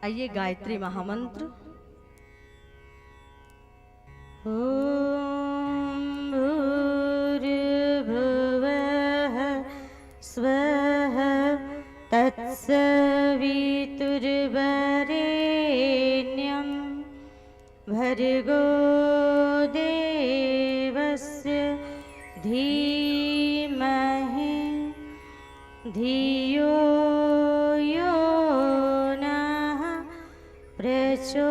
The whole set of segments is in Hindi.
आइए गायत्री महामंत्र। ॐ भूर्भुवः स्वः तत्सवितुर्वरेण्यं भर्गो देवस्य धीमहि धियो यो नः प्रचोदयात्।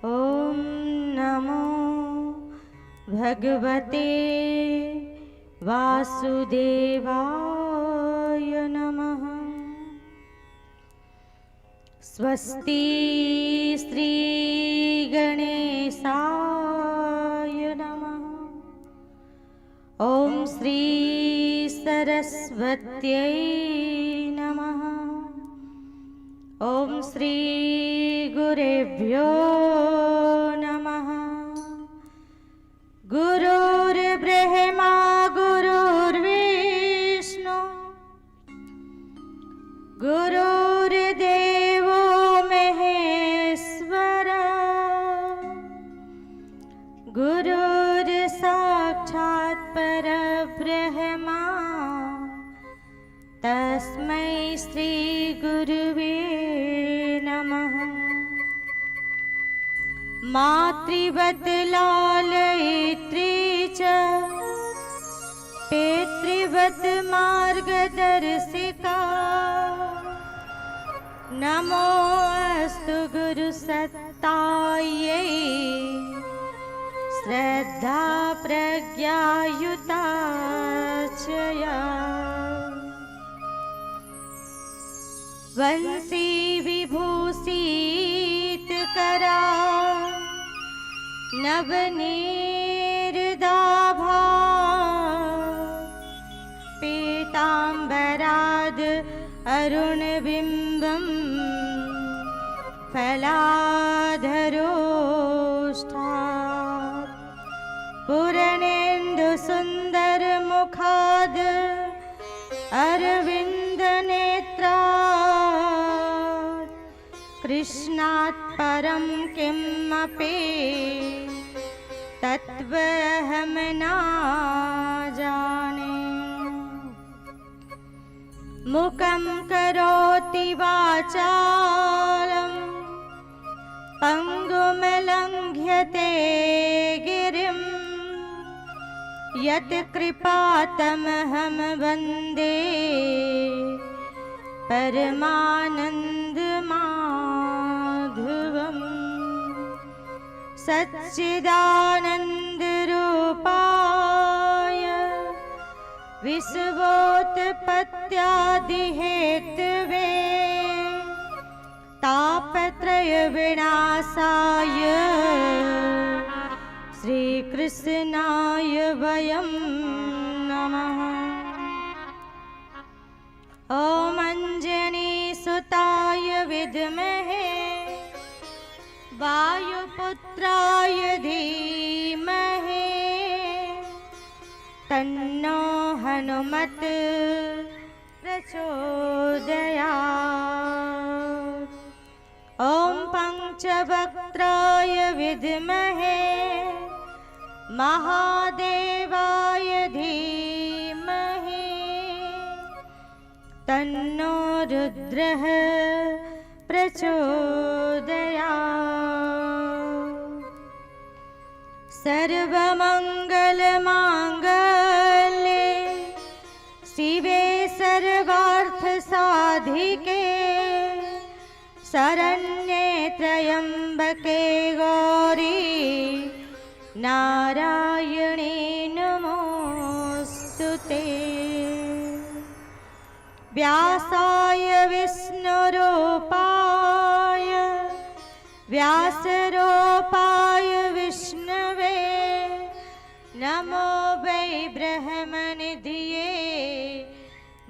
ॐ नमो भगवते वासुदेवाय नमः। स्वस्ति श्री गणेशाय नमः। ॐ श्री सरस्वत्यै नमः। ॐ श्री गुरुभ्यो नमः। गुरुर्ब्रह्मा गुरुर्विष्णु गुरुर्देवो महेश्वर गुरुर्साक्षात् परब्रह्मा तस्मै श्री गुरुवे नमः। मातृवत् लालयित्री च पितृवत् मार्गदर्शिका नमोऽस्तु गुरुसत्तायै श्रद्धा प्रज्ञायुता च या। वंशी विभूषित करा नवनीर्दाभा पीताम्बराद् अरुणबिम्बं फलाधरोष्ठात् पूर्णेन्दुसुन्दरमुखाद् अरविन्दनेत्रात् कृष्णात् परं किमपि तत्त्वमहं न जाने। मुखं करोति वाचालं पङ्गुं लङ्घ्यते गिरिं यत्कृपातमहं वन्दे परमानन्दमाधवम्। सच्चिदानन्दरूपाय विश्वोत्पत्त्यादिहेतवे तापत्रयविनाशाय श्रीकृष्णाय वयं नमः। ॐ अञ्जनीसुताय विद्महे वायुपुत्राय धीमहि तन्नो हनुमत् प्रचोदयात्। ॐ पञ्चवक्त्राय विद्महे महादेवाय धीमहि तन्नो रुद्रः प्रचोदयात्। सर्वमङ्गलमाङ्गल्ये शिवे सर्वार्थसाधिके शरण्ये त्र्यम्बके गौरी नारायणे नमोऽस्तुते। व्यासाय विष्णुरूपाय व्यासरूपाय विष्णवे नमो वै ब्रह्मनिधये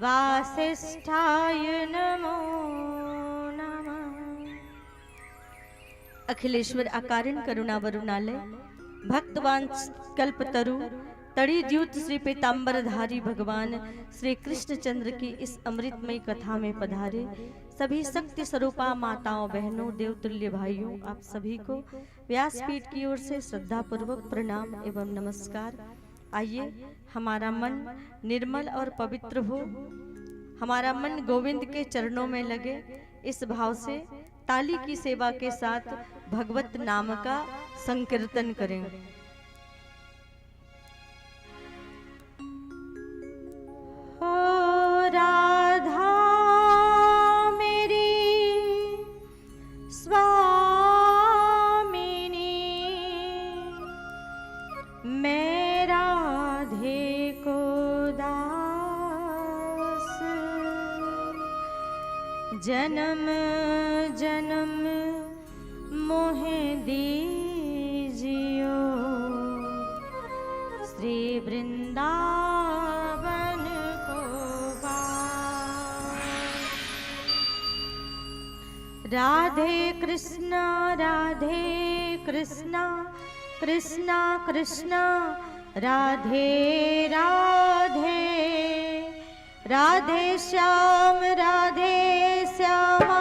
वासिष्ठाय नमो नमः। अखिलेश्वर अकारण करुणावरुणालय भक्तवान कल्पतरु तड़ी द्यूत श्री पीताम्बरधारी भगवान श्री कृष्णचंद्र की इस अमृतमयी कथा में पधारे सभी शक्ति स्वरूपा माताओं, बहनों, देवतुल्य भाइयों, आप सभी को व्यासपीठ की ओर से श्रद्धा पूर्वक प्रणाम एवं नमस्कार। आइए हमारा मन निर्मल और पवित्र हो, हमारा मन गोविंद के चरणों में लगे, इस भाव से ताली की सेवा के साथ भगवत नाम का संकीर्तन करें। ओ राधा मेरी स्वामिनी, मैं राधे को दास, जन्म जन्म मोहे दीजियो श्री वृंदावन को पास। राधे कृष्णा कृष्णा कृष्णा राधे राधे, राधे श्याम श्यामा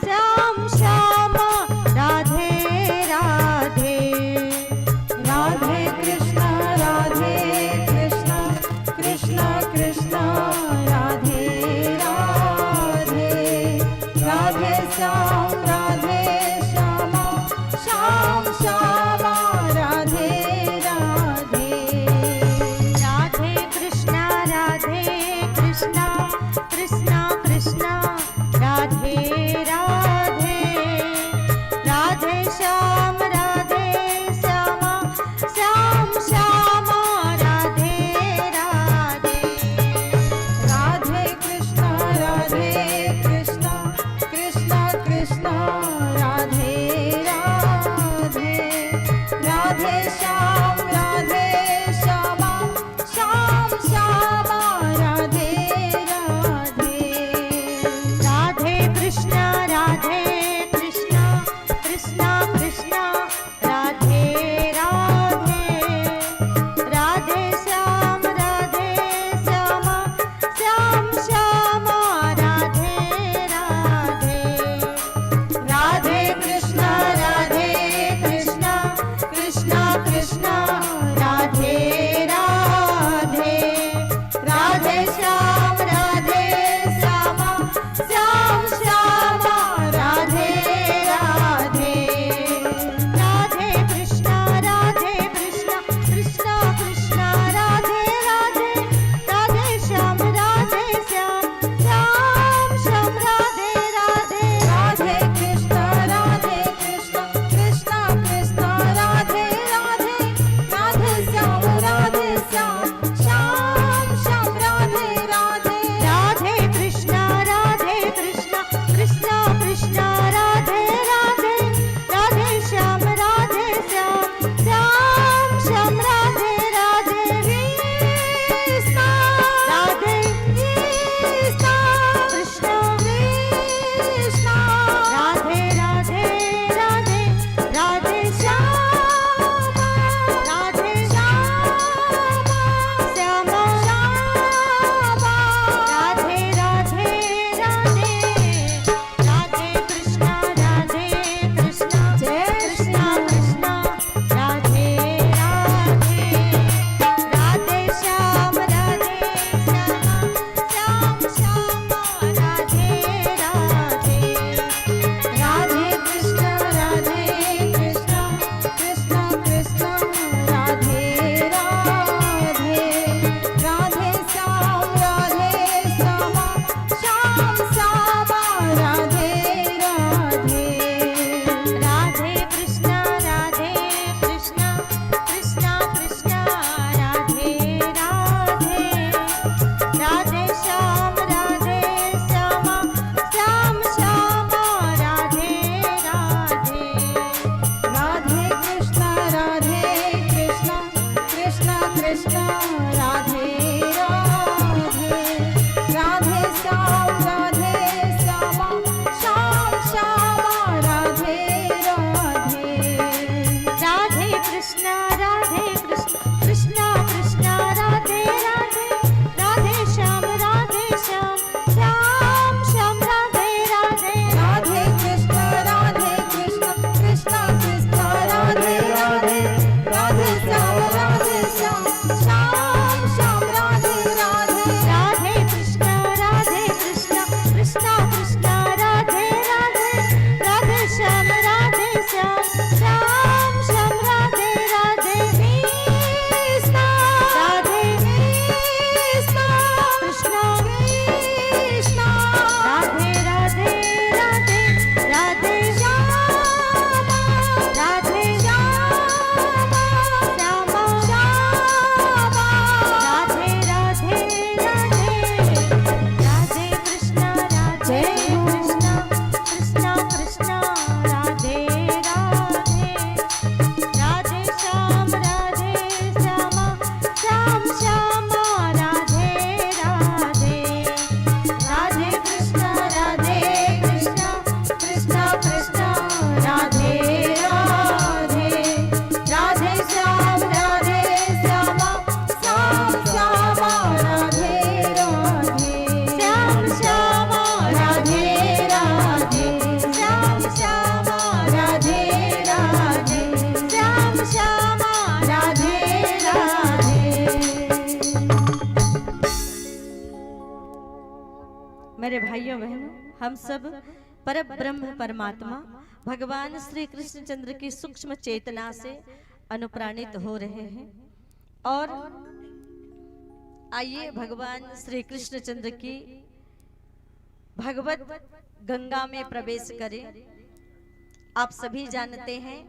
श्याम श्यामा राधे राधे, राधे कृष्णा कृष्णा कृष्णा राधे राधे, राधे श्याम श्यामा श्याम श्यामा राधे राधे, राधे कृष्णा कृष्णा कृष्णा राधे राधे, राधे श्याम श्यामा श्याम श्यामा राधे राधे, राधे कृष्णा कृष्णा राधे राधे, राधे श्याम श्यामा श्याम श्यामा राधे राधे। मेरे भाइयों बहनों, हम सब परम ब्रह्म परमात्मा भगवान श्री कृष्ण चंद्र की सूक्ष्म चेतना से अनुप्राणित हो रहे हैं और आइए भगवान श्री कृष्ण चंद्र की भगवत गंगा में प्रवेश करें। आप सभी जानते हैं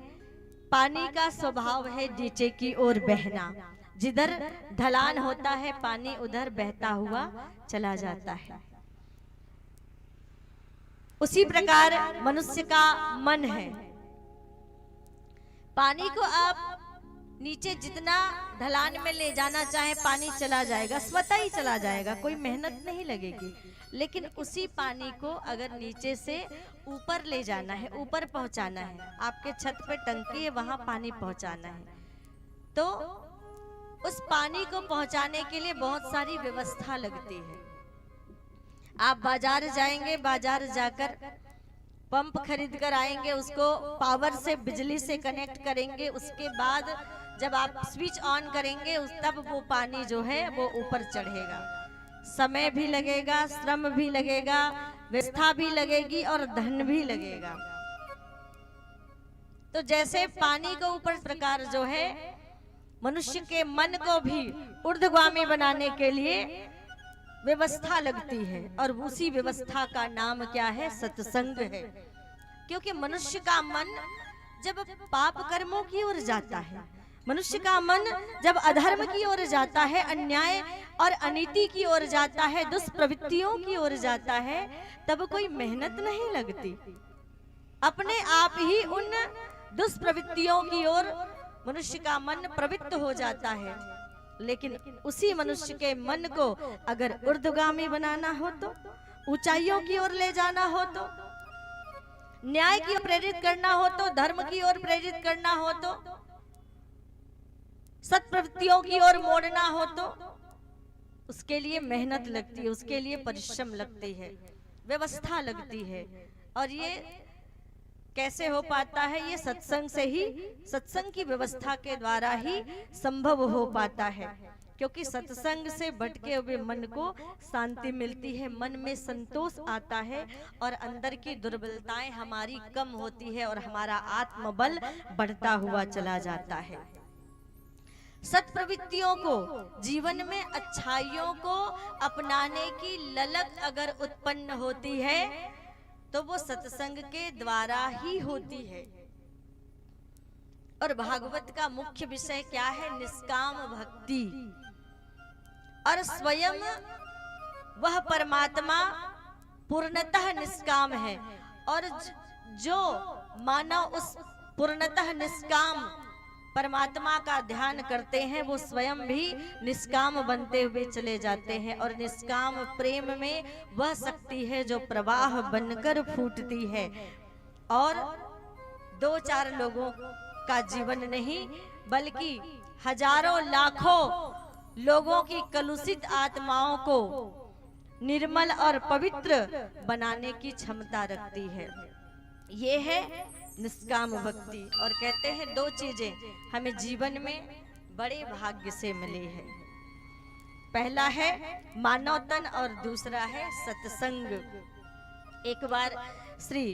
पानी का स्वभाव है नीचे की ओर बहना, जिधर ढलान होता है पानी उधर बहता हुआ चला जाता है। उसी प्रकार मनुष्य का मन है। पानी को आप नीचे जितना ढलान में ले जाना चाहे पानी चला जाएगा, स्वतः ही चला जाएगा, कोई मेहनत नहीं लगेगी। लेकिन उसी पानी को अगर नीचे से ऊपर ले जाना है, ऊपर पहुंचाना है, आपके छत पे टंकी है वहां पानी पहुंचाना है, तो उस पानी को पहुंचाने के लिए बहुत सारी व्यवस्था लगती है। आप बाजार जाएंगे, बाजार जाकर पंप खरीद कर आएंगे, उसको पावर से बिजली से कनेक्ट करेंगे, उसके बाद जब आप स्विच ऑन करेंगे तब वो पानी जो है वो ऊपर चढ़ेगा। समय भी लगेगा, श्रम भी लगेगा, व्यवस्था भी लगेगी और धन भी लगेगा। तो जैसे पानी को ऊपर प्रकार जो है मनुष्य के मन को भी ऊर्ध्वगामी बनाने के लिए व्यवस्था लगती है और उसी व्यवस्था का नाम क्या है? सत्संग है। क्योंकि मनुष्य का मन जब पाप कर्मों की ओर जाता है, मनुष्य का मन जब अधर्म की ओर जाता है, अन्याय और अनीति की ओर जाता है, दुष्प्रवृत्तियों की ओर जाता है, तब कोई मेहनत नहीं लगती, अपने आप ही उन दुष्प्रवृत्तियों की ओर मनुष्य का मन प्रवृत्त हो जाता है। लेकिन उसी मनुष्य के मन को अगर ऊर्ध्वगामी बनाना हो, तो ऊंचाइयों की ओर ले जाना हो, तो न्याय की ओर प्रेरित करना हो, तो धर्म की ओर प्रेरित करना हो, तो सत्प्रवृत्तियों की ओर मोड़ना हो, तो उसके लिए मेहनत लगती है, उसके लिए परिश्रम लगती है, व्यवस्था लगती है। और ये कैसे हो पाता है? ये सत्संग से ही, सत्संग की व्यवस्था के द्वारा ही संभव हो पाता है। क्योंकि सत्संग से भटके हुए मन को शांति मिलती है, मन में संतोष आता है और अंदर की दुर्बलताएं हमारी कम होती है और हमारा आत्मबल बढ़ता हुआ चला जाता है। सत्प्रवृत्तियों को, जीवन में अच्छाइयों को अपनाने की ललक अगर उत्पन्न होती है तो वो सत्संग के द्वारा ही होती है। और भागवत का मुख्य विषय क्या है? निष्काम भक्ति। और स्वयं वह परमात्मा पूर्णतः निष्काम है और जो मानव उस पूर्णतः निष्काम परमात्मा का ध्यान करते हैं वो स्वयं भी निष्काम बनते हुए चले जाते हैं। और निष्काम प्रेम में वह शक्ति है जो प्रवाह बनकर फूटती है और दो चार लोगों का जीवन नहीं बल्कि हजारों लाखों लोगों की कलुषित आत्माओं को निर्मल और पवित्र बनाने की क्षमता रखती है। ये है निष्काम भक्ति। और कहते हैं दो चीजें हमें जीवन में बड़े भाग्य से मिली है, पहला है मानव तन और दूसरा है सत्संग। एक बार श्री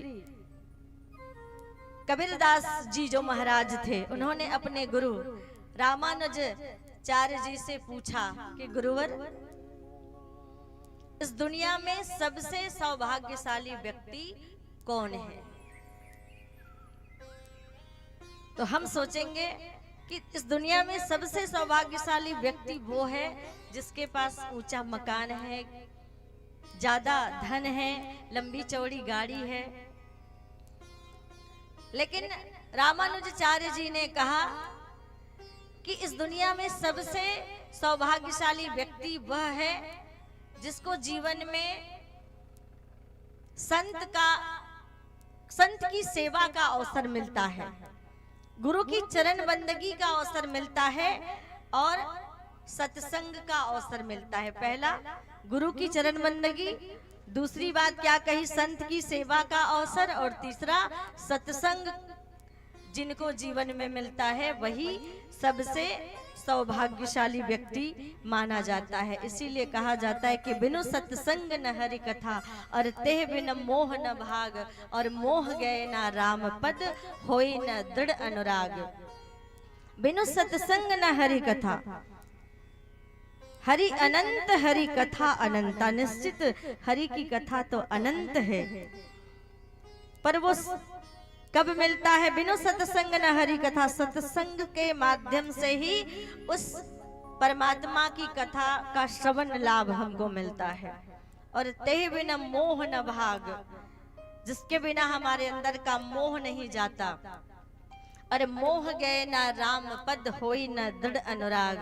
कबीरदास जी जो महाराज थे, उन्होंने अपने गुरु रामानुजाचार्य जी से पूछा कि गुरुवर, इस दुनिया में सबसे सौभाग्यशाली व्यक्ति कौन है? तो हम सोचेंगे कि इस दुनिया में सबसे सौभाग्यशाली व्यक्ति वो है जिसके पास ऊंचा मकान है, ज्यादा धन है, लंबी चौड़ी गाड़ी है। लेकिन रामानुजाचार्य जी ने कहा कि इस दुनिया में सबसे सौभाग्यशाली व्यक्ति वह है जिसको जीवन में संत की सेवा का अवसर मिलता है, गुरु की चरण बंदगी का अवसर मिलता है और सत्संग का अवसर मिलता है। पहला गुरु की चरण बंदगी, दूसरी बात क्या कही? संत की सेवा का अवसर, और तीसरा सत्संग जिनको जीवन में मिलता है वही सबसे सौभाग्यशाली व्यक्ति माना जाता है। इसीलिए कहा जाता है कि बिनु सत्संग न हरि कथा और तेह बिन मोह न भाग, और मोह गए ना राम पद होई न दृढ़ अनुराग। बिनु सत्संग न हरि कथा, हरि अनंत, हरि कथा अनंता। निश्चित हरि की कथा तो अनंत है, पर वो कब मिलता है? बिनु सत्संग न हरि कथा। सत्संग के माध्यम से ही उस परमात्मा की कथा का श्रवण लाभ हमको मिलता है। और तेह बिना मोह न भाग, जिसके बिना हमारे अंदर का मोह नहीं जाता। और मोह गए ना राम पद होई न दृढ़ अनुराग।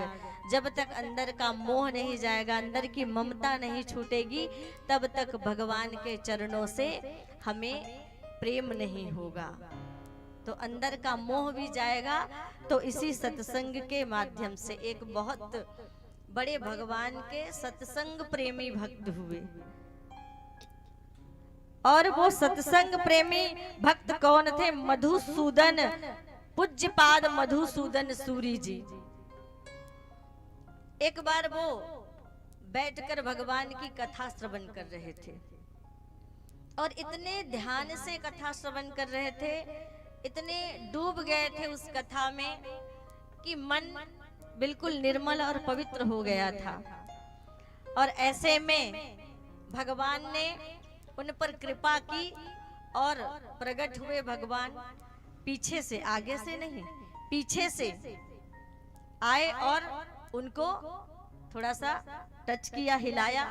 जब तक अंदर का मोह नहीं जाएगा, अंदर की ममता नहीं छूटेगी, तब तक भगवान के चरणों से हमें प्रेम नहीं होगा। तो अंदर का मोह भी जाएगा। तो इसी सत्संग के माध्यम से एक बहुत बड़े भगवान के सत्संग प्रेमी भक्त हुए। और वो सत्संग प्रेमी भक्त कौन थे? मधुसूदन, पूज्यपाद मधुसूदन सूरी जी। एक बार वो बैठकर भगवान की कथा श्रवण कर रहे थे, और इतने ध्यान से कथा श्रवण कर रहे थे, इतने डूब गए थे उस कथा में कि मन बिल्कुल निर्मल और पवित्र हो गया था। और ऐसे में भगवान ने उन पर कृपा की और प्रकट हुए भगवान। पीछे से, आगे से नहीं, पीछे से आए और उनको थोड़ा सा टच किया, हिलाया।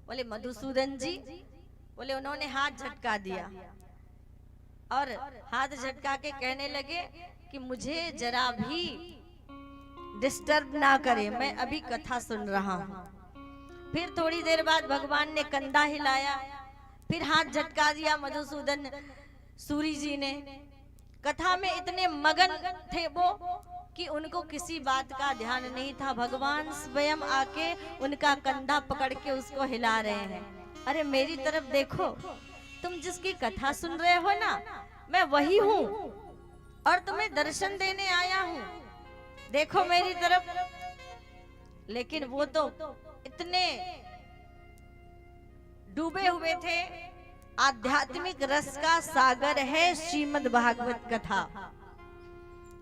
बोले मधुसूदन जी, बोले उन्होंने हाथ झटका दिया और हाथ झटका के कहने लगे कि मुझे जरा भी डिस्टर्ब ना करे, मैं अभी कथा सुन रहा हूँ। फिर थोड़ी देर बाद भगवान ने कंधा हिलाया, फिर हाथ झटका दिया मधुसूदन सूरी जी ने। कथा में इतने मगन थे वो कि उनको किसी बात का ध्यान नहीं था। भगवान स्वयं आके उनका कंधा पकड़ के उसको हिला रहे हैं। अरे मेरी तरफ देखो, तुम जिसकी कथा सुन रहे हो ना, मैं वही हूँ और तुम्हें दर्शन देने आया हूँ, देखो मेरी तरफ। लेकिन वो तो इतने डूबे हुए थे। आध्यात्मिक रस का सागर है श्रीमद् भागवत कथा।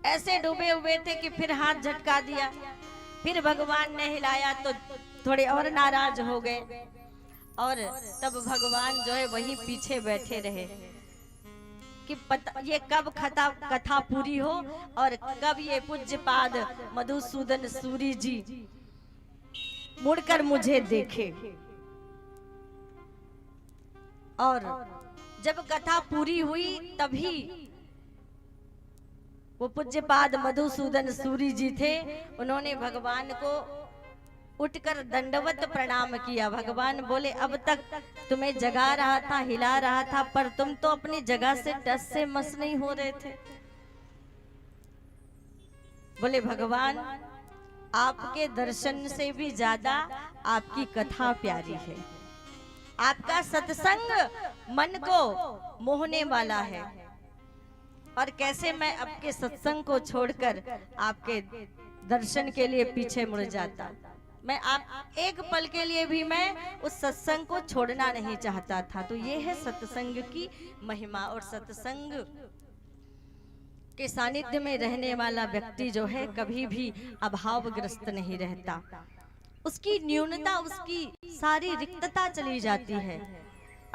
ऐसे डूबे हुए थे कि फिर हाथ झटका दिया, फिर भगवान ने हिलाया तो थोड़े और नाराज हो गए। और तब भगवान जो है वही पीछे बैठे रहे कि पता ये कब कथा पूरी हो और कब ये पूज्यपाद मधुसूदन सूरी जी मुड़कर मुझे देखे। और जब कथा पूरी हुई तभी वो पूज्यपाद मधुसूदन सूरी जी थे, उन्होंने भगवान को उठकर दंडवत प्रणाम किया। भगवान बोले अब तक तुम्हें जगा रहा था, हिला रहा था, पर तुम तो अपनी जगह से टस से मस नहीं हो रहे थे। बोले भगवान, आपके दर्शन से भी ज्यादा आपकी कथा प्यारी है। आपका सत्संग मन को मोहने वाला है। और कैसे मैं आपके सत्संग को छोड़कर आपके दर्शन के लिए पीछे मुड़ जाता। मैं आप एक पल के लिए भी मैं उस सत्संग को छोड़ना नहीं चाहता था। तो ये है सत्संग की महिमा। और सत्संग के सानिध्य में रहने वाला व्यक्ति जो है कभी भी अभावग्रस्त नहीं रहता। उसकी न्यूनता, उसकी सारी रिक्तता चली जाती है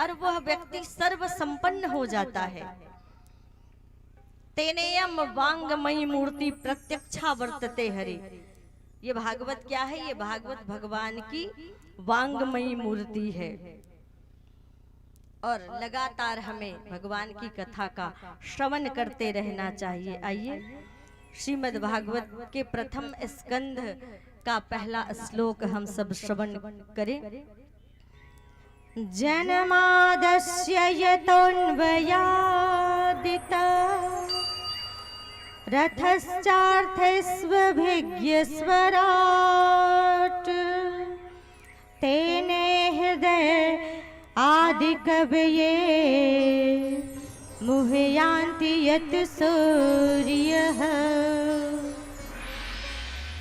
और वह व्यक्ति सर्व संपन्न हो जाता है। तेनेयम वांगमयी मूर्ति प्रत्यक्षा वर्तते हरि। ये भागवत क्या है? ये भागवत भगवान की वांगमयी मूर्ति है। और लगातार हमें भगवान की कथा का श्रवण करते रहना चाहिए। आइए श्रीमद् भागवत के प्रथम स्कंध का पहला श्लोक हम सब श्रवण करें। जन्मादस्य यतोऽन्वयादितः रथश्चार्थस्वभिज्ञस्वराट् तेने हृदय आदिकवये मुह्यान्ति यत् सूर्यः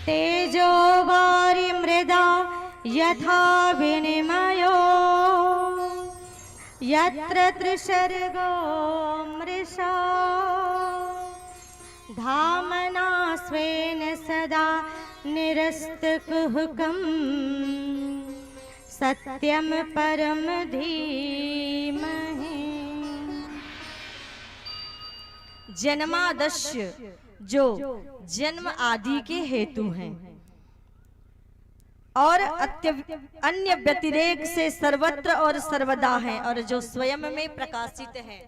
तेजो वारि मृदा यथा विनिमयो यत्र त्रिसर्गो मृषा धामना स्वेन सदा निरस्तकुहकम् सत्यम परम धीमहि। जन्मादस्य जो जन्म आदि के हेतु हैं और अन्य व्यतिरेक से सर्वत्र और सर्वदा हैं और जो स्वयं में प्रकाशित हैं,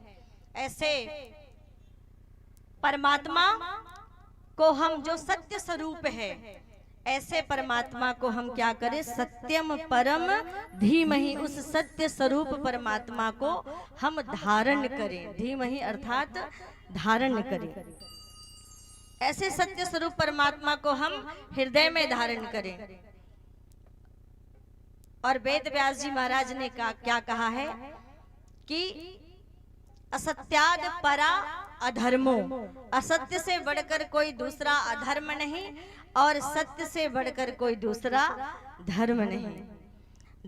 ऐसे परमात्मा को हम जो सत्य स्वरूप है, ऐसे परमात्मा को हम क्या करें, सत्यम परम धीमहि, उस सत्य स्वरूप परमात्मा को हम धारण करें। धीमहि अर्थात धारण करें। ऐसे सत्य स्वरूप परमात्मा को हम हृदय में धारण करें। और वेद व्यास जी महाराज ने क्या कहा है कि असत्याद परा अधर्मो, असत्य से बढ़कर कोई दूसरा अधर्म नहीं और सत्य से बढ़कर कोई दूसरा धर्म नहीं।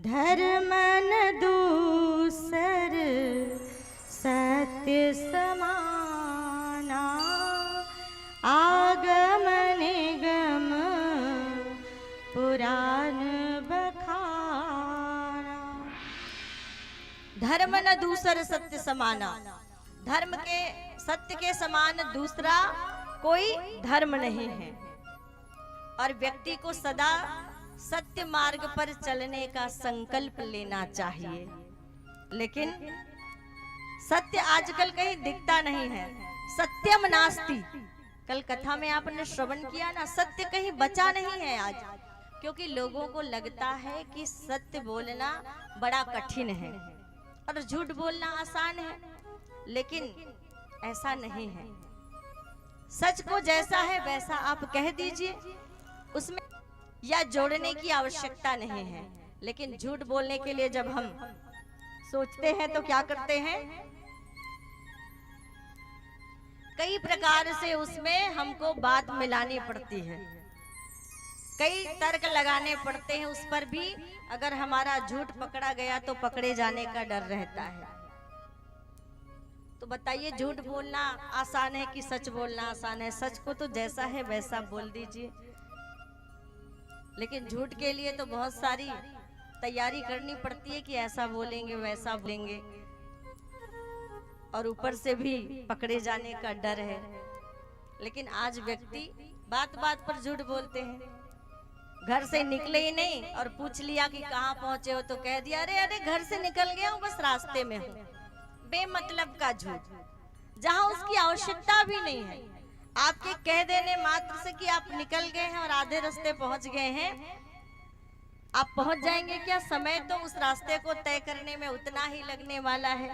धर्म न दूसर सत्य समाना आगम निगम पुराण बखाना। धर्म न दूसर सत्य समाना, धर्म के सत्य के समान दूसरा कोई धर्म नहीं है। और व्यक्ति को सदा सत्य मार्ग पर चलने का संकल्प लेना चाहिए। लेकिन सत्य आजकल कहीं दिखता नहीं है। सत्यम नास्ति, कल कथा में आपने श्रवण किया ना, सत्य कहीं बचा नहीं है आज, क्योंकि लोगों को लगता है कि सत्य बोलना बड़ा कठिन है और झूठ बोलना आसान है, लेकिन ऐसा नहीं है। सच को जैसा है वैसा आप कह दीजिए, उसमें या जोड़ने की आवश्यकता नहीं है। लेकिन झूठ बोलने के लिए जब हम सोचते हैं तो क्या करते हैं, कई प्रकार से उसमें हमको बात मिलानी पड़ती है, कई तर्क लगाने पड़ते हैं। उस पर भी अगर हमारा झूठ पकड़ा गया तो पकड़े जाने का डर रहता है। तो बताइए, झूठ बोलना आसान है कि सच बोलना आसान है? सच को तो जैसा है वैसा बोल दीजिए, लेकिन झूठ के लिए तो बहुत सारी तैयारी करनी पड़ती है कि ऐसा बोलेंगे वैसा बोलेंगे, और ऊपर से भी पकड़े जाने का डर है। लेकिन आज व्यक्ति बात बात पर झूठ बोलते हैं। घर से निकले ही नहीं और पूछ लिया कि कहाँ पहुंचे हो, तो कह दिया अरे अरे घर से निकल गया हूँ, बस रास्ते में हूँ। बेमतलब का झूठ, जहाँ उसकी आवश्यकता भी नहीं है। आपके कह देने मात्र से कि आप निकल गए हैं और आधे रास्ते पहुंच गए हैं, आप पहुंच जाएंगे क्या? समय तो उस रास्ते को तय करने में उतना ही लगने वाला है।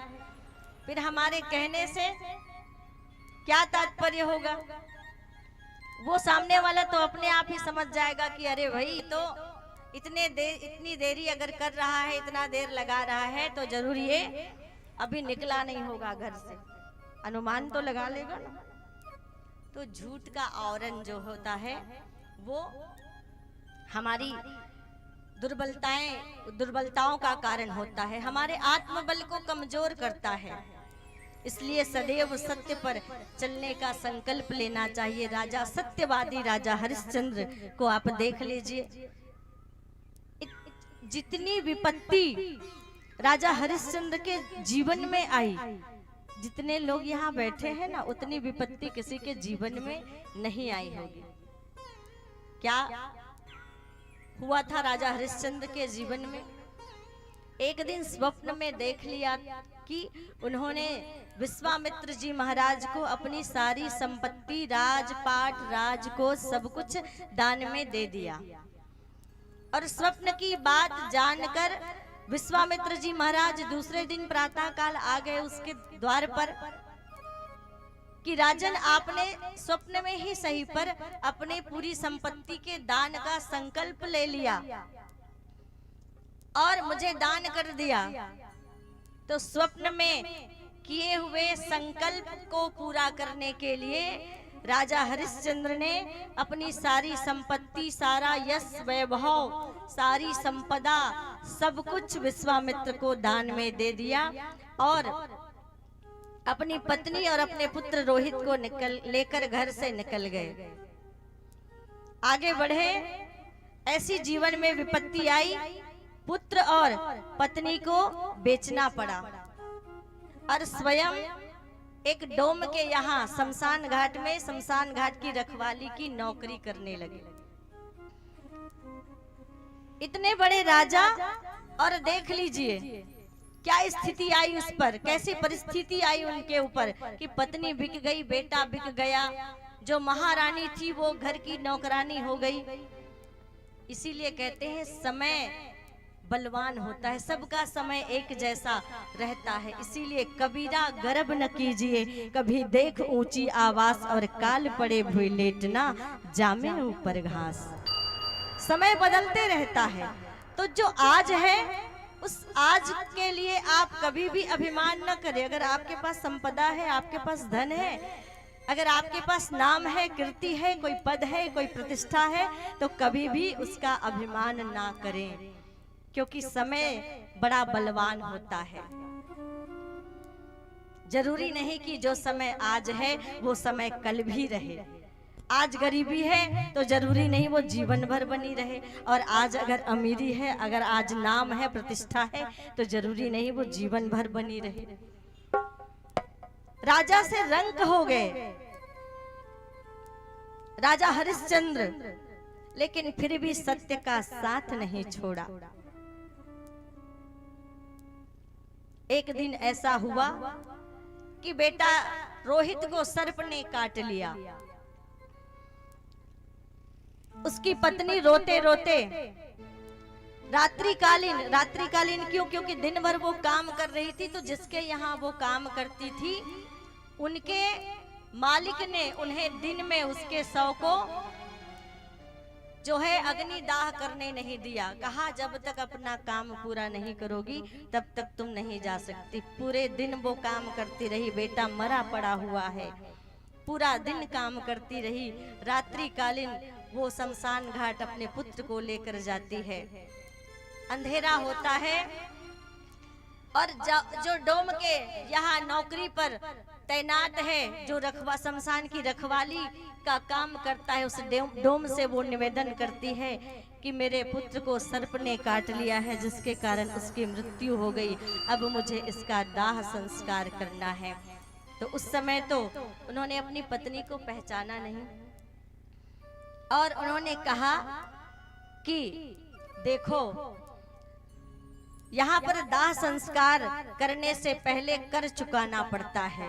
फिर हमारे कहने से क्या तात्पर्य होगा? वो सामने वाला तो अपने आप ही समझ जाएगा कि अरे भाई तो इतनी देरी अगर कर रहा है, इतना देर लगा रहा है, तो जरूर ये अभी निकला नहीं होगा घर से। अनुमान तो लगा लेगा ना। तो झूठ का आवरण जो होता है वो हमारी दुर्बलताओं का कारण होता है, हमारे आत्मबल को कमजोर करता है। इसलिए सदैव सत्य पर चलने का संकल्प लेना चाहिए। राजा सत्यवादी राजा हरिश्चंद्र को आप देख लीजिए, जितनी विपत्ति राजा हरिश्चंद्र के जीवन में आई, जितने लोग यहाँ बैठे हैं ना, उतनी विपत्ति किसी के जीवन में नहीं आई होगी। क्या हुआ था राजा हरिश्चंद्र के जीवन में? एक दिन स्वप्न में देख लिया कि उन्होंने विश्वामित्र जी महाराज को अपनी सारी संपत्ति, राजपाट, राजकोष सब कुछ दान में दे दिया। और स्वप्न की बात जानकर विश्वामित्र जी महाराज दूसरे दिन प्रातः काल आ गए उसके द्वार पर कि राजन, आपने स्वप्न में ही सही पर अपने पूरी संपत्ति के दान का संकल्प ले लिया और मुझे दान कर दिया, तो स्वप्न में किए हुए संकल्प को पूरा करने के लिए राजा हरिश्चंद्र ने अपनी सारी संपत्ति, सारा यश वैभव, सारी संपदा, सब कुछ विश्वामित्र को दान में दे दिया और अपनी पत्नी और अपने पुत्र रोहित को लेकर घर से निकल गए। आगे बढ़े, ऐसी जीवन में विपत्ति आई, पुत्र और पत्नी को बेचना पड़ा और स्वयं एक डोम के यहाँ शमशान घाट में शमशान घाट की रखवाली की नौकरी करने लगे। इतने बड़े राजा, और देख लीजिए क्या स्थिति आई उस पर, कैसी परिस्थिति आई उनके ऊपर कि पत्नी बिक गई, बेटा बिक गया, जो महारानी थी वो घर की नौकरानी हो गई। इसीलिए कहते हैं समय बलवान होता है, सबका समय एक जैसा रहता है। इसीलिए कबीरा गर्व न कीजिए, कभी देख ऊंची आवाज और काल पड़े भूई लेटना, जामे ऊपर घास। समय बदलते रहता है, तो जो आज है उस आज के लिए आप कभी भी अभिमान न करें। अगर आपके पास संपदा है, आपके पास धन है, अगर आपके पास नाम है, कीर्ति है, कोई पद है, कोई प्रतिष्ठा है, तो कभी भी उसका अभिमान ना करें, क्योंकि समय बड़ा बलवान होता है। जरूरी नहीं कि जो समय आज है वो समय कल भी रहे। आज गरीबी है तो जरूरी नहीं वो जीवन भर बनी रहे, और आज अगर अमीरी है, अगर आज नाम है, प्रतिष्ठा है, तो जरूरी नहीं वो जीवन भर बनी रहे। राजा से रंक हो गए राजा हरिश्चंद्र, लेकिन फिर भी सत्य का साथ नहीं छोड़ा। एक दिन ऐसा हुआ कि बेटा रोहित को सर्प ने काट लिया। उसकी पत्नी रोते रोते रात्रिकालीन क्यों? क्योंकि दिन भर वो काम कर रही थी, तो जिसके यहाँ वो काम करती थी उनके मालिक ने उन्हें दिन में उसके शव को जो है अग्निदाह करने नहीं दिया। कहा जब तक अपना काम पूरा नहीं करोगी तब तक तुम नहीं जा सकती। पूरे दिन वो काम करती रही, बेटा मरा पड़ा हुआ है, पूरा दिन काम करती रही। रात्रिकालीन वो शमशान घाट अपने पुत्र को लेकर जाती है। अंधेरा होता है और जो डोम के यहाँ नौकरी पर तैनात है, जो शमशान की रखवाली का काम करता है, उस डोम से वो निवेदन करती है कि मेरे पुत्र को सर्प ने काट लिया है, जिसके कारण उसकी मृत्यु हो गई। अब मुझे इसका दाह संस्कार करना है। तो उस समय तो उन्होंने अपनी पत्नी को पहचाना नहीं और उन्होंने कहा कि देखो, यहाँ पर दाह संस्कार करने से पहले कर चुकाना पड़ता है।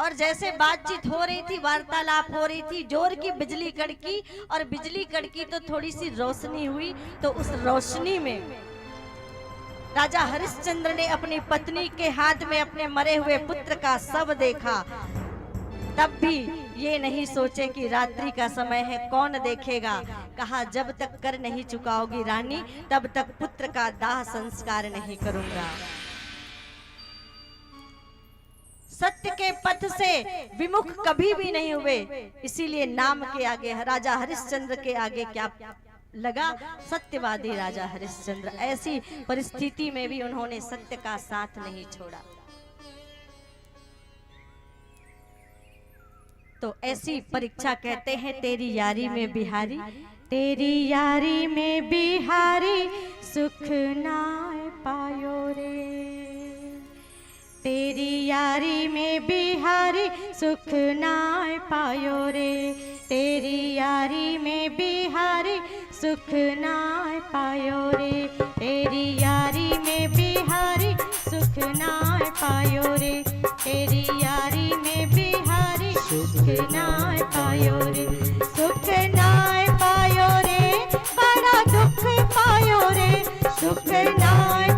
और जैसे बातचीत हो रही थी, वार्तालाप हो रही थी, जोर की बिजली कड़की और बिजली कड़की तो थोड़ी सी रोशनी हुई। तो उस रोशनी में राजा हरिश्चंद्र ने अपनी पत्नी के हाथ में अपने मरे हुए पुत्र का शव देखा। तब भी ये नहीं सोचे कि रात्रि का समय है, कौन देखेगा। कहा जब तक कर नहीं चुकाओगी रानी, तब तक पुत्र का दाह संस्कार नहीं करूंगा। सत्य के पथ से विमुख कभी भी नहीं हुए। इसीलिए नाम के आगे, राजा हरिश्चंद्र के आगे क्या लगा? सत्यवादी राजा हरिश्चंद्र। ऐसी परिस्थिति में भी उन्होंने सत्य का साथ नहीं छोड़ा। तो ऐसी परीक्षा कहते हैं तेरी यारी में बिहारी, तेरी यारी में बिहारी सुख ना पायो रे। तेरी यारी में बिहारी सुख ना पायो रे। तेरी यारी में बिहारी सुख ना पायो रे। तेरी यारी में बिहारी सुख ना पायो रे। तेरी यारी में बिहारी सुख ना पायो रे। सुख ना पायो रे, बड़ा दुख पायो रे। सुख ना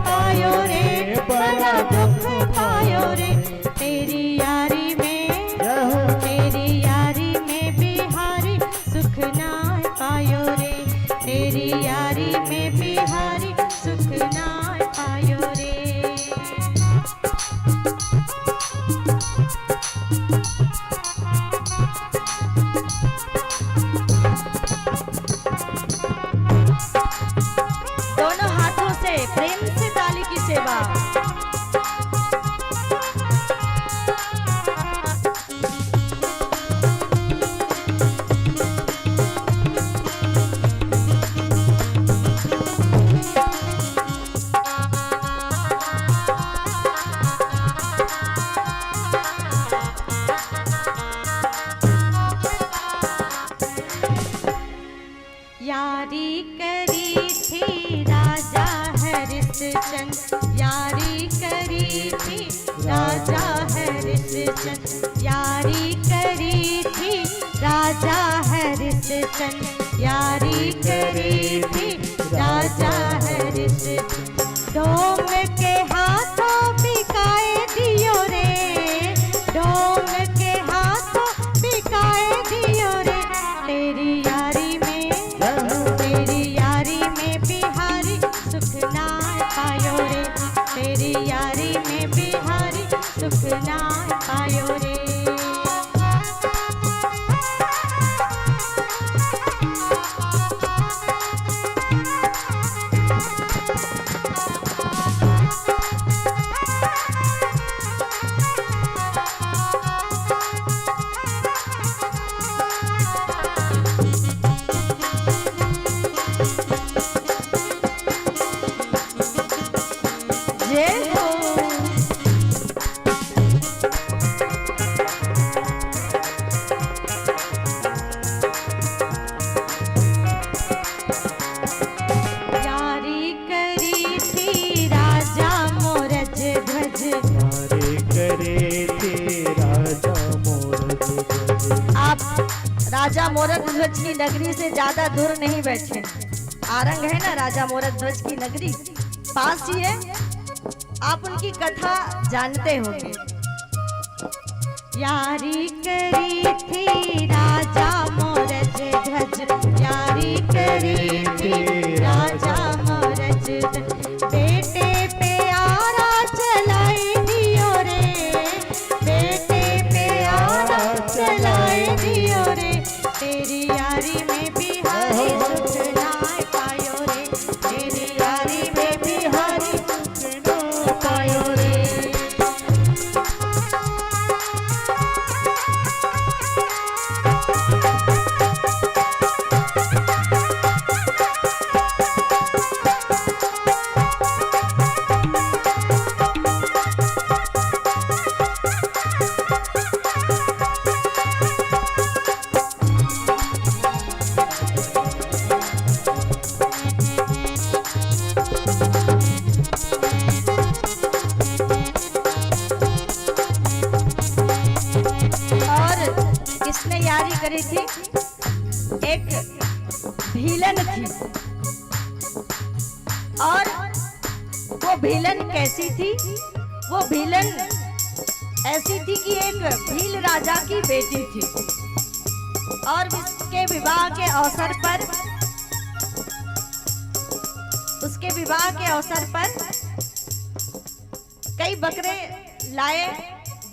पायो रे, बड़ा दुख पायो रे। तेरी यारी में बिहारी सुख ना पायो रे। तेरी यारी में बिहारी सुख ना पायो रे। हरिश्चंद्र यारी करी थी राजा हरिश्चंद्र यारी करी थी राजा हरिश्चंद्र यारी करी थी राजा हरिश्चंद्र डोम के हाथों बिकाए दियो रे डोम के हाथों बिकाए दियो रे तेरी यारी में बिहारी सुख ना पायो रे तेरी यारी में बिहारी सुख ना पायो रे राजा मोरक ध्वज की नगरी से ज्यादा दूर नहीं बैठे। आरंग है ना राजा मोरक ध्वज की नगरी, पास ही है। आप उनकी कथा जानते होंगे। यारी करी थी राजा मोरज ध्वज यारी करी थी राजा मोरज बेटे पे आरा चलाई दियो रे बेटे पे आरा चलाई दियो रे तेरी यारी में बिहारी सुख ना पायो रे तेरी यारी में बिहारी सुख ना पायो रे। किसने यारी करी थी? एक भीलन थी। और वो भीलन कैसी थी? वो भीलन ऐसी थी कि एक भील राजा की बेटी थी। और उसके विवाह के अवसर पर कई बकरे लाए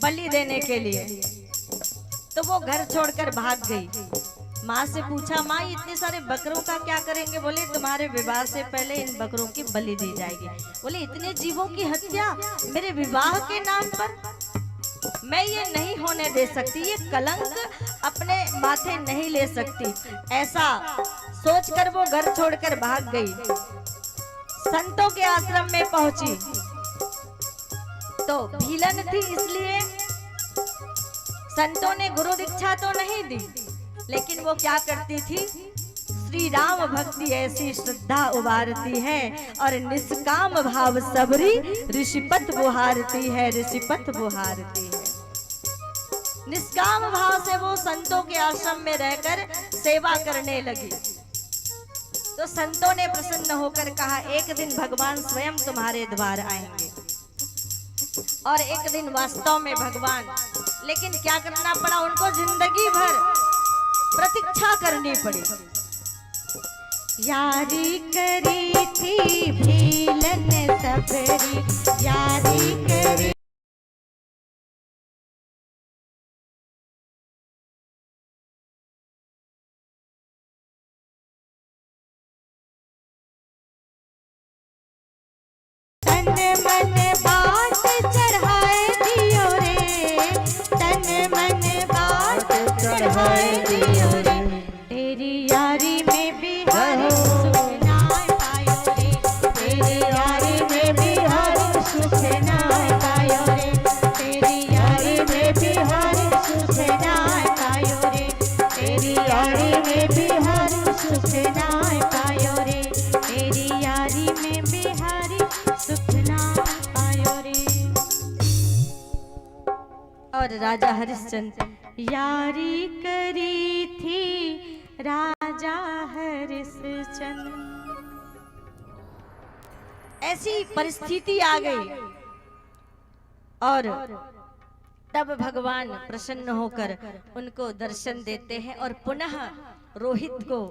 बलि देने के लिए। तो वो घर छोड़कर भाग गई। माँ से पूछा, माँ इतने सारे बकरों का क्या करेंगे? बोले तुम्हारे विवाह से पहले इन बकरों की बलि दी जाएगी। बोले इतने जीवों की हत्या मेरे विवाह के नाम पर? मैं ये नहीं होने दे सकती, ये कलंक अपने माथे नहीं ले सकती। ऐसा सोचकर वो घर छोड़कर भाग गई। संतों के आश्रम में पहुंची तो भीलन थी, इसलिए संतों ने गुरु दीक्षा तो नहीं दी, लेकिन वो क्या करती थी? श्री राम भक्ति ऐसी श्रद्धा उबारती है और निष्काम भाव सबरी ऋषिपत बुहारती है, ऋषिपत बुहारती है। निष्काम भाव से वो संतों के आश्रम में रहकर सेवा करने लगी। तो संतों ने प्रसन्न होकर कहा, एक दिन भगवान स्वयं तुम्हारे द्वार आएंगे। और एक दिन वास्तव में भगवान, लेकिन क्या करना पड़ा उनको? जिंदगी भर प्रतीक्षा करनी पड़ी। यारी करी थी भीलन सबरी यारी करी तन मन बात चढ़ाए दियो रे तन मन बात चढ़ाए दियो रे तेरी यारी में बिहारी सुख ना पायो रे तेरी यारी में बिहारी सुख और राजा हरिश्चंद्र यारी करी थी राजा हरिश्चंद्र। ऐसी परिस्थिति आ गई और तब भगवान प्रसन्न होकर उनको दर्शन देते हैं और पुनः रोहित को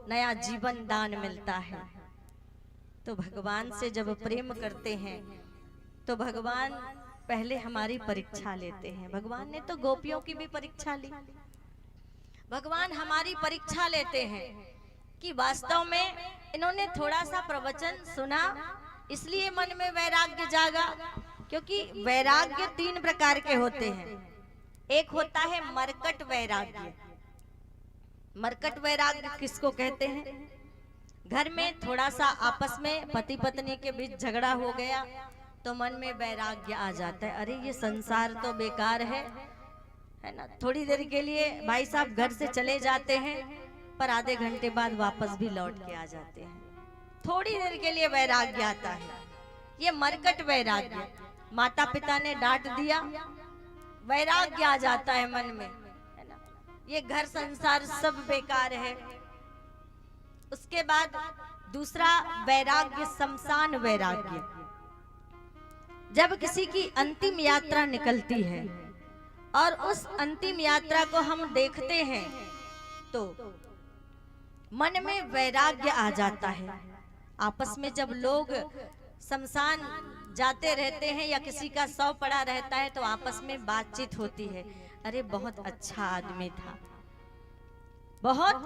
नया जीवन दान मिलता है। तो भगवान से जब प्रेम करते हैं तो भगवान पहले हमारी परीक्षा लेते हैं। भगवान ने तो गोपियों की भी परीक्षा ली, भगवान हमारी परीक्षा लेते हैं कि वास्तव में इन्होंने थोड़ा सा प्रवचन सुना इसलिए मन में वैराग्य जागा। क्योंकि वैराग्य 3 प्रकार के होते हैं। एक होता है मरकट वैराग्य। मरकट वैराग्य किसको कहते हैं? घर में थोड़ा सा आपस में पति पत्नी के बीच झगड़ा हो गया तो मन में वैराग्य आ जाता है, अरे ये संसार तो बेकार है ना। थोड़ी देर के लिए भाई साहब घर से चले जाते हैं पर आधे घंटे बाद वापस भी लौट के आ जाते हैं। थोड़ी देर के लिए वैराग्य आता है, ये मरकट वैराग्य। माता पिता ने डांट दिया, वैराग्य आ जाता है मन में, है ना, ये घर संसार सब बेकार है। उसके बाद दूसरा वैराग्य शमशान वैराग्य। जब किसी की अंतिम यात्रा निकलती है और उस अंतिम यात्रा को हम देखते हैं तो मन में वैराग्य आ जाता है। आपस में जब लोग शमशान जाते रहते हैं या किसी का शव पड़ा रहता है तो आपस में बातचीत होती है, अरे बहुत अच्छा आदमी था, बहुत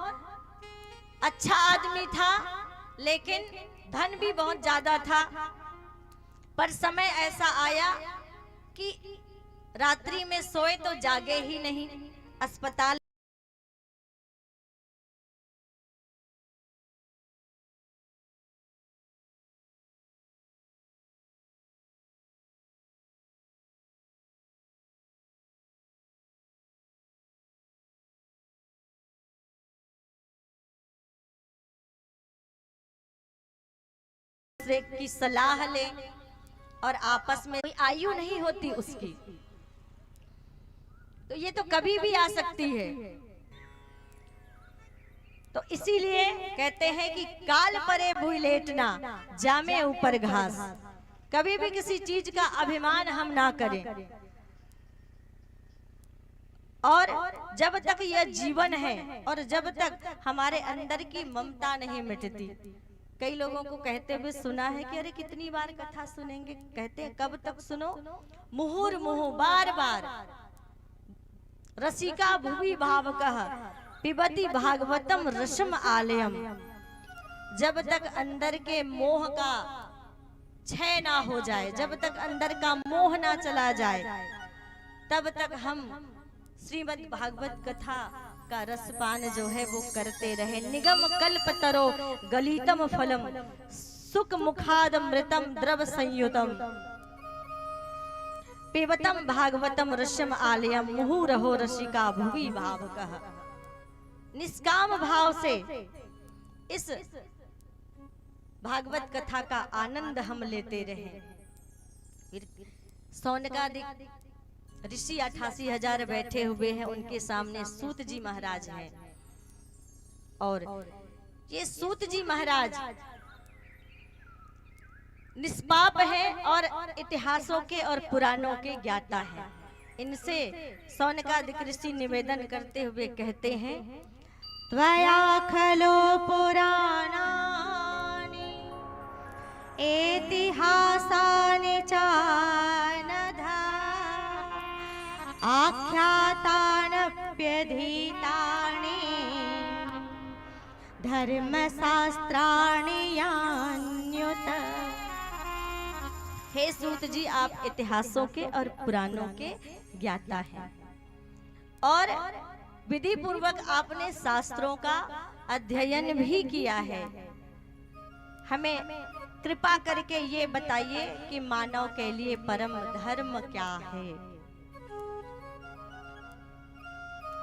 अच्छा आदमी था, लेकिन धन भी बहुत ज्यादा था, पर समय ऐसा आया कि रात्रि में सोए तो जागे ही नहीं, अस्पताल की सलाह ले और आपस में कोई आयु नहीं होती उसकी, तो ये तो कभी भी आ सकती है। तो इसीलिए कहते हैं कि काल परे भूल लेटना जामे ऊपर घास। कभी भी किसी चीज का अभिमान हम ना करें, और जब तक यह जीवन है और जब तक हमारे अंदर की ममता नहीं मिटती। कई लोगों को कहते हुए सुना है कि अरे कितनी बार कथा सुनेंगे, कहते हैं कब तक सुनो, मुहुर मुहु बार बार। रसिका भुवि भावकः पिबति भागवतम रसम आलयम। जब तक अंदर के मोह का क्षय ना हो जाए, जब तक अंदर का मोह ना चला जाए, तब तक हम श्रीमद् भागवत कथा का रसपान जो है वो करते रहे। निगम कल्पतरो गलितम फलम सुख मुखाद मृतम द्रव संयुतम पिबतम भागवतम रसम आलयम मुहुरहो रसिका भुवि भावकः। निष्काम भाव से इस भागवत कथा का आनंद हम लेते रहे। सौनकादिक ऋषि 88,000 बैठे हुए हैं, उनके सामने सूत जी महाराज हैं, और ये सूत जी महाराज निष्पाप है और इतिहासों के और पुराणों के ज्ञाता हैं। इनसे सौनकादिक ऋषि निवेदन करते हुए कहते हैं, त्वया खलो पुराणानि इतिहासानि चानघा आख्यातानप्यधीतानि धर्मशास्त्राणि यान्युत। हे सूत जी, आप इतिहासों के और पुराणों के ज्ञाता हैं और विधि पूर्वक आपने शास्त्रों का अध्ययन भी किया है। हमें कृपा करके ये बताइए कि मानव के लिए परम धर्म क्या है।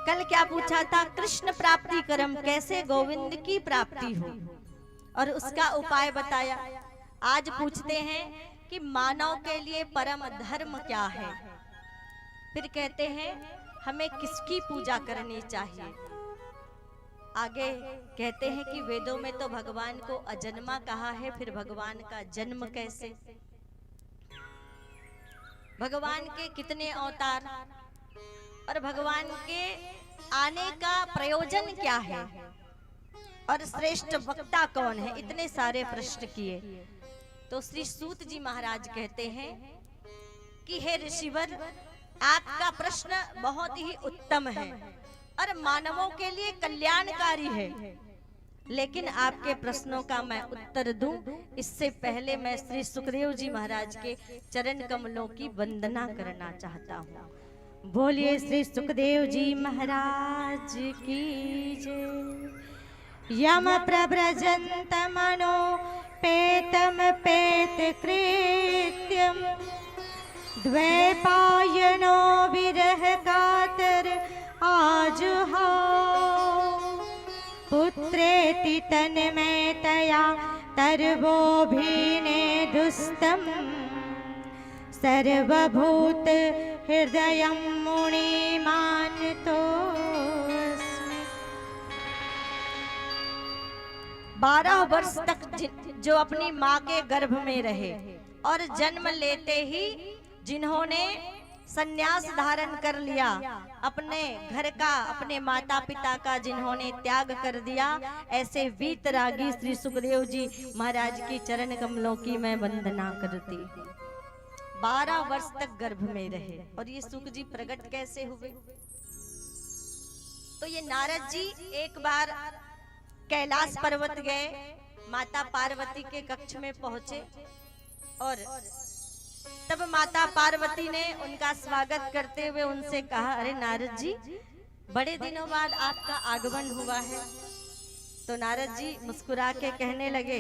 कल क्या पूछा था? कृष्ण प्राप्ति कर्म, कैसे गोविंद की प्राप्ति हो, और उसका उपाय बताया। आज पूछते हैं कि मानव के लिए परम धर्म क्या है। फिर कहते हैं हमें किसकी पूजा करनी चाहिए। आगे कहते हैं कि वेदों में तो भगवान को अजन्मा कहा है, फिर भगवान का जन्म कैसे? भगवान के कितने अवतार और भगवान के आने का प्रयोजन क्या है और श्रेष्ठ वक्ता कौन है, इतने सारे प्रश्न किए। तो श्री सूत जी महाराज कहते हैं कि हे ऋषिवर, आपका प्रश्न बहुत ही उत्तम है और मानवों के लिए कल्याणकारी है, लेकिन आपके प्रश्नों का मैं उत्तर दूं इससे पहले मैं श्री सुखदेव जी महाराज के चरण कमलों की वंदना करना चाहता हूँ। बोलिए श्री सुखदेव जी महाराज की जय। यम प्रव्रजंत मनो पेतम पेत कृत्यम द्वैपायनो विरह कातर आजुहाव पुत्रेति तन्मयतया तर्वोभिने दुस्तम सर्वभूत हृदयं मुनिमानतोऽस्मि। 12 वर्ष तक जो अपनी माँ के गर्भ में रहे और जन्म लेते ही जिन्होंने संन्यास धारण कर लिया, अपने घर का, अपने माता पिता का जिन्होंने त्याग कर दिया, ऐसे वीतरागी श्री सुखदेव जी महाराज की चरण कमलों की मैं वंदना करती। 12 वर्ष तक गर्भ में रहे और ये सुख जी प्रकट कैसे हुए? तो ये नारद जी एक बार कैलाश पर्वत गए, माता पार्वती के कक्ष में पहुंचे और तब माता पार्वती ने उनका स्वागत करते हुए उनसे कहा, अरे नारद जी, बड़े दिनों बाद आपका आगमन हुआ है। तो नारद जी मुस्कुरा के कहने लगे,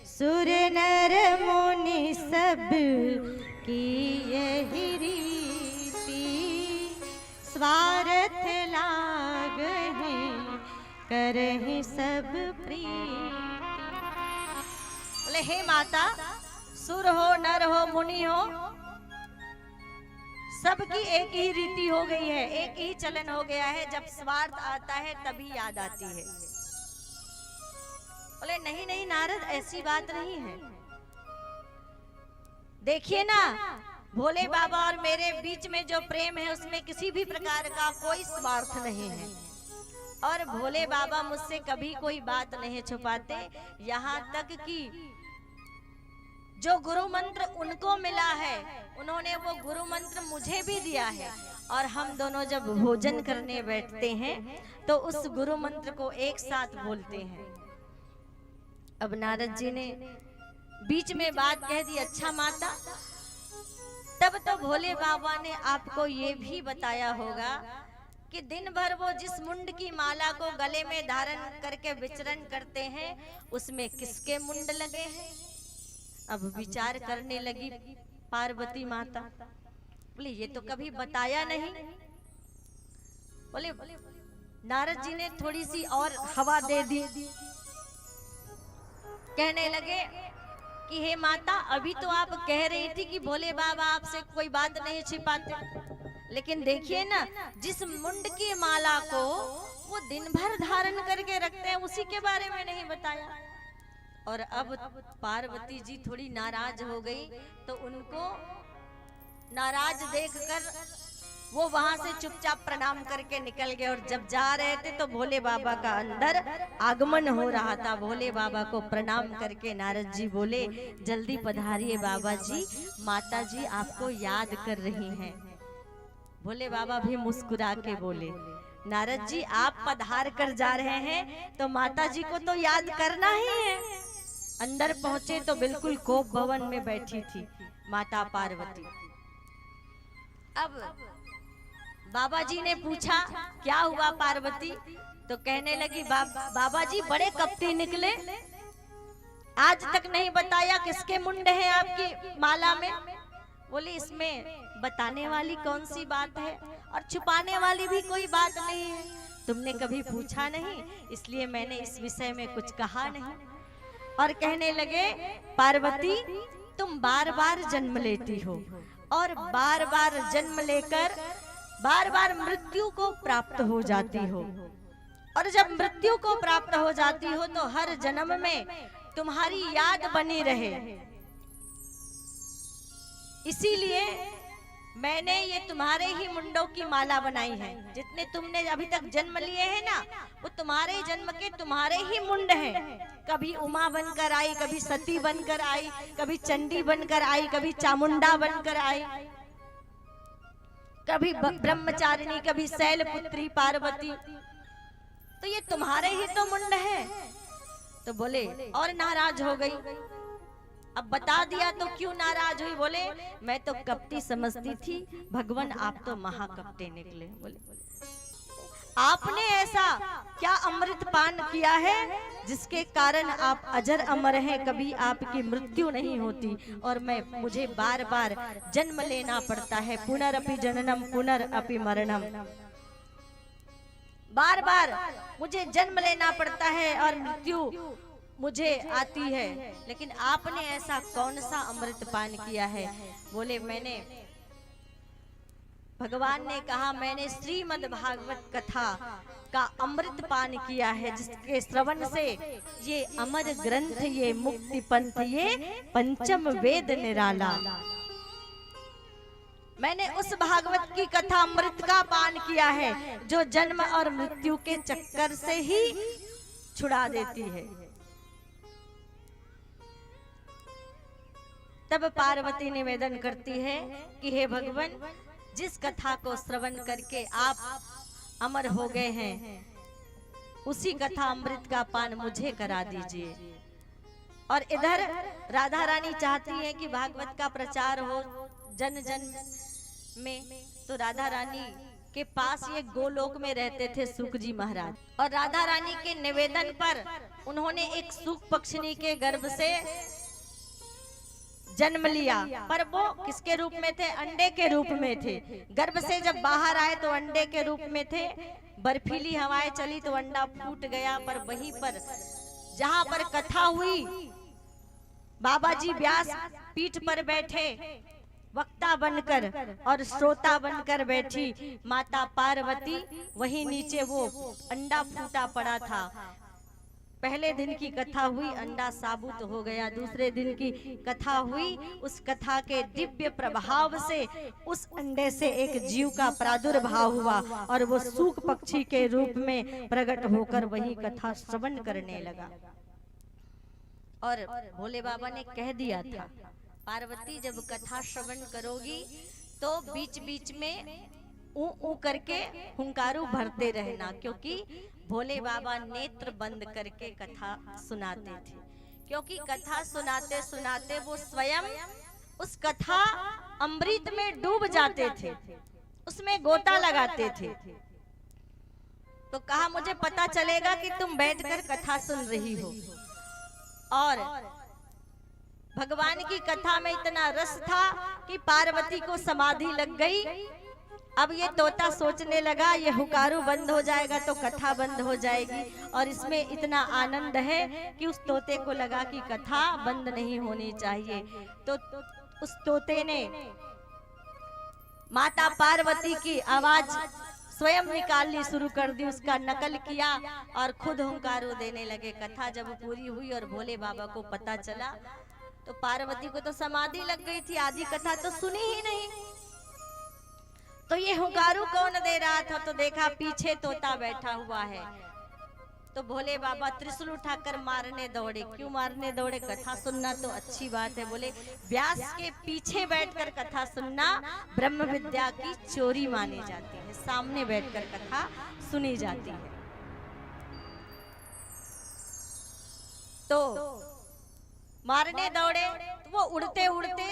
सुर नर मुनि सब की यही रीति स्वार्थ लागहि करहि सब प्रीति। बोले हे माता, सुर हो नर हो मुनि हो, सबकी एक ही रीति हो गई है, एक ही चलन हो गया है, जब स्वार्थ आता है तभी याद आती है। बोले नहीं नहीं नारद, ऐसी बात नहीं है। देखिए ना, भोले बाबा और मेरे बीच में जो प्रेम है उसमें किसी भी प्रकार का कोई स्वार्थ नहीं है और भोले बाबा मुझसे कभी कोई बात नहीं छुपाते। यहाँ तक कि जो गुरु मंत्र उनको मिला है, उन्होंने वो गुरु मंत्र मुझे भी दिया है और हम दोनों जब भोजन करने बैठते हैं तो उस गुरु मंत्र को एक साथ बोलते हैं। अब नारद जी ने बीच में बात कह दी, अच्छा माता, तब तो भोले बाबा ने आपको ये भी बताया होगा कि दिन भर वो जिस मुंड की माला को गले में धारण करके विचरण करते हैं उसमें किसके मुंड लगे हैं? अब विचार करने लगी पार्वती माता, बोले ये तो कभी बताया नहीं। बोले नारद जी ने थोड़ी सी और हवा दे दी, कहने लगे कि हे माता, अभी तो आप कह रही थी कि भोले बाबा आपसे कोई बात नहीं छिपाते, लेकिन देखिए ना, जिस मुंड की माला को वो दिन भर धारण करके रखते हैं उसी के बारे में नहीं बताया। और अब पार्वती जी थोड़ी नाराज हो गई, तो उनको नाराज देखकर वो वहां से चुपचाप प्रणाम करके निकल गए और जब जा रहे थे तो भोले बाबा का अंदर आगमन हो रहा था। भोले बाबा को प्रणाम करके नारद जी बोले, जल्दी पधारिए बाबा जी, माता जी आपको याद कर रही हैं। भोले बाबा भी मुस्कुरा के बोले, नारद जी आप पधार कर जा रहे हैं तो माता जी को तो याद करना ही है। अंदर पहुंचे तो बिल्कुल कोप भवन में बैठी थी माता पार्वती। अब बाबा जी ने पूछा, क्या हुआ पार्वती? तो कहने लगी, बाबा जी बड़े कपटी निकले, आज तक नहीं बताया किसके मुंड हैं आपकी माला में। बोली इसमें बताने वाली कौन सी बात है और छुपाने वाली भी कोई बात नहीं है, तुमने कभी पूछा नहीं इसलिए मैंने इस विषय में कुछ कहा नहीं। और कहने लगे, पार्वती तुम बार बार जन्म लेती हो और बार बार जन्म लेकर बार बार मृत्यु को प्राप्त हो जाती हो, और जब मृत्यु को प्राप्त हो जाती हो तो हर जन्म में तुम्हारी याद बनी रहे। इसीलिए मैंने ये तुम्हारे ही मुंडों की माला बनाई है। जितने तुमने अभी तक जन्म लिए हैं ना, वो तुम्हारे जन्म के तुम्हारे ही मुंड हैं। कभी उमा बनकर आई, कभी सती बनकर आई, कभी चंडी बनकर आई, कभी चामुंडा बनकर आई, कभी ब्रह्मचारिणी, कभी शैलपुत्री पार्वती। तो ये तुम्हारे ही तो मुंड है। तो बोले और नाराज हो गई। अब बता दिया तो क्यों नाराज हुई? बोले मैं तो कपटी समझती थी, भगवान आप तो महाकपटे निकले। बोले आपने ऐसा क्या अमृत पान किया है जिसके कारण आप अजर अमर हैं, कभी आपकी मृत्यु नहीं होती, और मुझे बार बार जन्म लेना पड़ता है। पुनरअपि जननम पुनरअपि मरणम, बार बार मुझे जन्म लेना पड़ता है और मृत्यु मुझे आती है। लेकिन आपने ऐसा कौन सा अमृत पान किया है? बोले मैंने, भगवान ने कहा मैंने श्रीमद् भागवत कथा का अमृत पान किया है, जिसके श्रवण से ये अमर ग्रंथ, ये मुक्ति पंथ, ये पंचम वेद निराला। मैंने उस भागवत की कथा अमृत का पान किया है जो जन्म और मृत्यु के चक्कर से ही छुड़ा देती है। तब पार्वती निवेदन करती है कि हे भगवान, जिस कथा को श्रवण करके आप अमर हो गए हैं, उसी कथा अमृत का पान मुझे करा दीजिए। और इधर राधा रानी चाहती है कि भागवत का प्रचार हो जन जन में। तो राधा रानी के पास ये गोलोक में रहते थे सुक जी महाराज, और राधा रानी के निवेदन पर उन्होंने एक सुक पक्षिणी के गर्भ से जन्म लिया। पर वो किसके रूप में थे? अंडे के रूप में थे। गर्भ से जब बाहर आए तो अंडे के रूप में थे। बर्फीली हवाएं चली तो अंडा फूट गया। पर वहीं पर जहां पर कथा हुई, बाबा जी व्यास पीठ पर बैठे वक्ता बनकर और श्रोता बनकर बैठी माता पार्वती, वहीं नीचे वो अंडा फूटा पड़ा था। पहले दिन की कथा हुई, अंडा साबुत हो गया। दूसरे दिन की कथा हुई, उस कथा के दिव्य प्रभाव से उस अंडे से एक जीव का प्रादुर्भाव हुआ और वो सूक पक्षी के रूप में प्रकट होकर वही कथा श्रवण करने लगा। और भोले बाबा ने कह दिया था, पार्वती जब कथा श्रवण करोगी तो बीच बीच में ऊ करके हुंकारू भरते रहना, क्योंकि भोले बाबा नेत्र बंद करके कथा सुनाते थे। क्योंकि कथा सुनाते सुनाते वो स्वयं उस कथा अमृत में डूब जाते थे, उसमें गोता लगाते थे। तो कहा मुझे पता चलेगा कि तुम बैठकर कथा सुन रही हो। और भगवान की कथा में इतना रस था कि पार्वती को समाधि लग गई। अब ये तोता सोचने लगा ये हुकारू बंद हो जाएगा तो कथा बंद हो जाएगी, और इसमें इतना आनंद है कि उस तोते को लगा कि कथा बंद नहीं होनी चाहिए। तो उस तोते ने माता पार्वती की आवाज स्वयं निकालनी शुरू कर दी, उसका नकल किया और खुद हुंकारू देने लगे। कथा जब पूरी हुई और भोले बाबा को पता चला तो पार्वती को तो समाधि लग गई थी, आधी कथा तो सुनी ही नहीं। तो ये हुंकारू कौन दे रहा था? तो देखा पीछे तोता बैठा हुआ है। तो भोले बाबा त्रिशूल उठाकर मारने दौड़े। क्यों मारने दौड़े? कथा सुनना तो अच्छी बात है। बोले व्यास के पीछे बैठकर कथा सुनना ब्रह्म विद्या की चोरी मानी जाती है, सामने बैठकर कथा सुनी जाती है। तो मारने दौड़े तो वो उड़ते उड़ते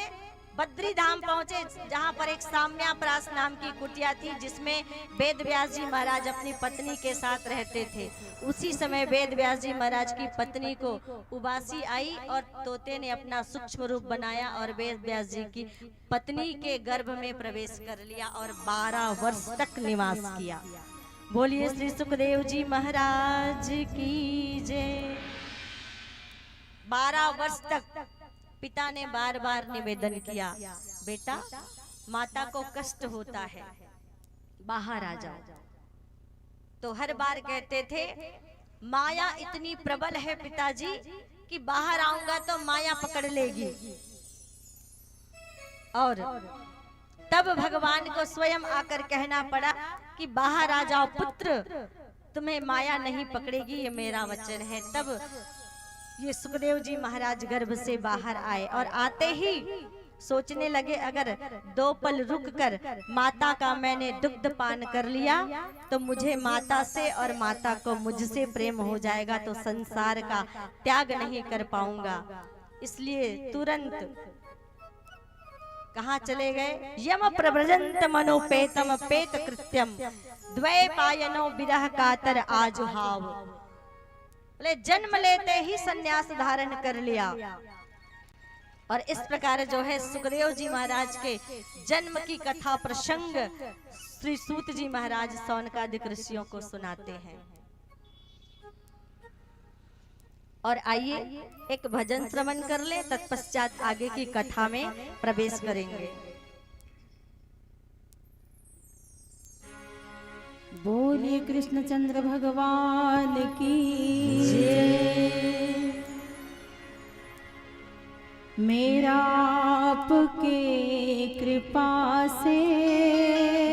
बद्री धाम पहुंचे, जहां पर एक साम्याप्रास नाम की कुटिया थी, जिसमें वेद व्यास जी महाराज अपनी पत्नी के साथ रहते थे। उसी समय वेद व्यास जी महाराज की पत्नी को उबासी आई और तोते ने अपना सूक्ष्म रूप बनाया और वेद व्यास जी की पत्नी के गर्भ में प्रवेश कर लिया और 12 वर्ष तक निवास किया। बोलिए श्री सुखदेव जी महाराज की जय। 12 वर्ष तक पिता ने बार बार निवेदन किया, बेटा माता को कष्ट होता है, बाहर आ जाओ। तो हर बार कहते थे माया इतनी प्रबल है पिताजी कि बाहर आऊंगा तो माया पकड़ लेगी। और तब भगवान को स्वयं आकर कहना पड़ा कि बाहर आ जाओ पुत्र, तुम्हें माया नहीं पकड़ेगी, ये मेरा वचन है। तब ये सुखदेव जी महाराज गर्भ से बाहर आए और आते ही सोचने लगे अगर 2 पल रुक कर माता का मैंने दुग्ध पान कर लिया तो मुझे माता से और माता को मुझसे प्रेम हो जाएगा, तो संसार का त्याग नहीं कर पाऊंगा। इसलिए तुरंत कहाँ चले गए? यम प्रव्रजंत मनोपेतम पेत कृत्यम द्वैपायनो विरह कातर आजुहाव। बोले जन्म लेते ही सन्यास धारण कर लिया। और इस प्रकार जो है सुखदेव जी महाराज के जन्म की कथा प्रसंग श्री सूत जी महाराज सौनकादिक ऋषियों को सुनाते हैं। और आइए एक भजन श्रवण कर ले, तत्पश्चात आगे की कथा में प्रवेश करेंगे। बोलिए कृष्णचंद्र भगवान की जय। मेरा आपके कृपा से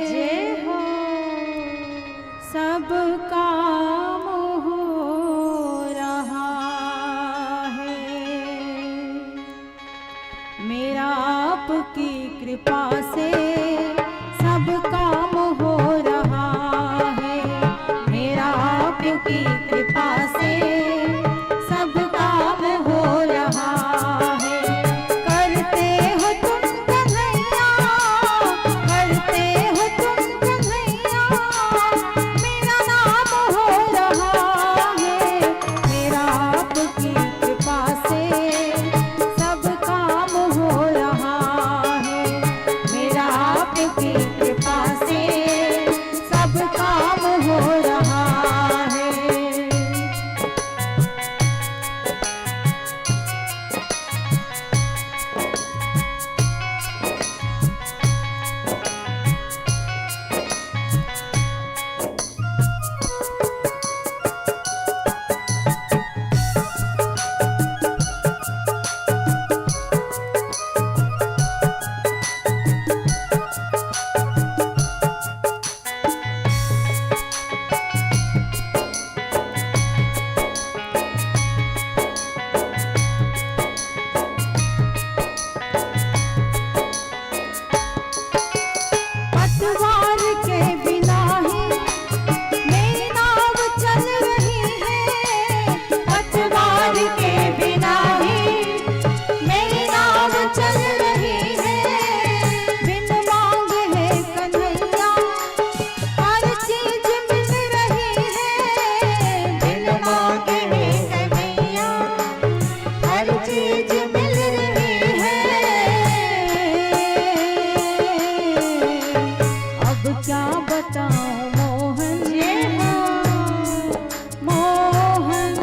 जय हो, सब काम हो रहा है। मेरा आपकी कृपा से सब काम हो रहा है। मेरा आपकी कृपा से सब काम हो रहा है। करते हो तुम कन्हैया, करते हो तुम कन्हैया, मेरा नाम हो रहा है। मेरा आपकी कृपा से सब काम हो रहा है। मेरा आपकी कृपा से सब काम हो रहा है। पतवार के बिना ही मेरी नाव चल रही है। पतवार के बिना ही मेरी नाव चल रही है। बिन मांगे है कन्हैया हर चीज मिल रही है। बिन मांगे है कन्हैया हर चीज मिल रही है। अब क्या बताऊं मोहन, मोहन,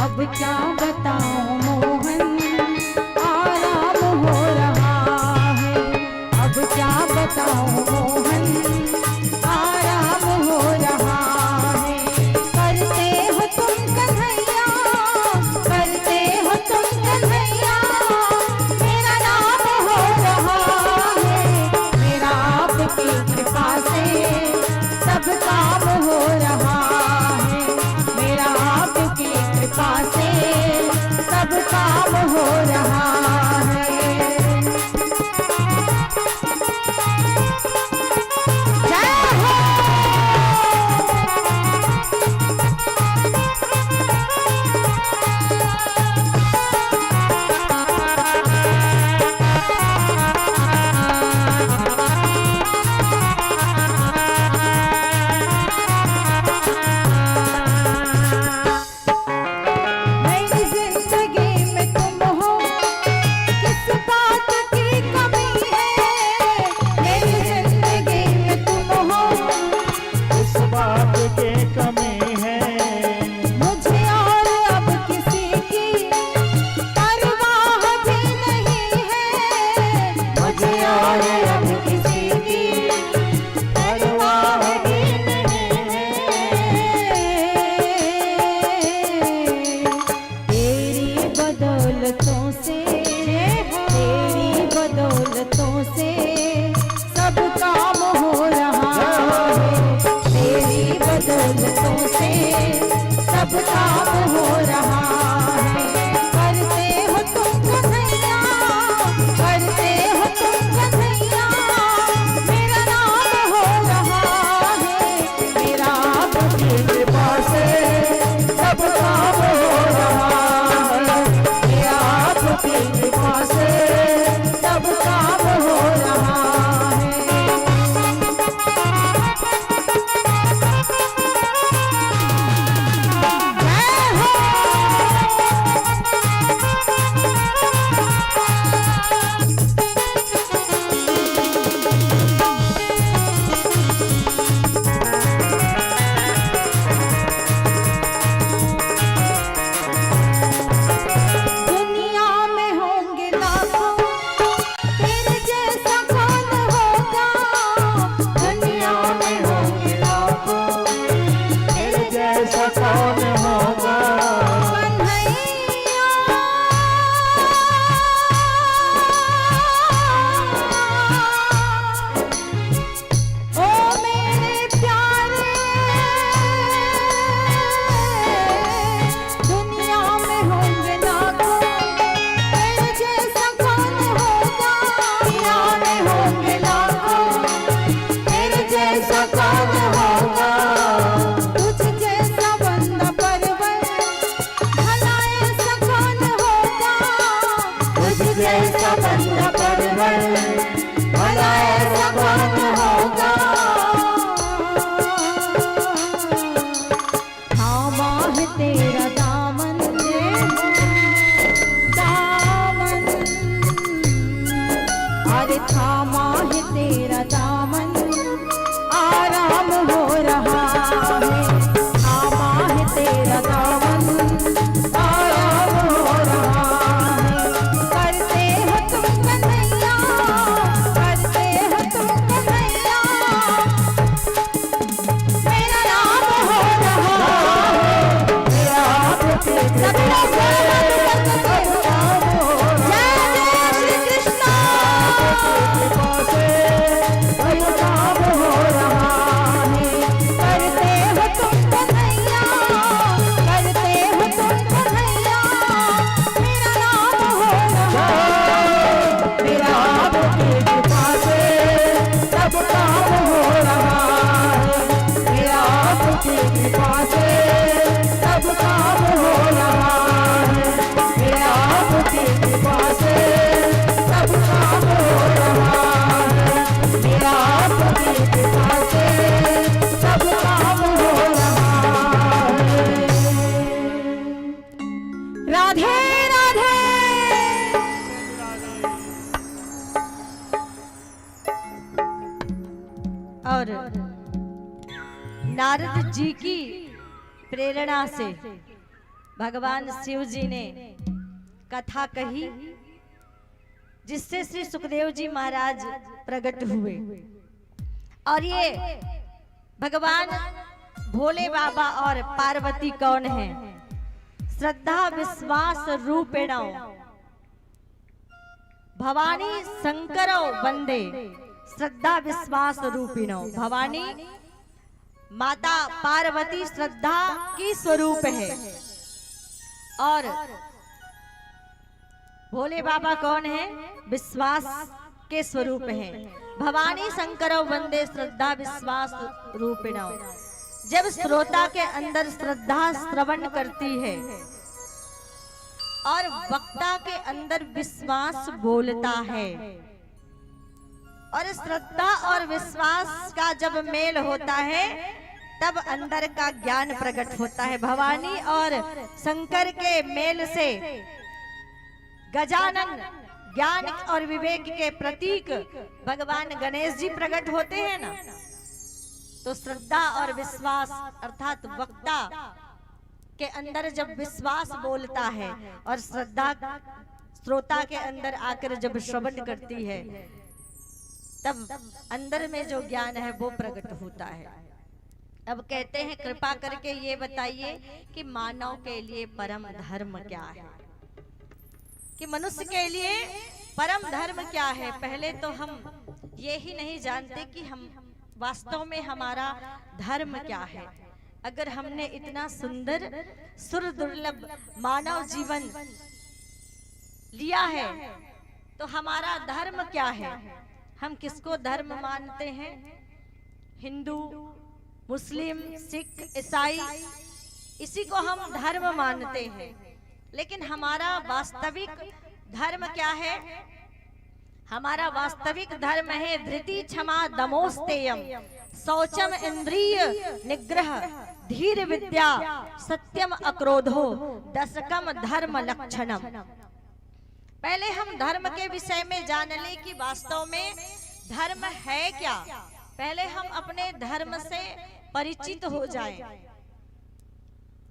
अब क्या बताऊं मोहन, आराम हो रहा है। अब क्या बताऊं मोहन, आराम हो रहा है। करते हो तुम कन्हैया, करते हो तुम कन्हैया, मेरा नाम हो रहा है। मेरा आपकी कृपा से सब काम हो रहा है। मेरा आपकी कृपा से सब काम हो रहा है। बदौलतों से सब काम हो रहा है, तेरी बदौलतों से सब काम हो रहा है। करते हो तुम कन्हैया, करते हो तुम कन्हैया, मेरा नाम हो रहा है, मेरा आपकी कृपा से सब काम हो रहा है, मेरा आपकी कृपा से सब काम हो रहा है। दुनिया में होंगे लाखों, तेरे जैसा कौन होगा, दुनिया में होंगे लाखों, तेरे जैसा कौन होगा। कन्हैया ओ मेरे प्यारे, दुनिया में होंगे लाखों, तेरे जैसा कौन होगा, दुनिया में होंगे लाखों, तेरे जैसा कौन होगा। तुझ जैसा बंदा परवर, भला ऐसा कौन होगा, तुझ जैसा बंदा परवर, भला ऐसा कौन होगा। थामा है तेरा दामन रे दामन, अरे थामा है तेरा दामन, आराम हो रहा है, थामा है तेरा दामन, आराम हो रहा है। करते हो तुम कन्हैया, करते हो तुम कन्हैया, मेरा नाम हो रहा है, मेरा आपके कृपा से सब काम हो रहा है। जय जय श्री कृष्ण, कृपा से सब काम हो रहा है। करते हो तुम कन्हैया, करते हो तुम कन्हैया, मेरा नाम हो रहा है, मेरा आपकी कृपा से सब काम हो रहा है, मेरा आपकी कृपा से सब काम हो रहा है, मेरा आपकी कृपा से सब काम हो रहा है, मेरा आपकी कृपा से सब काम हो रहा है। राधे राधे। और नारद जी की प्रेरणा से भगवान शिव जी ने कथा कही, जिससे श्री सुखदेव जी महाराज प्रकट हुए। और ये भगवान भोले बाबा और पार्वती कौन है? श्रद्धा विश्वास रूपेणौ भवानी शंकरौ वंदे श्रद्धा विश्वास रूपिणौ। भवानी माता पार्वती श्रद्धा की स्वरूप है और भोले बाबा कौन है? विश्वास के स्वरूप हैं। भवानी शंकरौ वंदे श्रद्धा विश्वास रूपिणौ। जब श्रोता के अंदर श्रद्धा श्रवण करती है और वक्ता के अंदर विश्वास बोलता है, और श्रद्धा और विश्वास का जब मेल होता है तब अंदर का ज्ञान प्रकट होता है। भवानी और शंकर के मेल से गजानन ज्ञान और विवेक के प्रतीक भगवान गणेश जी प्रकट होते हैं ना। तो श्रद्धा और विश्वास अर्थात वक्ता के अंदर जब विश्वास बोलता है और श्रद्धा श्रोता के अंदर आकर जब श्रवण करती है, तब अंदर में जो ज्ञान है वो प्रकट होता है। अब कहते हैं कृपा करके ये बताइए कि मानव के लिए परम धर्म क्या है? कि मनुष्य के लिए परम धर्म क्या है? पहले तो हम ये ही नहीं जानते कि हम वास्तव में हमारा धर्म क्या है। अगर हमने इतना सुंदर सुर दुर्लभ मानव जीवन लिया है तो हमारा धर्म क्या है? हम किसको धर्म मानते हैं? हिंदू, मुस्लिम, सिख, ईसाई, इसी को हम धर्म मानते हैं। लेकिन हमारा वास्तविक धर्म क्या है? हमारा वास्तविक धर्म है धृति क्षमा दमोस्तेयम, शौचम इंद्रिय निग्रह, धीर विद्या, सत्यम अक्रोधो, दशकम धर्म लक्षणम। पहले हम धर्म के विषय में जान लें कि वास्तव में धर्म है क्या। पहले हम अपने धर्म से परिचित हो जाएं।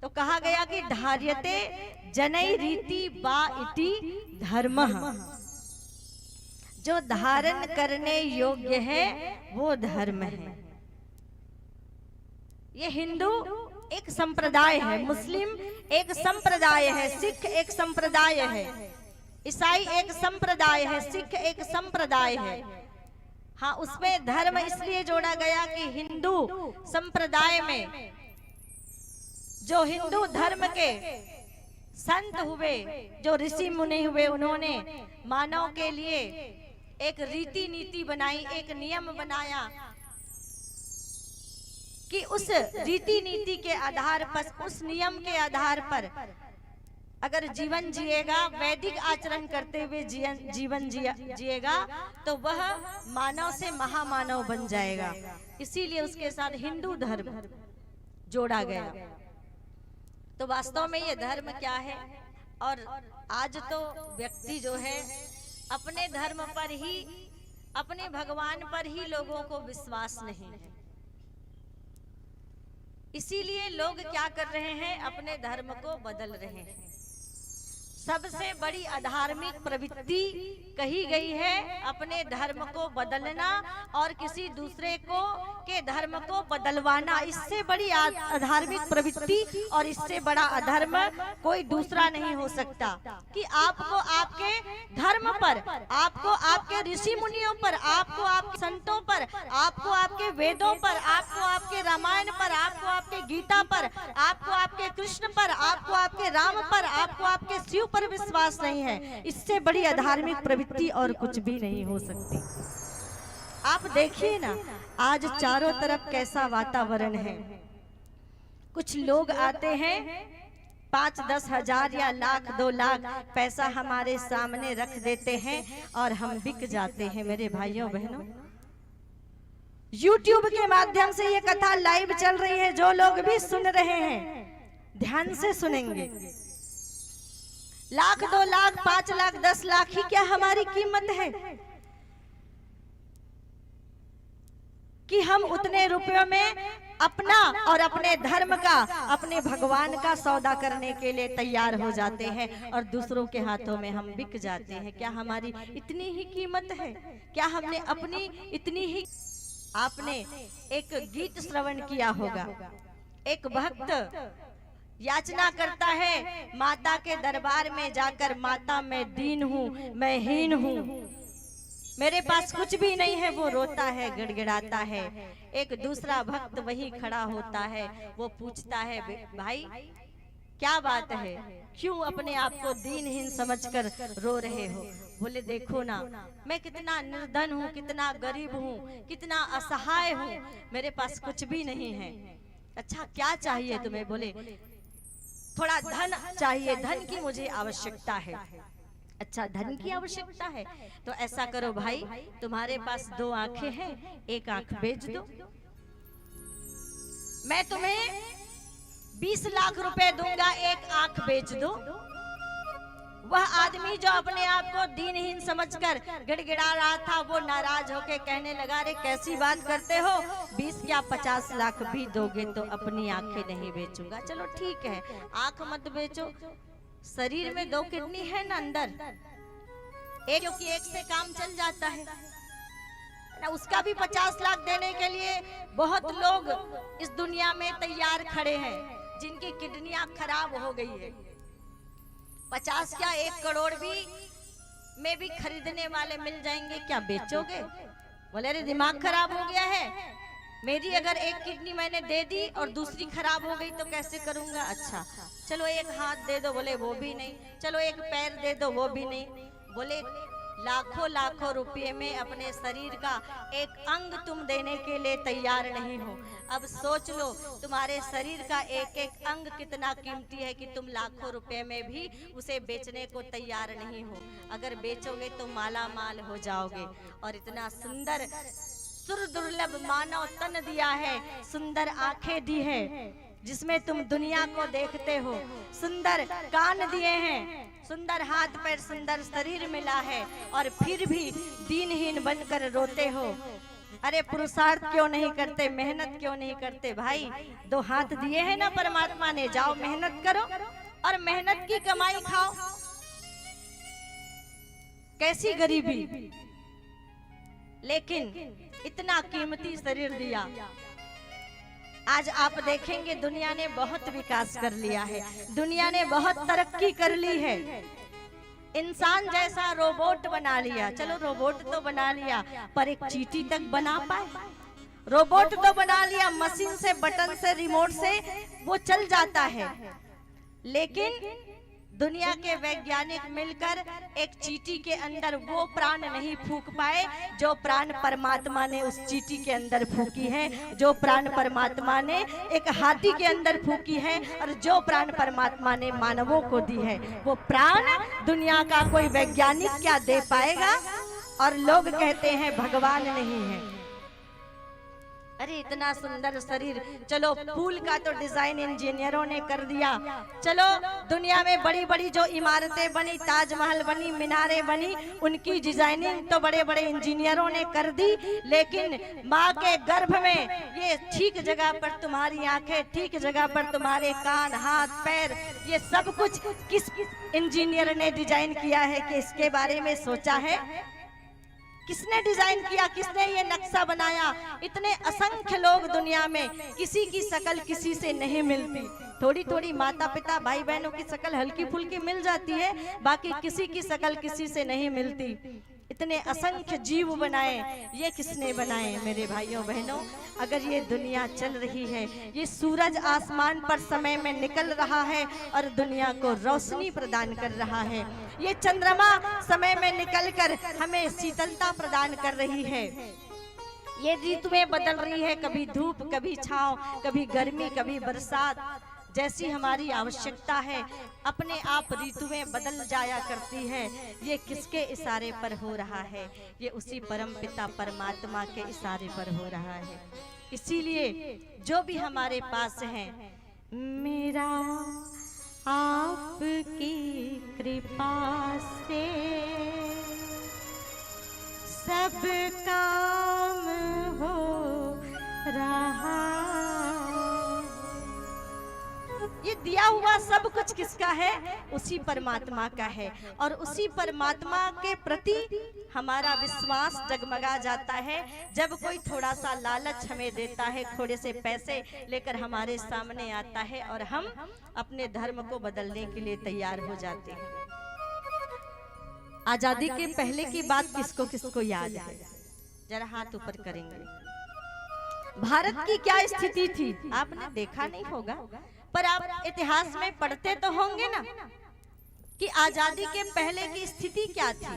तो कहा गया कि धार्यते जनई रीति बा इति धर्मः, जो धारण करने योग्य है वो धर्म है। ये हिंदू एक संप्रदाय है, मुस्लिम एक संप्रदाय है, सिख एक संप्रदाय है, ईसाई एक संप्रदाय है, सिख एक संप्रदाय है। हाँ, उसमें धर्म इसलिए जोड़ा गया कि हिंदू संप्रदाय में जो हिंदू धर्म के संत हुए, जो ऋषि मुनि हुए, उन्होंने मानव के लिए एक रीति नीति बनाई, एक नियम बनाया कि उस रीति नीति के आधार पर, उस नियम के आधार पर अगर जीवन जिएगा, वैदिक आचरण करते हुए जीवन जिएगा तो वह मानव से महामानव बन जाएगा। इसीलिए उसके साथ हिंदू धर्म जोड़ा गया। तो वास्तव में ये धर्म क्या है? और आज तो व्यक्ति जो है अपने धर्म पर ही, अपने भगवान पर ही लोगों को विश्वास नहीं है। इसीलिए लोग क्या कर रहे हैं? अपने धर्म को बदल रहे हैं। सबसे बड़ी अधार्मिक प्रवृत्ति कही गई है अपने धर्म को बदलना और किसी दूसरे को के धर्म को बदलवाना। इससे बड़ी अधार्मिक प्रवृत्ति और इससे बड़ा अधर्म कोई दूसरा नहीं हो सकता कि आपको आपके धर्म पर, आपको आपके ऋषि मुनियों पर, आपको आपके संतों पर, आपको आपके वेदों पर, आपको आपके रामायण पर, आपको आपके गीता पर, आपको आपके कृष्ण पर, आपको आपके राम पर, आपको आपके शिव पर विश्वास नहीं है। इससे बड़ी अधार्मिक प्रवृत्ति और कुछ भी नहीं हो सकती। आप देखिए ना, आज चारों तरफ कैसा वातावरण है। कुछ लोग आते हैं 5-10 हजार या लाख 2 लाख पैसा हमारे सामने रख देते हैं और हम बिक जाते हैं। मेरे भाइयों बहनों, YouTube के माध्यम से ये कथा लाइव चल रही है। जो लोग भी सुन रहे हैं ध्यान से सुनेंगे। लाख 2 लाख 5 लाख 10 लाख ही क्या हमारी कीमत है कि हम उतने रुपयों में अपना और अपने धर्म का, अपने भगवान का सौदा करने के लिए तैयार हो जाते हैं और दूसरों के हाथों में हम बिक जाते हैं। क्या हमारी इतनी ही कीमत है? क्या हमने अपनी इतनी ही? आपने एक गीत श्रवण किया होगा। एक भक्त याचना करता है माता के दरबार में जाकर, माता मैं दीन हूँ, मैं हीन हूँ, मेरे पास कुछ भी नहीं है। वो रोता है, गिड़गिड़ाता है। एक दूसरा भक्त वही खड़ा होता है, वो पूछता है भाई क्या बात है, क्यों अपने आप को दीनहीन समझकर रो रहे हो? बोले देखो ना, मैं कितना निर्धन हूँ, कितना गरीब हूँ, कितना असहाय हूँ, मेरे पास कुछ भी नहीं है। अच्छा क्या चाहिए तुम्हें? बोले थोड़ा धन चाहिए, धन की मुझे आवश्यकता है। अच्छा धन की आवश्यकता है तो ऐसा करो भाई, तुम्हारे पास 2 आंखें हैं, एक आंख बेच दो, मैं तुम्हें 20 लाख रुपए दूंगा, एक आंख बेच दो। वह आदमी जो अपने आप को दीनहीन समझकर गिड़गिड़ा रहा था, वो नाराज होकर कहने लगा, रे कैसी बात करते हो, 20 या 50 लाख भी दोगे तो अपनी आंखें नहीं बेचूंगा। चलो ठीक है, आंख मत बेचो, शरीर में 2 किडनी है ना अंदर, एक क्योंकि एक से काम चल जाता है ना, उसका भी 50 लाख देने के लिए बहुत लोग इस दुनिया में तैयार खड़े हैं जिनकी किडनियां खराब हो गई है। 50 क्या 1 करोड़ भी में भी खरीदने वाले मिल जाएंगे, क्या बेचोगे? बोले अरे दिमाग खराब हो गया है, मेरी अगर एक किडनी मैंने दे दी और दूसरी खराब हो गई तो कैसे करूंगा? अच्छा चलो एक हाथ दे दो, बोले वो भी नहीं। चलो एक पैर दे दो, वो भी नहीं। बोले लाखों लाखों रुपए में अपने शरीर का एक अंग तुम देने के लिए तैयार नहीं हो। अब सोच लो तुम्हारे शरीर का एक एक अंग कितना कीमती है कि तुम लाखों रुपए में भी उसे बेचने को तैयार नहीं हो। अगर बेचोगे तो माला माल हो जाओगे। और इतना सुंदर सुर दुर्लभ मानव तन दिया है, सुंदर आंखें दी है जिसमें तुम दुनिया को देखते हो, सुंदर कान दिए हैं, सुंदर हाथ पैर, सुंदर शरीर मिला है, और फिर भी दीनहीन बनकर रोते हो। अरे पुरुषार्थ क्यों नहीं करते, मेहनत क्यों नहीं करते? भाई दो हाथ दिए हैं ना परमात्मा ने, जाओ मेहनत करो और मेहनत की कमाई खाओ। कैसी गरीबी, लेकिन इतना कीमती शरीर दिया। आज आप देखेंगे दुनिया ने बहुत विकास कर लिया है, दुनिया ने बहुत तरक्की कर ली है, इंसान जैसा रोबोट बना लिया। चलो रोबोट तो बना लिया, पर एक चींटी तक बना पाए? रोबोट तो बना लिया, मशीन से, बटन से, रिमोट से वो चल जाता है, लेकिन दुनिया के वैज्ञानिक मिलकर एक चींटी के अंदर वो प्राण नहीं फूंक पाए जो प्राण परमात्मा ने उस चींटी के अंदर फूंकी है, जो प्राण परमात्मा ने एक हाथी के अंदर फूंकी है, और जो प्राण परमात्मा ने मानवों को दी है। वो प्राण दुनिया का कोई वैज्ञानिक क्या दे पाएगा? और लोग कहते हैं भगवान नहीं है। अरे इतना सुंदर शरीर, चलो फूल का तो डिजाइन इंजीनियरों ने कर दिया, चलो दुनिया में बड़ी बड़ी जो इमारतें बनी, ताजमहल बनी, मीनारें बनी, उनकी डिजाइनिंग तो बड़े बड़े इंजीनियरों ने कर दी, लेकिन माँ के गर्भ में ये ठीक जगह पर तुम्हारी आंखें, ठीक जगह पर तुम्हारे कान, हाथ पैर, ये सब कुछ किस इंजीनियर ने डिजाइन किया है कि इसके बारे में सोचा है? किसने डिजाइन किया, किसने ये नक्शा बनाया? इतने असंख्य लोग दुनिया में, किसी की शकल किसी से नहीं मिलती। थोड़ी थोड़ी माता पिता भाई बहनों की शकल हल्की फुल्की मिल जाती है, बाकी किसी की शकल किसी से नहीं मिलती। इतने असंख्य जीव बनाए, ये किसने बनाए? मेरे भाइयों बहनों, अगर ये दुनिया चल रही है, ये सूरज आसमान पर समय में निकल रहा है और दुनिया को रोशनी प्रदान कर रहा है, ये चंद्रमा समय में निकलकर हमें शीतलता प्रदान कर रही है, ये ऋतुएं बदल रही है, कभी धूप, कभी छांव, कभी गर्मी, कभी बरसात, जैसी हमारी आवश्यकता है अपने आप ऋतुएं बदल जाया करती है। ये किसके इशारे पर हो रहा है? ये उसी परम पिता परमात्मा के इशारे पर हो रहा है। इसीलिए जो भी हमारे पास है, मेरा आपकी कृपा से सब काम हो रहा। ये दिया हुआ सब कुछ किसका है? उसी परमात्मा का है, और उसी परमात्मा के प्रति हमारा विश्वास जगमगा जाता है जब कोई थोड़ा सा लालच हमें देता है, थोड़े से पैसे लेकर हमारे सामने आता है और हम अपने धर्म को बदलने के लिए तैयार हो जाते हैं। आजादी के पहले की बात किसको किसको याद है? जरा हाथ ऊपर करेंगे। भारत की क्या स्थिति थी आपने देखा नहीं होगा, पर आप इतिहास में पढ़ते तो होंगे ना कि आजादी के पहले की स्थिति क्या थी,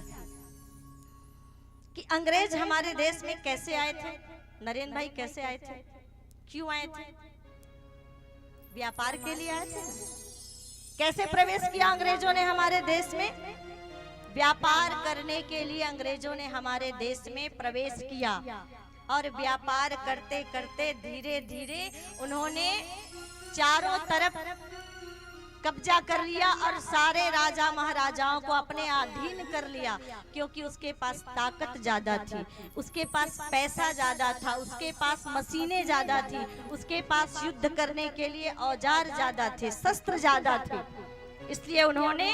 कि अंग्रेज हमारे देश में कैसे आए थे? नरेंद्र भाई कैसे आए थे, क्यों आए थे? व्यापार के लिए आए थे। कैसे प्रवेश किया अंग्रेजों ने हमारे देश में? व्यापार करने के लिए अंग्रेजों ने हमारे देश में प्रवेश किया, और व्यापार करते करते धीरे धीरे उन्होंने चारों तरफ कब्जा कर लिया और सारे राजा महाराजाओं को अपने अधीन कर लिया, क्योंकि उसके पास ताकत ज्यादा थी, उसके पास पैसा ज्यादा था, उसके पास मशीनें ज्यादा थी, उसके पास युद्ध करने के लिए औजार ज्यादा थे, शस्त्र ज्यादा थे। इसलिए उन्होंने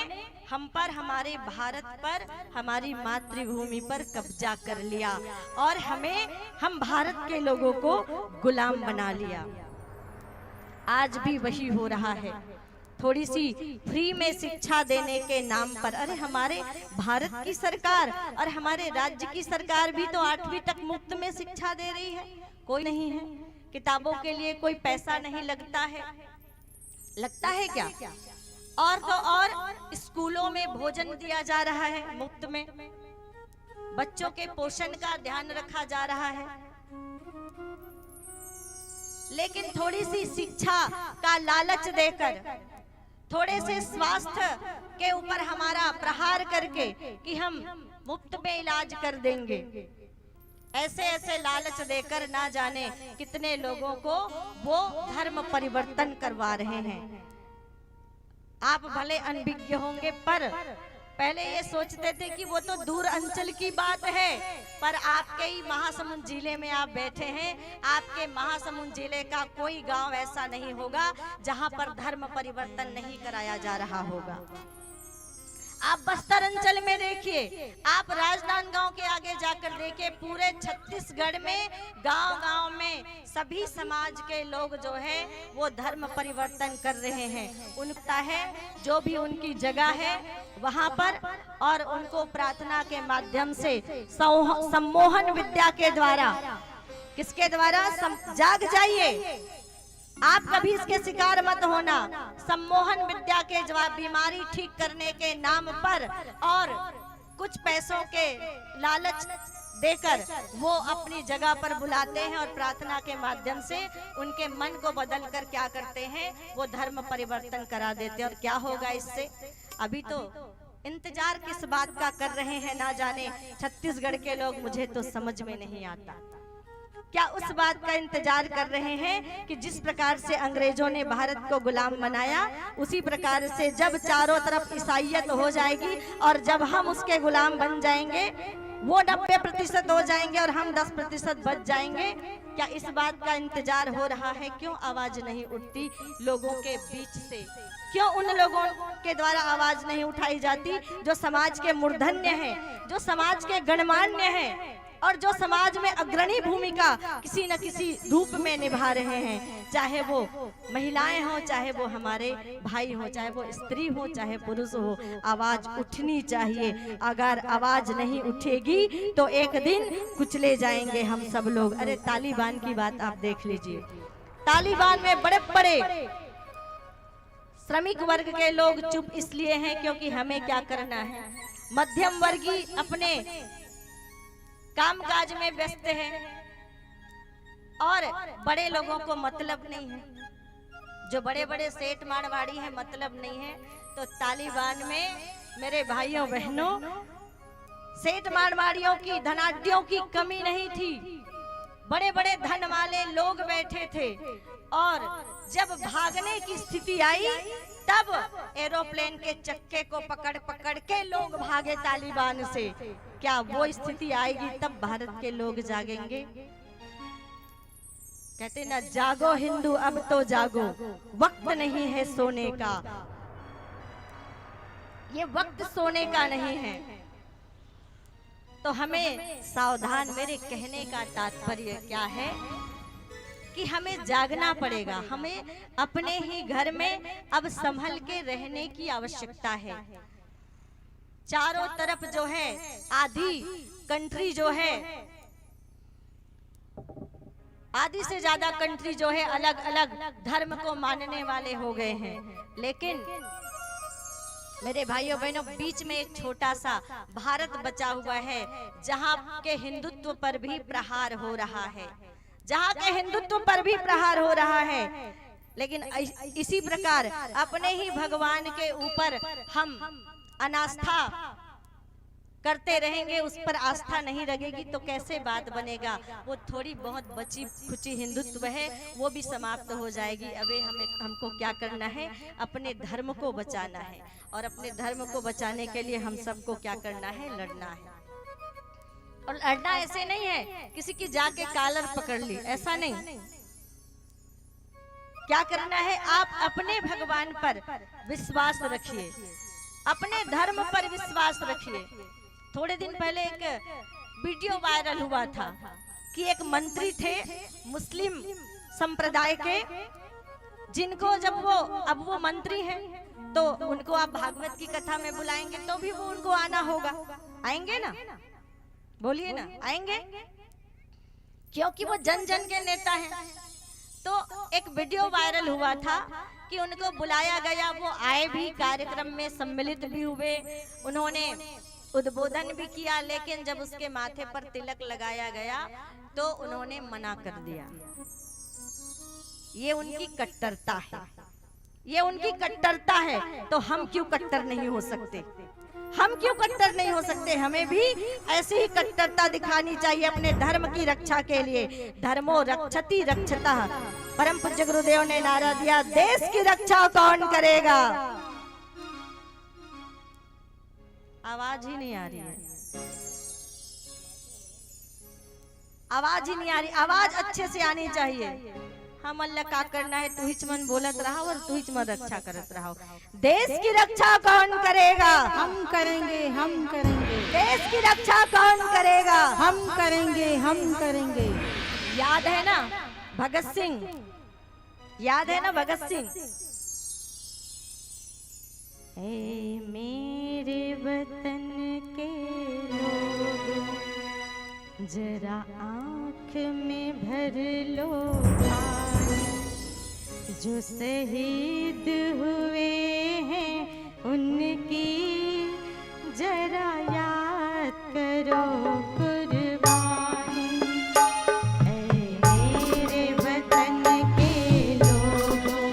हम पर, हमारे भारत पर, हमारी मातृभूमि पर कब्जा कर लिया और हम भारत के लोगों को गुलाम बना लिया। आज भी वही हो रहा है। थोड़ी सी फ्री में शिक्षा देने के नाम पर। अरे हमारे भारत की सरकार और हमारे राज्य की सरकार भी तो 8वीं तक मुफ्त में शिक्षा दे रही है। कोई नहीं है, किताबों के लिए कोई पैसा नहीं लगता है, लगता है क्या? और तो और स्कूलों में भोजन दिया जा रहा है मुफ्त में, बच्चों के पोषण का ध्यान रखा जा रहा है। लेकिन थोड़ी सी शिक्षा का लालच देकर, थोड़े से स्वास्थ्य के ऊपर हमारा प्रहार करके कि हम मुफ्त में इलाज कर देंगे, ऐसे ऐसे लालच देकर ना जाने कितने लोगों को वो धर्म परिवर्तन करवा रहे हैं। आप भले अनभिज्ञ होंगे, पर पहले ये सोचते थे कि वो तो दूर अंचल की बात है, पर आपके ही महासमुंद जिले में आप बैठे हैं। आपके महासमुंद जिले का कोई गांव ऐसा नहीं होगा जहां पर धर्म परिवर्तन नहीं कराया जा रहा होगा। आप बस्तर अंचल में देखिए, आप राजनांदगांव के आगे जाकर देखिए, पूरे छत्तीसगढ़ में गांव-गांव में सभी समाज के लोग जो है वो धर्म परिवर्तन कर रहे हैं। उनका है जो भी उनकी जगह है वहां पर, और उनको प्रार्थना के माध्यम से सम्मोहन विद्या के द्वारा, किसके द्वारा? जाग जाइए, आप कभी इसके शिकार मत होना। सम्मोहन विद्या के जवाब बीमारी ठीक करने के नाम पर और कुछ पैसों के लालच देकर वो अपनी जगह पर बुलाते हैं और प्रार्थना के माध्यम से उनके मन को बदल कर क्या करते हैं, वो धर्म परिवर्तन करा देते हैं। और क्या होगा इससे? अभी तो इंतजार किस बात का कर रहे हैं ना जाने छत्तीसगढ़ के लोग, मुझे तो समझ में नहीं आता। क्या उस बात का इंतजार कर रहे हैं कि जिस प्रकार से अंग्रेजों ने भारत को गुलाम बनाया, उसी प्रकार से जब चारों तरफ ईसाईयत हो जाएगी और जब हम उसके गुलाम बन जाएंगे, वो 90% हो जाएंगे और हम 10% बच जाएंगे? क्या इस बात का इंतजार हो रहा है? क्यों आवाज नहीं उठती लोगों के बीच से? क्यों उन लोगों के द्वारा आवाज नहीं उठाई जाती जो समाज के मूर्धन्य हैं, जो समाज के गणमान्य हैं और जो समाज में अग्रणी भूमिका किसी न किसी रूप में निभा रहे हैं? चाहे वो महिलाएं हो, चाहे वो हमारे भाई हो, चाहे वो स्त्री हो, चाहे पुरुष हो, आवाज उठनी चाहिए। अगर आवाज नहीं उठेगी तो एक दिन कुचले जाएंगे हम सब लोग। अरे तालिबान की बात आप देख लीजिए, तालिबान में बड़े बड़े श्रमिक वर्ग के लोग चुप इसलिए हैं क्योंकि हमें क्या करना है। मध्यम वर्गीय अपने कामकाज में व्यस्त हैं और बड़े लोगों को मतलब नहीं है। जो बड़े बड़े सेठ मारवाड़ी हैं, मतलब नहीं है। तो तालिबान में मेरे भाइयों बहनों, सेठ मारवाड़ियों की, धनाढ्यों की कमी नहीं थी। बड़े बड़े धन वाले लोग बैठे थे और जब भागने की स्थिति आई तब एरोप्लेन के चक्के को पकड़ पकड़ के लोग भागे तालिबान से। क्या वो स्थिति आएगी तब भारत के लोग जागेंगे? कहते ना, जागो हिंदू अब तो जागो, वक्त नहीं है सोने का। ये वक्त सोने का नहीं है। तो हमें सावधान, मेरे कहने का तात्पर्य क्या है कि हमें जागना पड़ेगा। हमें अपने ही घर में अब संभल के रहने की आवश्यकता है। चारों तरफ जो है आधी कंट्री जो है, आधी से ज्यादा कंट्री जो है अलग अलग धर्म को मानने वाले हो गए हैं। लेकिन मेरे भाइयों बहनों, बीच में एक छोटा सा भारत बचा हुआ है जहां के हिंदुत्व पर भी प्रहार हो रहा है, जहां के हिंदुत्व पर भी प्रहार हो रहा है। लेकिन इसी प्रकार अपने ही भगवान के ऊपर हम अनास्था करते रहेंगे, उस पर आस्था नहीं लगेगी तो कैसे बात बनेगा। वो थोड़ी बहुत बची खुची हिंदुत्व है वो भी समाप्त हो जाएगी। अबे हमको क्या करना है? अपने धर्म को बचाना है, और अपने धर्म को बचाने के लिए हम सबको क्या करना है? लड़ना है। और लड़ना ऐसे नहीं है किसी की जाके कॉलर पकड़ ली, ऐसा नहीं। क्या करना है? आप अपने भगवान पर विश्वास रखिए, अपने धर्म पर विश्वास रखिए। थोड़े दिन पहले एक वीडियो वायरल हुआ था कि एक मंत्री थे मुस्लिम संप्रदाय के, जिनको जब वो अब वो मंत्री हैं तो उनको आप भागवत की कथा में बुलाएंगे तो भी वो उनको आना होगा। आएंगे ना? बोलिए ना, आएंगे? क्योंकि वो जन जन के नेता हैं। तो एक वीडियो वायरल हुआ था कि उनको बुलाया गया, वो आए भी, कार्यक्रम में सम्मिलित भी हुए, उन्होंने उद्बोधन भी किया, लेकिन जब उसके माथे पर तिलक लगाया गया तो उन्होंने मना कर दिया। ये उनकी कट्टरता है, ये उनकी कट्टरता है। तो हम क्यों कट्टर नहीं हो सकते? हम क्यों कट्टर नहीं हो सकते? हमें भी ऐसी ही कट्टरता दिखानी चाहिए अपने धर्म की रक्षा के लिए। धर्मो रक्षति रक्षतः। परम पूज्य गुरुदेव ने नारा दिया, देश की रक्षा कौन करेगा? आवाज ही नहीं आ रही है, आवाज ही नहीं आ रही। आवाज अच्छे से आनी चाहिए। हम अल्लाह का करना है, तू ही मन बोलत रहा और तू ही मन रक्षा करत रहा। देश की रक्षा कौन करेगा? हम करेंगे, हम करेंगे। देश की रक्षा कौन करेगा? हम करेंगे, हम करेंगे। याद है ना भगत सिंह? याद है ना भगत सिंह? ए मेरे वतन के लोगों, जरा आँख में भर लो पानी। जो शहीद हुए हैं उनकी जरा याद करो कुर्बानी। ऐ मेरे वतन के लोगों,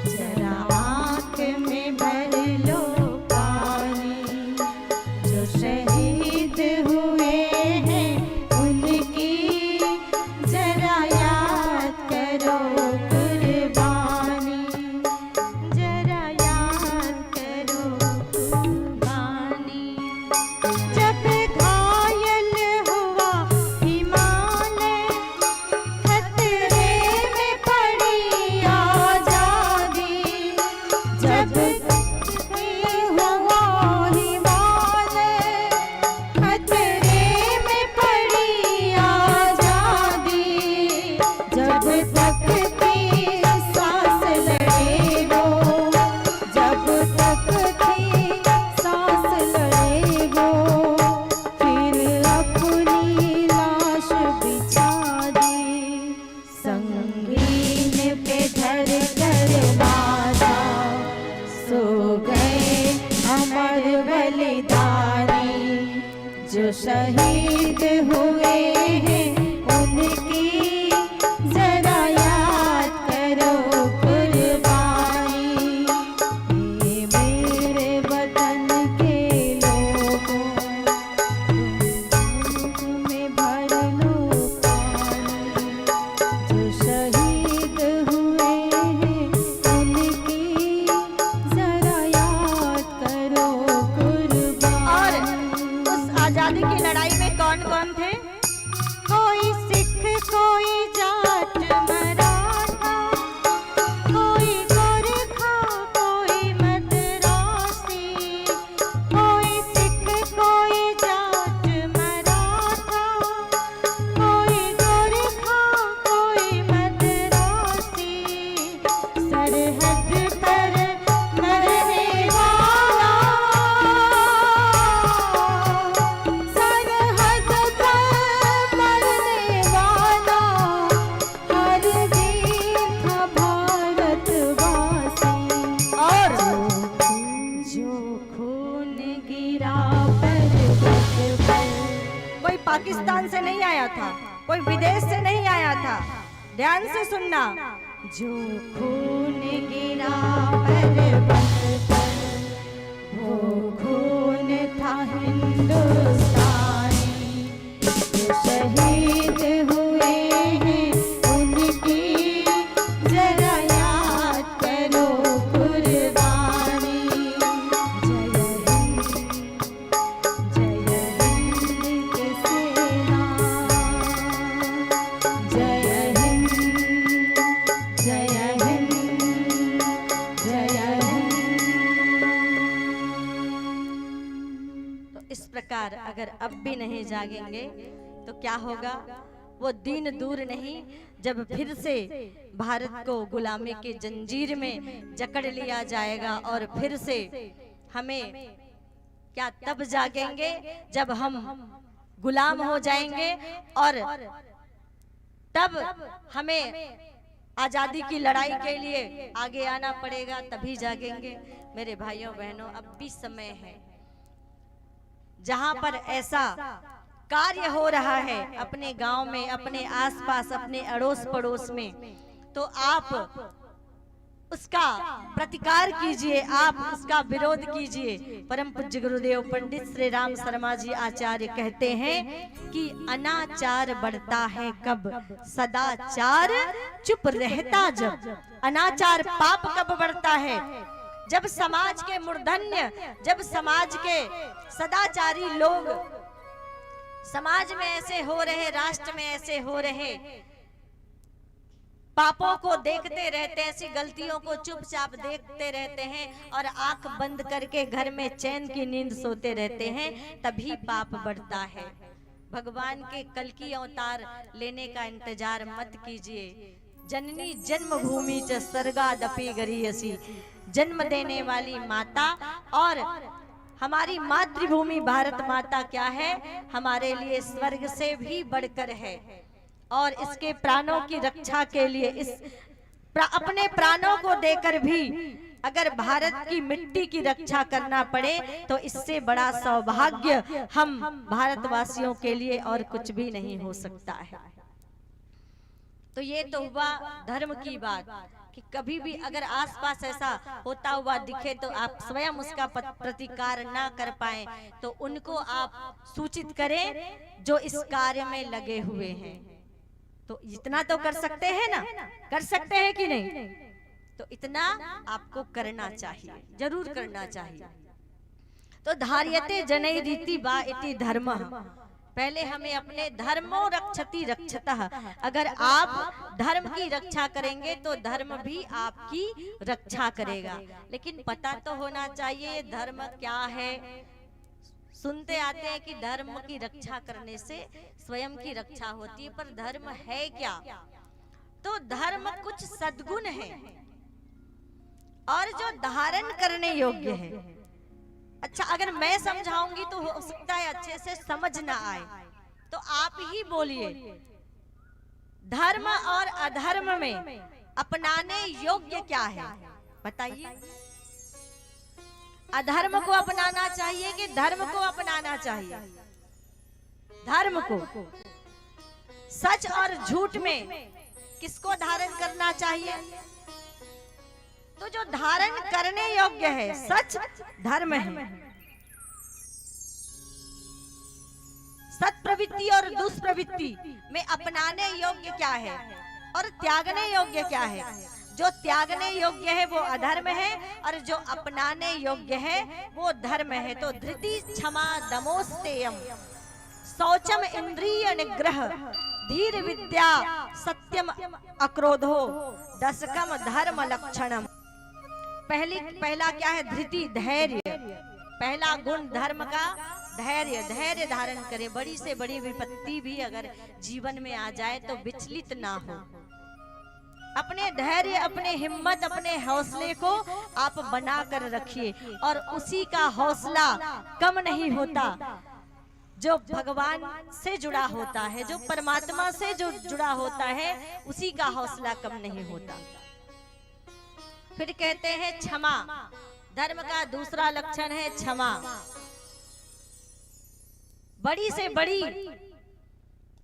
जरा आँख में भर लो पानी। जो शहीद हुए हैं उनकी जरा याद करो कुर्बानी। जरा याद करो कुर्बानी। जब घायल हुआ हिमालय, खतरे में पड़ी आजादी। जब हुआ हिमालय, खतरे में पड़ी आजादी। जब तक थी सांस लड़े वो, जब तक थी सांस लड़े वो, फिर अपनी लाश बिछा दी। संगीन पे धर कर मारा, सो गए अमर बलिदानी। जो शहीद हुए हैं उनकी जरा याद करो कुर्बानी। ये मेरे वतन के लोगों, में भर लो पानी। जो शहीद हुए हैं उनकी जरा याद करो कुर्बानी। और उस आजादी की लड़ाई में कौन कौन थे? कोई सिख, कोई जाट मराठा, कोई गोरखा, कोई मद्रासी। कोई सिख, कोई जाट मराठा, कोई गोरखा, कोई मद्रासी। सरहद पर मरने वाला, सरहद पर मरने वाला, हर दिन था भारतवासी। और जो खून गिरा पर्वत पर, कोई पाकिस्तान से नहीं आया था, कोई विदेश से नहीं आया था। ध्यान से सुनना। जो खून गिरा पर्वत पर, वो खून था हिंदुस्तानी। जो शहीद हुए हैं उनकी जरा याद करो कुर्बानी। जय हिंद, जय हिंद की सेना। जय हिंद, जय हिंद, जय हिंद। तो इस प्रकार अगर अब भी नहीं जागेंगे तो क्या होगा? वो दिन दूर नहीं जब फिर से भारत को गुलामी के जंजीर में जकड़ लिया जाएगा, और फिर से हमें क्या तब जागेंगे जब हम गुलाम हो जाएंगे, और तब हमें आजादी की लड़ाई के लिए आगे आना पड़ेगा, तभी जागेंगे। मेरे भाइयों बहनों, अब भी समय है जहां पर ऐसा कार्य हो रहा है अपने गांव में, अपने आसपास, अपने अड़ोस पड़ोस में, तो आप उसका प्रतिकार कीजिए, आप उसका विरोध कीजिए। परम पूज्य गुरुदेव पंडित श्री राम शर्मा जी आचार्य कहते हैं कि अनाचार बढ़ता है कब, सदाचार चुप रहता जब। अनाचार पाप कब बढ़ता है? जब समाज के मूर्धन्य, जब समाज के सदाचारी लोग समाज में ऐसे हो रहे, राष्ट्र में ऐसे हो रहे पापों को देखते रहते हैं, ऐसी गलतियों को चुपचाप देखते रहते हैं और आंख बंद करके घर में चैन की नींद सोते रहते हैं, तभी पाप बढ़ता है। भगवान के कल की अवतार लेने का इंतजार मत कीजिए। जननी जन्मभूमि च स्वर्गादपि गरीयसी, जन्म देने वाली माता और हमारी मातृभूमि भारत माता क्या है? हमारे लिए स्वर्ग से भी बढ़कर है। और इसके प्राणों की रक्षा के लिए अपने प्राणों को देकर भी अगर भारत की मिट्टी की रक्षा करना पड़े तो इससे बड़ा सौभाग्य हम भारतवासियों के लिए और कुछ भी नहीं हो सकता है। तो ये तो हुआ धर्म की बात कि कभी भी अगर आसपास ऐसा होता हुआ दिखे तो आप स्वयं उसका प्रतिकार ना कर पाए तो उनको आप सूचित करें जो इस कार्य में लगे हुए हैं। तो इतना तो कर सकते हैं ना, कर सकते हैं कि नहीं? तो इतना आपको करना चाहिए, जरूर करना चाहिए। तो धार्यते जनै रीति वा इति धर्मः, पहले हमें अपने धर्मो रक्षति रक्षतः, अगर आप धर्म की रक्षा करेंगे तो धर्म भी आपकी रक्षा करेगा। लेकिन पता तो होना चाहिए धर्म क्या है। सुनते आते हैं कि धर्म की रक्षा करने से स्वयं की रक्षा होती है, पर धर्म है क्या? तो धर्म कुछ सद्गुण है और जो धारण करने योग्य है। अच्छा, अगर मैं समझाऊंगी तो हो सकता है अच्छे से समझ ना आए, तो आप ही बोलिए धर्म और अधर्म में अपनाने योग्य क्या है? बताइए। अधर्म को अपनाना चाहिए कि धर्म को अपनाना चाहिए? धर्म को। सच और झूठ में किसको धारण करना चाहिए? तो जो धारण करने योग्य है, सच धर्म है। सत प्रवृत्ति और दुष्प्रवृत्ति में अपनाने योग्य क्या है और त्यागने योग्य क्या है? जो त्यागने योग्य है वो अधर्म है और जो अपनाने योग्य है वो धर्म है। तो धृति क्षमा दमोस्तेयम, शौचम इंद्रिय निग्रह, धीर विद्या सत्यम अक्रोधो, दशकम धर्म लक्षणम। पहला क्या है? धृति, धैर्य। पहला गुण धर्म का धैर्य, धैर्य धारण करे। बड़ी से बड़ी विपत्ति भी अगर जीवन में आ जाए तो विचलित ना हो। अपने धैर्य, अपने हिम्मत, अपने हौसले को आप बना कर रखिए और उसी का हौसला कम नहीं होता जो भगवान से जुड़ा होता है, जो परमात्मा से जो जुड़ा होता है, उसी का हौसला कम नहीं होता। फिर कहते हैं क्षमा, धर्म का दूसरा लक्षण है क्षमा। बड़ी से बड़ी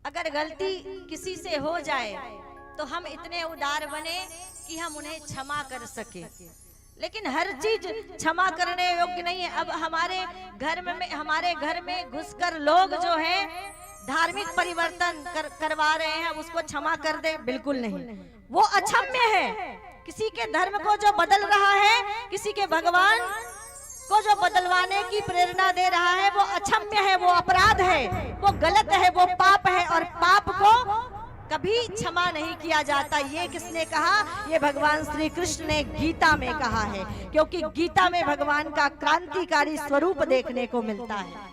अगर गलती किसी से हो जाए तो हम इतने उदार बने कि हम उन्हें क्षमा कर सके, लेकिन हर चीज क्षमा करने योग्य नहीं है। अब हमारे घर में घुसकर लोग जो है धार्मिक परिवर्तन करवा रहे हैं, उसको क्षमा कर दे? बिल्कुल नहीं, वो अक्षम्य है। किसी के धर्म को जो बदल रहा है, किसी के भगवान को जो बदलवाने की प्रेरणा दे रहा है, वो अक्षम्य है, वो अपराध है, वो गलत है, वो पाप है और पाप को कभी क्षमा नहीं किया जाता। ये किसने कहा? ये भगवान श्री कृष्ण ने गीता में कहा है, क्योंकि गीता में भगवान का क्रांतिकारी स्वरूप देखने को मिलता है।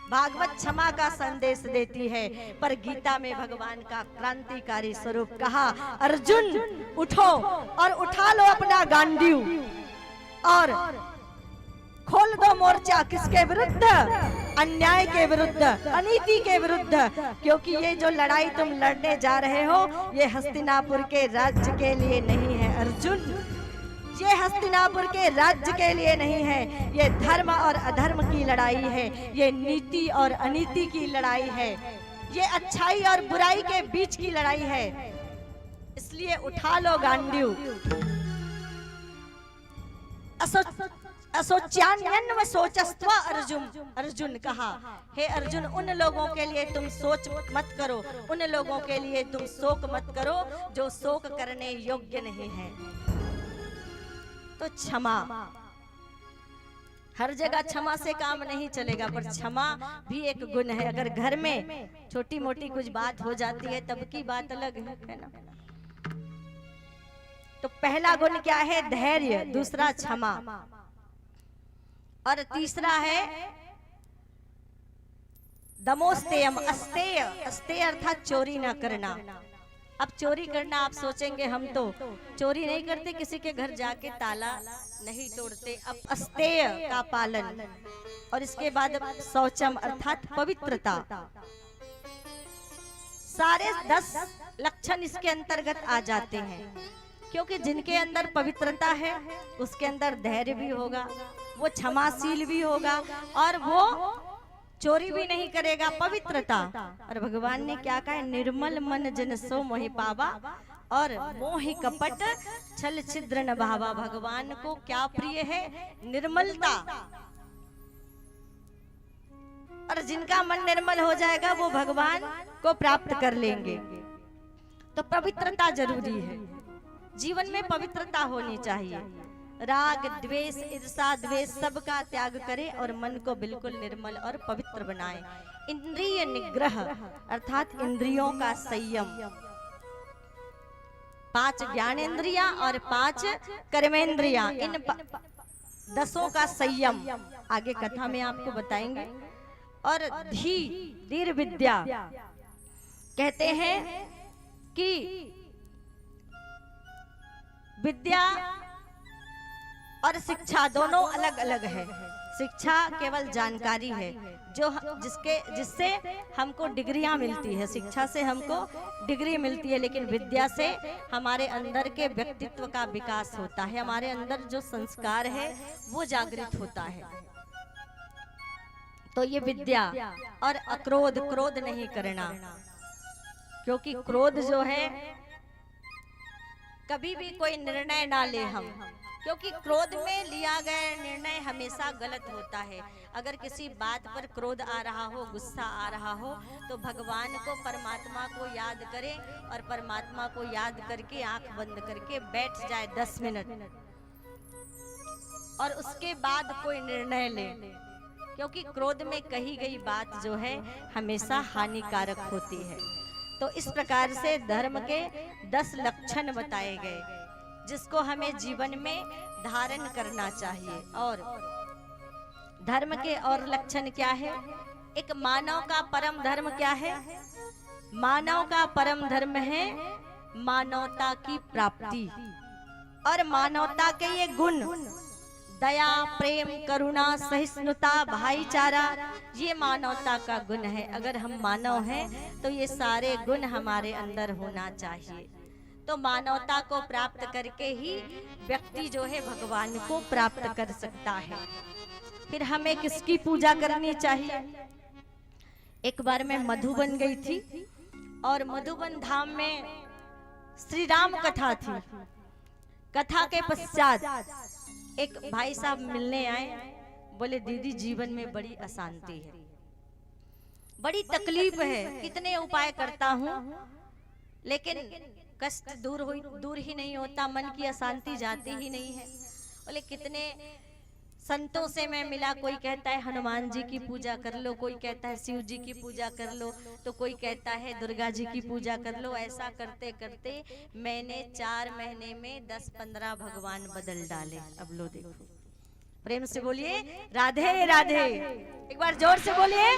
भागवत क्षमा का संदेश देती है, पर गीता में भगवान का क्रांतिकारी स्वरूप कहा, अर्जुन उठो और उठा लो अपना गांडीव और खोल दो मोर्चा। किसके विरुद्ध? अन्याय के विरुद्ध, अनीति के विरुद्ध। क्योंकि ये जो लड़ाई तुम लड़ने जा रहे हो, ये हस्तिनापुर के राज्य के लिए नहीं है अर्जुन। ये हस्तिनापुर के राज्य के लिए नहीं है, ये धर्म और अधर्म की लड़ाई है, ये नीति और अनीति की लड़ाई है, ये अच्छाई और बुराई के बीच की लड़ाई है। इसलिए उठा लो गांडीव। असोच्यान्यन्व सोचस्त्व अर्जुन कहा, हे अर्जुन, उन लोगों के लिए तुम सोच मत करो, उन लोगों के लिए तुम शोक मत करो जो शोक करने योग्य नहीं है। तो क्षमा, हर जगह क्षमा से काम नहीं चलेगा, पर क्षमा भी एक गुण है। अगर घर में छोटी मोटी कुछ बात हो जाती है तब की बात अलग है ना। तो पहला गुण क्या है? धैर्य। दूसरा क्षमा, और तीसरा है दमोस्तेयम, अस्तेय। अस्तेय अर्थात चोरी ना करना। अब चोरी करना, आप सोचेंगे हम तो चोरी नहीं करते, किसी के घर जाके ताला नहीं तोड़ते। अब अस्तेय का पालन, और इसके बाद शौचम अर्थात पवित्रता। सारे 10 लक्षण इसके अंतर्गत आ जाते हैं, क्योंकि जिनके अंदर पवित्रता है उसके अंदर धैर्य भी होगा, वो क्षमाशील भी होगा, और वो चोरी भी नहीं करेगा। पवित्रता। और भगवान ने क्या कहा? निर्मल मन जन सो मोहि पावा, और मोहि कपट छल छिद्र न भावा। भगवान को क्या प्रिय है? निर्मलता। और जिनका मन निर्मल हो जाएगा वो भगवान को प्राप्त कर लेंगे। तो पवित्रता जरूरी है, जीवन में पवित्रता होनी चाहिए। राग द्वेष ईर्षा द्वेष सबका त्याग करें और मन को बिल्कुल निर्मल और पवित्र बनाएं। इंद्रिय निग्रह अर्थात इंद्रियों का संयम। 5 ज्ञानेंद्रियां और 5 कर्मेंद्रियां, इन 10 का संयम आगे कथा में आपको बताएंगे। और धीर विद्या, कहते हैं कि विद्या और शिक्षा दोनों अलग अलग है। शिक्षा केवल जानकारी है, जो जिससे हमको डिग्रियां मिलती है, शिक्षा से हमको डिग्री मिलती है, लेकिन विद्या से हमारे अंदर के व्यक्तित्व का विकास होता है, हमारे अंदर जो संस्कार है वो जागृत होता है। तो ये विद्या। और अक्रोध, क्रोध नहीं करना, क्योंकि क्रोध जो है कभी भी कोई निर्णय ना ले हम, क्योंकि क्रोध में लिया गया निर्णय हमेशा गलत होता है। अगर किसी बात पर क्रोध आ रहा हो, गुस्सा आ रहा हो, तो भगवान को, परमात्मा को याद करें, और परमात्मा को याद करके आंख बंद करके बैठ जाए 10 मिनट, और उसके बाद कोई निर्णय ले। क्योंकि क्रोध में कही गई बात जो है हमेशा हानिकारक होती है। तो इस प्रकार से धर्म के 10 लक्षण बताए गए, जिसको हमें जीवन में धारण करना चाहिए। और धर्म के और लक्षण क्या है? एक मानव का परम धर्म क्या है? मानव का परम धर्म है मानवता की प्राप्ति। और मानवता के ये गुण, दया, प्रेम, करुणा, सहिष्णुता, भाईचारा, ये मानवता का गुण है। अगर हम मानव हैं तो ये सारे गुण हमारे अंदर होना चाहिए। तो मानवता को प्राप्त करके ही व्यक्ति जो है भगवान को प्राप्त कर सकता है। फिर हमें किसकी पूजा करनी चाहिए? एक बार मैं मधुबन गई थी, और मधुबन धाम में श्री राम कथा थी। कथा के पश्चात एक भाई साहब मिलने आए, बोले दीदी जीवन में बड़ी अशांति है, बड़ी तकलीफ है, कितने उपाय करता हूँ लेकिन कष्ट दूर ही नहीं होता, मन की अशांति जाती ही नहीं है। बोले कितने संतों से मैं मिला, कोई कहता है हनुमान जी की पूजा कर लो, कोई कहता है शिव जी की पूजा कर लो, तो कोई कहता है दुर्गा जी की पूजा कर लो। ऐसा करते करते मैंने 4 महीने में 10-15 भगवान बदल डाले। अब लो देखो, प्रेम से बोलिए राधे राधे। एक बार जोर से बोलिए।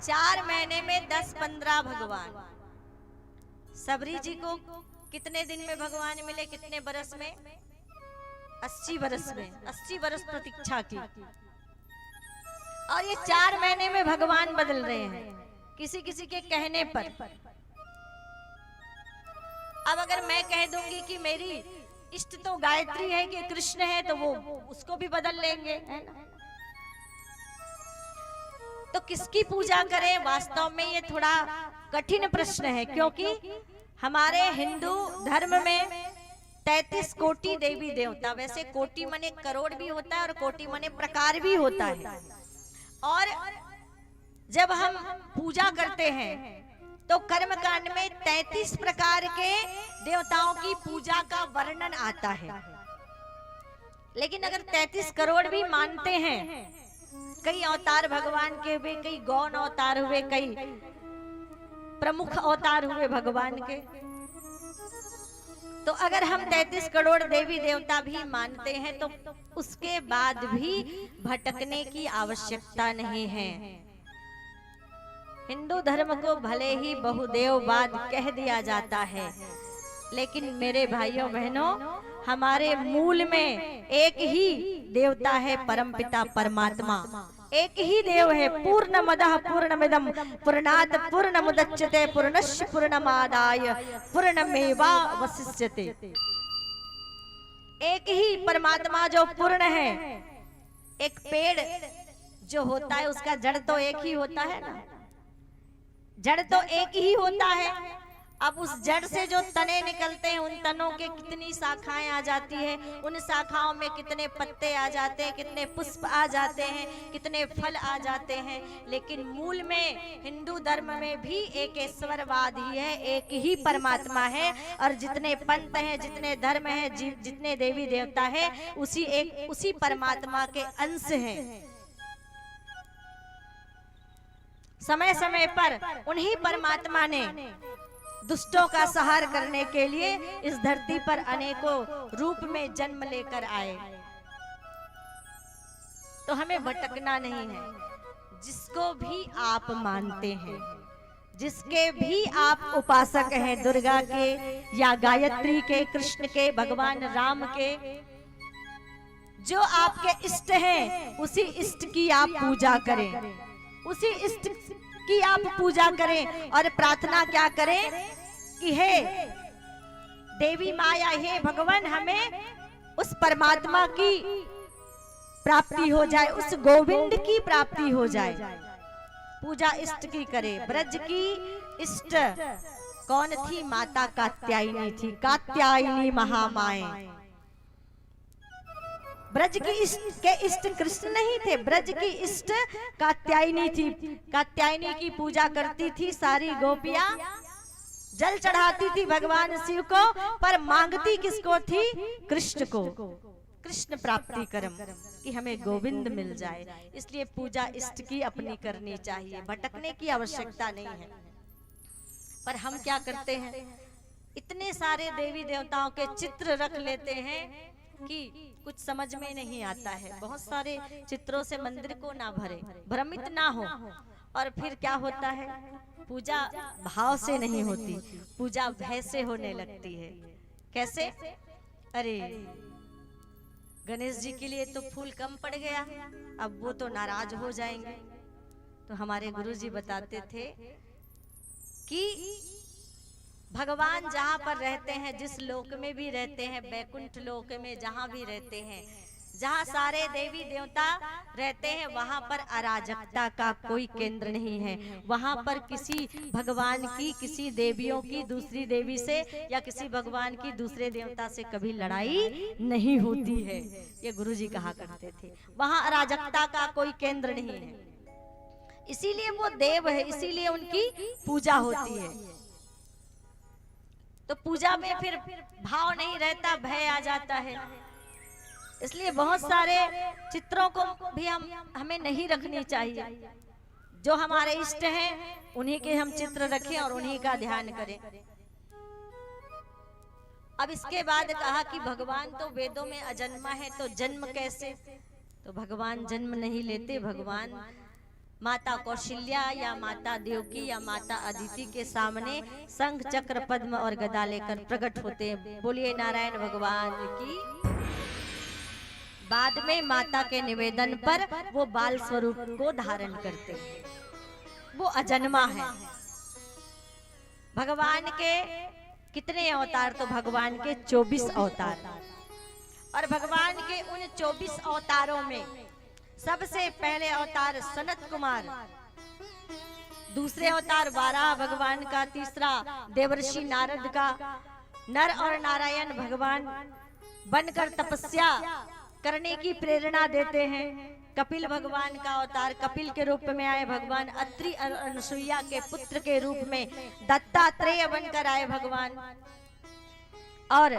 4 महीने में 10-15 भगवान। सबरी जी को कितने दिन में भगवान मिले, कितने बरस में? 80 बरस में। 80 बरस प्रतीक्षा की, और ये 4 महीने में भगवान बदल रहे हैं किसी किसी के कहने पर। अब अगर मैं कह दूंगी कि मेरी इष्ट तो गायत्री है कि कृष्ण है, तो वो उसको भी बदल लेंगे, है ना? तो किसकी पूजा करें? वास्तव में ये थोड़ा कठिन प्रश्न है, क्योंकि हमारे हिंदू धर्म में 33 कोटि देवी देवता, वैसे कोटि माने करोड़ भी होता है और कोटि माने प्रकार भी होता है। और जब हम पूजा करते हैं तो कर्मकांड में 33 प्रकार के देवताओं की पूजा का वर्णन आता है। लेकिन अगर 33 करोड़ भी मानते हैं, कई अवतार भगवान के हुए, कई गौण अवतार हुए, कई प्रमुख अवतार हुए भगवान के, तो अगर हम 33 करोड़ देवी देवता भी मानते हैं तो उसके बाद भी भटकने की आवश्यकता नहीं है। हिंदू धर्म को भले ही बहुदेववाद कह दिया जाता है, लेकिन मेरे भाइयों बहनों, हमारे मूल में एक ही देवता है, परमपिता परमात्मा। एक ही देव है। पूर्णमदः पूर्णमिदं पूर्णात् पूर्णमुदच्यते पूर्णस्य पूर्णमादाय पूर्णमेवावशिष्यते। एक ही परमात्मा जो पूर्ण है। एक पेड़ जो होता है उसका जड़ तो एक ही होता है ना, जड़ तो एक ही होता है। अब उस जड़ से जो तने निकलते हैं, उन तनों के कितनी शाखाएं आ जाती है, उन शाखाओं में कितने पत्ते आ जाते हैं, कितने पुष्प आ जाते हैं, कितने फल आ जाते हैं। लेकिन मूल में हिंदू धर्म में भी एक ईश्वरवाद ही है, एक ही परमात्मा है। और जितने पंथ हैं, जितने धर्म हैं, जितने देवी देवता है, उसी परमात्मा के अंश हैं। समय समय पर उन्हीं परमात्मा ने दुष्टों का संहार करने के लिए इस धरती पर अनेकों रूप में जन्म लेकर आए। तो हमें भटकना नहीं है। जिसको भी आप मानते हैं, जिसके भी आप उपासक हैं, दुर्गा के या गायत्री के, कृष्ण के, भगवान राम के, जो आपके इष्ट हैं, उसी इष्ट की आप पूजा करें, उसी इष्ट की आप पूजा करें। और प्रार्थना क्या करें कि हे देवी माया, हे भगवान, हमें उस परमात्मा की प्राप्ति हो जाए, उस गोविंद की प्राप्ति हो जाए। पूजा इष्ट की करे। ब्रज की इष्ट कौन थी? माता कात्यायनी थी, कात्यायनी महामाए। ब्रज की इष्ट कृष्ण नहीं थे, ब्रज की इष्ट कात्यायनी थी। कात्यायनी की पूजा करती थी सारी गोपियां, जल चढ़ाती थी भगवान शिव को, पर मांगती किसको थी? कृष्ण को। कृष्ण प्राप्ति करम, कि हमें गोविंद मिल जाए। इसलिए पूजा इष्ट की अपनी करनी चाहिए, भटकने की आवश्यकता नहीं है। पर हम क्या करते हैं? इतने सारे देवी देवताओं के चित्र रख लेते हैं कि कुछ समझ में नहीं आता है। बहुत सारे चित्रों से मंदिर को ना भरे, भ्रमित ना हो। और फिर क्या होता है? पूजा भाव से नहीं होती, पूजा भय से होने लगती है। कैसे? अरे गणेश जी के लिए तो फूल कम पड़ गया, अब वो तो नाराज हो जाएंगे। तो हमारे गुरुजी बताते थे कि भगवान जहाँ पर रहते हैं, जिस लोक में भी रहते हैं, बैकुंठ लोक में जहाँ भी रहते हैं, जहाँ सारे देवी देवता रहते हैं, वहाँ पर अराजकता का कोई केंद्र नहीं है। वहाँ पर किसी भगवान की, किसी देवियों की दूसरी देवी से या किसी भगवान की दूसरे देवता से कभी लड़ाई नहीं होती है। ये गुरुजी कहा करते थे। वहाँ अराजकता का कोई केंद्र नहीं है, इसीलिए वो देव है, इसीलिए उनकी पूजा होती है। तो पूजा में फिर भाव नहीं रहता, भय आ जाता है। इसलिए बहुत सारे चित्रों को भी हमें नहीं रखनी चाहिए। जो हमारे इष्ट हैं उन्हीं के हम चित्र रखें और उन्हीं का ध्यान करें। अब इसके बाद कहा कि भगवान तो वेदों में अजन्मा है, तो जन्म कैसे? तो भगवान जन्म नहीं लेते, भगवान माता कौशल्या या माता देवकी या माता अदिति के सामने शंख चक्र पद्म और गदा लेकर प्रकट होते हैं। बोलिए नारायण भगवान की। बाद में माता के निवेदन पर वो बाल स्वरूप को धारण करते हैं। वो अजन्मा है। भगवान के कितने अवतार? तो भगवान के 24 अवतार। और भगवान के उन 24 अवतारों में सबसे पहले अवतार सनत कुमार, दूसरे अवतार वाराह भगवान का, तीसरा देवर्षि नारद का। नर और नारायण भगवान बनकर तपस्या करने की प्रेरणा देते हैं। कपिल भगवान का अवतार, कपिल के रूप में आए भगवान। अत्रि और अनसुईया के पुत्र के रूप में दत्तात्रेय बनकर आए भगवान। और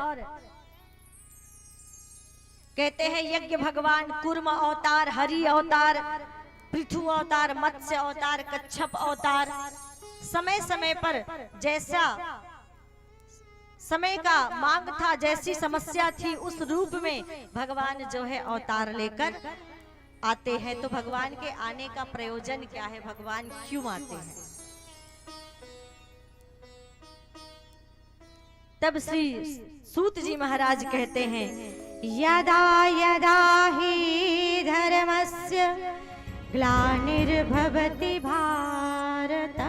कहते हैं यज्ञ भगवान, कूर्म अवतार, हरि अवतार, पृथु अवतार, मत्स्य अवतार, कच्छप अवतार। समय समय पर जैसा समय का मांग था, जैसी समस्या थी, उस रूप में भगवान जो है अवतार लेकर आते हैं। तो भगवान के आने का प्रयोजन क्या है? भगवान क्यों आते हैं? तब श्री सूत जी महाराज कहते हैं, यदा यदा हि धर्मस्य ग्लानिर्भवति भारत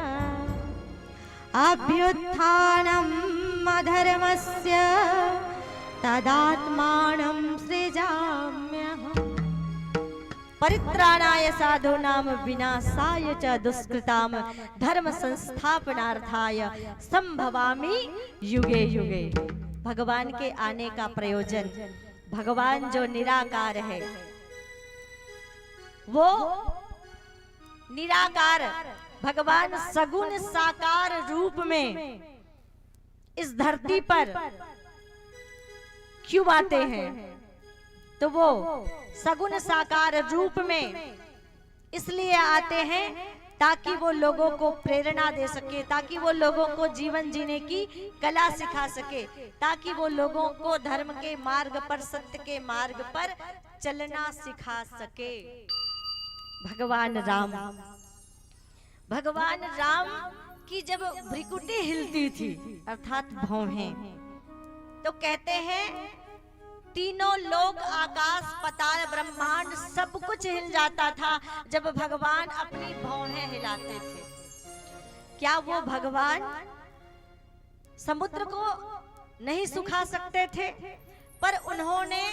अभ्युत्थानम् अधर्मस्य तदात्मानं सृजाम्यहम्। परित्राणाय साधूनां विनाशाय च दुष्कृतां धर्म संस्थापनार्थाय संभवामि युगे युगे। भगवान के आने का प्रयोजन, भगवान जो निराकार है, वो निराकार भगवान सगुण साकार रूप में इस धरती पर क्यों आते हैं? तो वो सगुण साकार रूप में इसलिए आते हैं ताकि वो लोगों को प्रेरणा दे सके, ताकि वो लोगों को जीवन जीने की कला सिखा सके, ताकि वो लोगों को धर्म के मार्ग पर, सत्य के मार्ग पर चलना सिखा सके। भगवान राम, भगवान राम की जब भ्रिकुटी हिलती थी अर्थात भौहें, तो कहते हैं तीनों लोक, आकाश, पाताल, ब्रह्मांड सब कुछ हिल जाता था जब भगवान अपनी भौहें हिलाते थे। क्या वो भगवान समुद्र को नहीं सुखा सकते थे? पर उन्होंने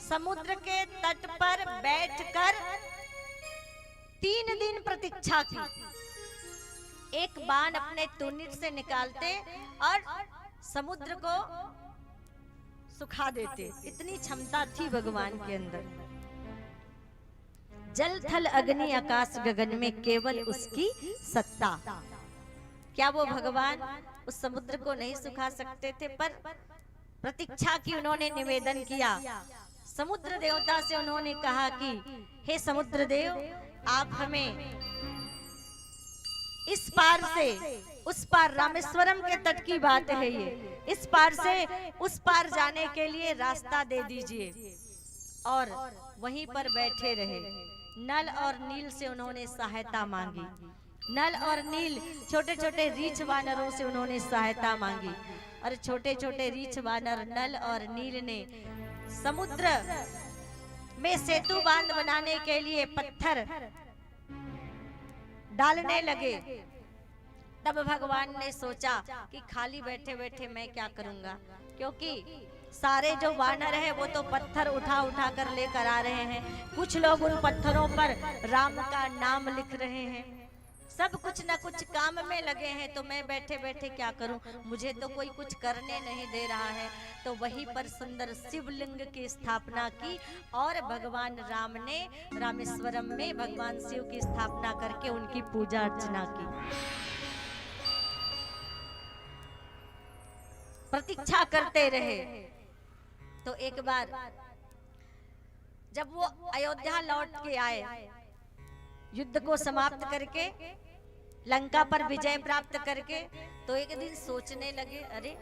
समुद्र के तट पर बैठकर 3 दिन प्रतीक्षा की। एक बाण अपने तुनिर से निकालते और समुद्र को सुखा देते। इतनी क्षमता थी भगवान के अंदर। जल थल अग्नि आकाश गगन में केवल उसकी सत्ता। क्या वो भगवान उस समुद्र को नहीं सुखा सकते थे? पर प्रतीक्षा की उन्होंने, निवेदन किया। समुद्र देवता से उन्होंने कहा कि हे समुद्र देव, आप हमें इस पार से उस पार, रामेश्वरम के तट की बात है ये, इस पार से उस पार जाने के लिए रास्ता दे दीजिए। और वहीं पर बैठे रहे। नल और नील से उन्होंने सहायता मांगी। नल और नील, छोटे छोटे रीछ वानरों से उन्होंने सहायता मांगी। और छोटे छोटे रीछ वानर नल और नील ने समुद्र में सेतु बांध बनाने के लिए पत्थर डालने लगे। तब भगवान ने सोचा कि खाली बैठे बैठे मैं क्या करूंगा, क्योंकि सारे जो वानर है वो तो पत्थर उठा उठा कर लेकर आ रहे हैं। कुछ लोग उन पत्थरों पर राम का नाम लिख रहे हैं। सब कुछ न कुछ काम में लगे हैं। तो मैं बैठे बैठे क्या करूं? मुझे तो कोई कुछ करने नहीं दे रहा है। तो वहीं पर सुंदर शिवलिंग की स्थापना की और भगवान राम ने रामेश्वरम में भगवान शिव की स्थापना करके उनकी पूजा अर्चना की। प्रतीक्षा करते रहे। तो एक बार जब वो अयोध्या लौट के आए, युद्ध को समाप्त करके, लंका पर विजय प्राप्त करके, तो एक दिन सोचने लगे, अरे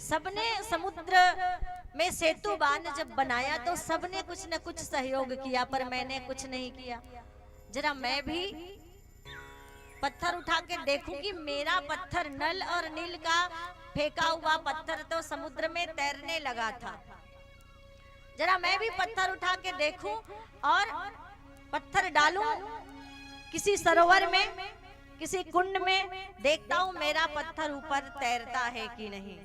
सबने समुद्र में सेतु बांध जब बनाया तो सबने कुछ न कुछ सहयोग किया, पर मैंने कुछ नहीं किया। जरा मैं भी पत्थर उठा के देखूं कि मेरा पत्थर, नल और नील का फेंका हुआ पत्थर तो समुद्र में तैरने लगा था। जरा मैं भी पत्थर उठा के देखूं और पत्थर डालूं किसी सरोवर में, किसी कुंड में, देखता हूं मेरा पत्थर ऊपर तैरता है कि नहीं।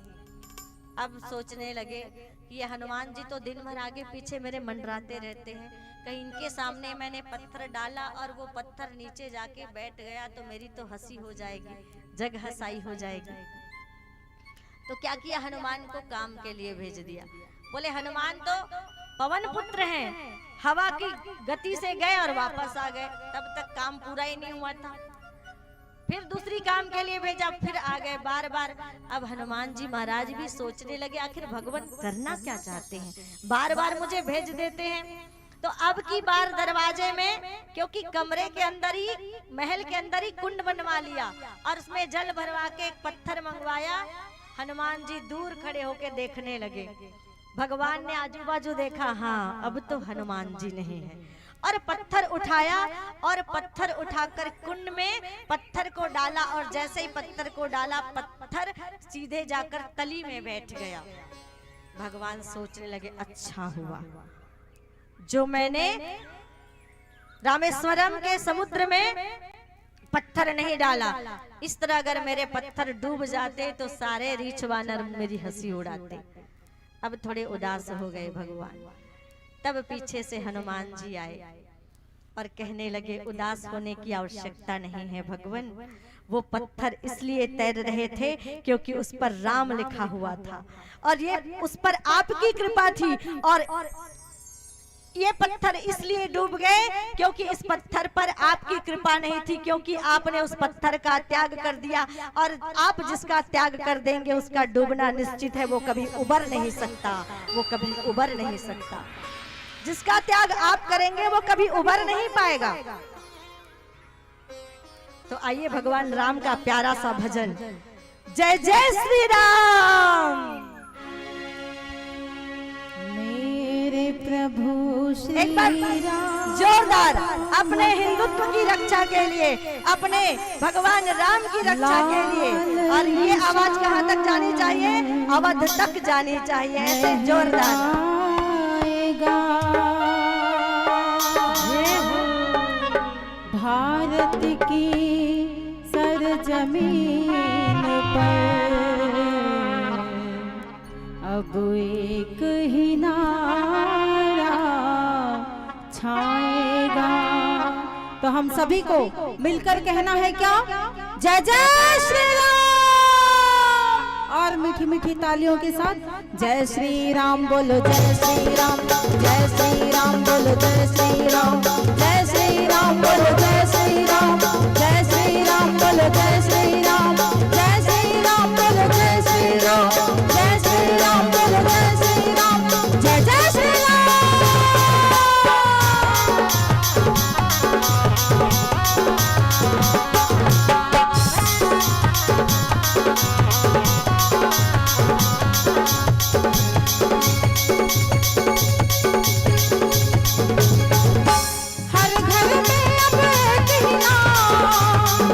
अब सोचने लगे कि ये हनुमान जी तो दिन भर आगे पीछे मेरे मंडराते रहते हैं, कहीं इनके सामने मैंने पत्थर डाला और वो पत्थर नीचे जाके बैठ गया तो मेरी तो हंसी हो जाएगी, जग हंसाई हो जाएगी। तो क्या किया, हनुमान को काम के लिए भेज दिया। बोले हनुमान तो पवन पुत्र हैं, हवा की गति से गए और वापस आ गए, तब तक काम पूरा ही नहीं हुआ था। फिर दूसरी काम के लिए भेजा, फिर आ गए बार बार। अब हनुमान जी महाराज भी सोचने लगे आखिर भगवान करना क्या चाहते हैं, बार बार मुझे भेज देते हैं। तो अब की बार दरवाजे में, क्योंकि कमरे के अंदर ही, महल के अंदर ही कुंड बनवा लिया और उसमें जल भरवा के एक पत्थर मंगवाया। हनुमान जी दूर खड़े होके देखने लगे। भगवान ने आजू बाजू देखा, हाँ अब तो हनुमान जी नहीं है, और पत्थर उठाया और पत्थर उठाकर कुंड में पत्थर को डाला, और जैसे ही पत्थर को डाला पत्थर सीधे जाकर तली में बैठ गया। भगवान सोचने लगे अच्छा हुआ जो मैंने रामेश्वरम के समुद्र में पत्थर नहीं डाला। इस तरह अगर मेरे पत्थर डूब जाते तो सारे रीछ वानर मेरी हंसी उड़ाते। अब थोड़े उदास हो गए भगवान। तब पीछे से हनुमान जी आए और कहने लगे उदास होने की आवश्यकता नहीं है भगवान, वो पत्थर इसलिए तैर रहे थे क्योंकि उस पर राम लिखा हुआ था और ये उस पर आपकी कृपा थी, और ये पत्थर इसलिए डूब गए क्योंकि इस पत्थर पर आपकी कृपा नहीं थी, क्योंकि आपने उस पत्थर का त्याग कर दिया, और आप जिसका त्याग कर देंगे उसका डूबना निश्चित है, वो कभी उबर नहीं सकता, वो कभी उबर नहीं सकता। जिसका त्याग आप करेंगे वो कभी उबर नहीं पाएगा। तो आइए भगवान राम का प्यारा सा भजन, जय जय श्री राम। मेरे प्रभु श्री एक बार जोरदार अपने हिंदुत्व की रक्षा के लिए, अपने भगवान राम की रक्षा के लिए, और ये आवाज कहाँ तक जानी चाहिए, अवध तक जानी चाहिए, ऐसे जोरदार। भारत की सरजमीन पर अब एक ही नारा छाएगा। तो हम सभी को मिलकर कहना है क्या, जय जय श्री राम, और मीठी मीठी तालियों के साथ जय श्री राम बोलो, जय श्री राम, जय श्री राम बोलो, जय श्री राम, जय श्री राम बोलो, जय श्री राम, जय श्री राम बोलो, जय श्री राम, जय श्री राम बोलो, जय श्री राम, जय श्री राम बोलो, जय श्री राम, जय जय श्री राम। हर घर में अब एक ही नाम,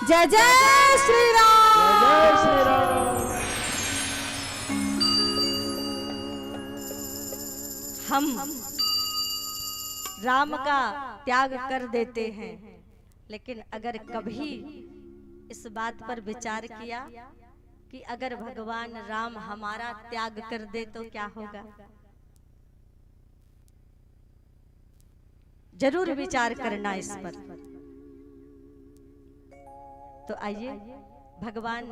जय जय श्री राम। हम राम का त्याग कर देते हैं, लेकिन अगर कभी इस बात पर विचार किया कि अगर भगवान राम हमारा त्याग कर दे तो क्या होगा? जरूर विचार करना इस पर। तो आइए भगवान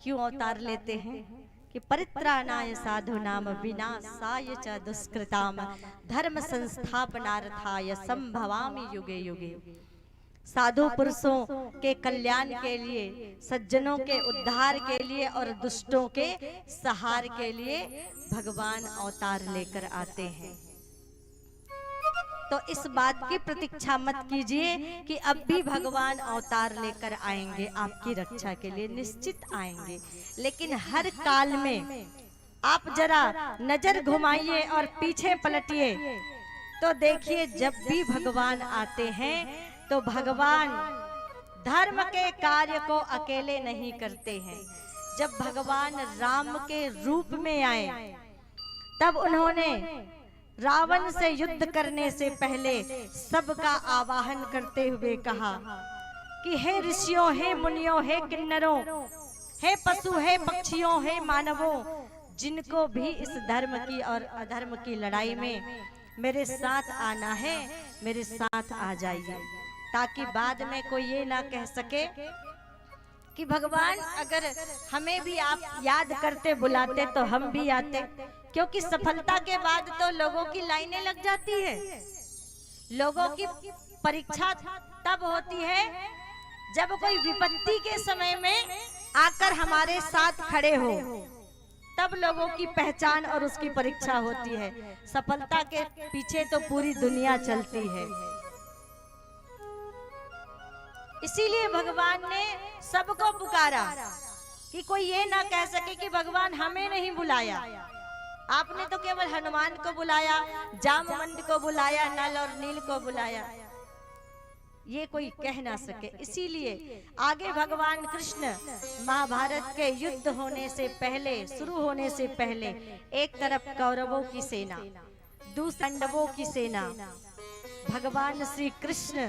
क्यों अवतार लेते हैं कि परित्राणाय साधूनाम विनाशाय च दुष्कृताम धर्म संस्थापनार्थाय संभवामि युगे युगे। साधु पुरुषों के कल्याण के लिए, सज्जनों के उद्धार के लिए और दुष्टों के सहार के लिए भगवान अवतार लेकर आते हैं। तो इस बात की प्रतीक्षा मत कीजिए कि अब भी भगवान अवतार लेकर आएंगे, आपकी रक्षा के लिए निश्चित आएंगे। लेकिन हर काल में आप जरा नजर घुमाइए और पीछे पलटिए तो देखिए, जब भी भगवान आते हैं तो भगवान धर्म के कार्य को अकेले नहीं करते हैं। जब भगवान राम के रूप में आए तब उन्होंने रावण से युद्ध करने से पहले सबका आवाहन करते हुए कहा कि हे ऋषियों, हे मुनियों, हे किन्नरों, हे पशु, हे पक्षियों, हे मानवों, जिनको भी इस धर्म की और अधर्म की लड़ाई में मेरे साथ आना है, मेरे साथ आ जाइए, ताकि बाद में कोई ये ना कह सके कि भगवान अगर हमें भी आप याद करते बुलाते तो हम भी आते। क्योंकि सफलता के बाद तो लोगों की लाइनें लग जाती है। लोगों की परीक्षा तब होती है जब कोई विपत्ति के समय में आकर हमारे साथ खड़े हो, तब लोगों की पहचान और उसकी परीक्षा होती है। सफलता के पीछे तो पूरी दुनिया चलती है। इसीलिए भगवान ने सबको पुकारा कि कोई ये ना कह सके कि भगवान हमें नहीं बुलाया। आपने तो केवल हनुमान को बुलाया, जामवंत को बुलाया, नल और नील को बुलाया, ये कोई कह ना सके। इसीलिए आगे भगवान कृष्ण महाभारत के युद्ध होने से पहले, शुरू होने से पहले, एक तरफ कौरवों की सेना, दूसरी पांडवों की सेना, भगवान श्री कृष्ण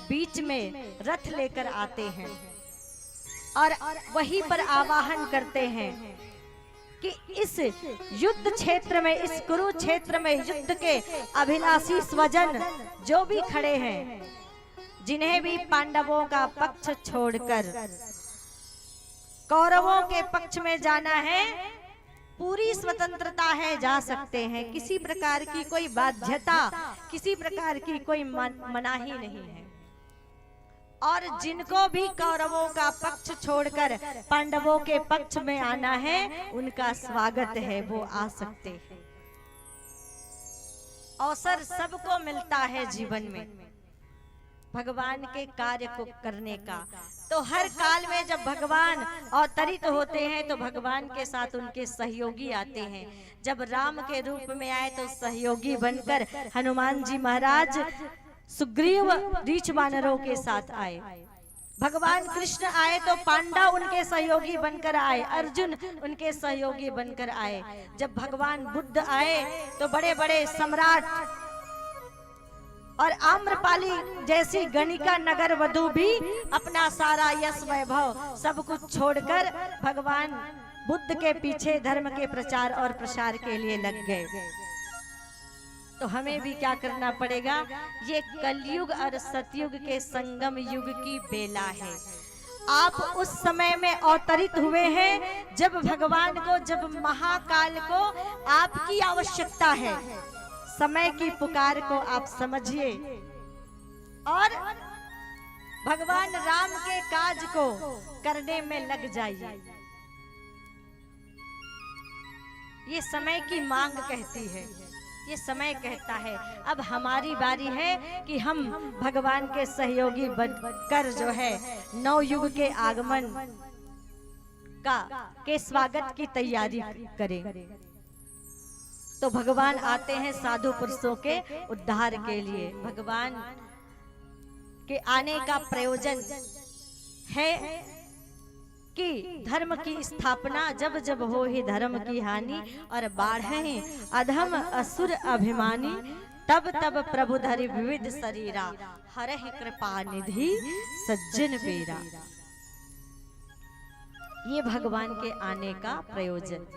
बीच में रथ लेकर आते हैं और वहीं पर आवाहन करते हैं कि इस युद्ध क्षेत्र में, इस कुरुक्षेत्र में युद्ध के अभिलाषी स्वजन जो भी खड़े हैं, जिन्हें भी पांडवों का पक्ष छोड़कर कौरवों के पक्ष में जाना है, पूरी स्वतंत्रता है, जा सकते हैं। किसी प्रकार की कोई बाध्यता, किसी प्रकार की कोई मनाही नहीं है। और जिनको भी कौरवों का पक्ष छोड़कर पांडवों के पक्ष में आना है, उनका स्वागत है, वो आ सकते हैं। अवसर सबको मिलता है जीवन में भगवान के कार्य को करने का। तो हर काल में जब भगवान अवतरित होते हैं तो भगवान के साथ उनके सहयोगी आते हैं। जब राम के रूप में आए तो सहयोगी बनकर हनुमान जी महाराज सुग्रीव रीछ वानरों के साथ आए। भगवान कृष्ण आए तो पांडव उनके सहयोगी बनकर आए, अर्जुन उनके सहयोगी बनकर आए। जब भगवान बुद्ध आए तो बड़े बड़े सम्राट और आम्रपाली जैसी गणिका नगर वधु भी अपना सारा यश वैभव सब कुछ छोड़कर भगवान बुद्ध के पीछे धर्म के प्रचार और प्रसार के लिए लग गए। तो हमें भी क्या करना पड़ेगा? ये कलयुग और सतयुग के संगम युग की बेला है। आप उस समय में अवतरित हुए हैं जब भगवान को, जब महाकाल को आपकी आवश्यकता है। समय की पुकार को आप समझिए और भगवान राम के काज को करने में लग जाइए। ये समय की मांग कहती है, ये समय कहता है अब हमारी बारी है कि हम भगवान के सहयोगी बनकर जो है नवयुग के आगमन के स्वागत की तैयारी करें। तो भगवान आते हैं साधु पुरुषों के उद्धार के लिए। भगवान के आने का प्रयोजन है कि धर्म की स्थापना जब जब हो ही धर्म की हानि, और बाढ़े अधम असुर अभिमानी, तब तब प्रभु धरि विविध शरीरा, हरहि कृपा निधि सज्जन पेरा। ये भगवान के आने का प्रयोजन।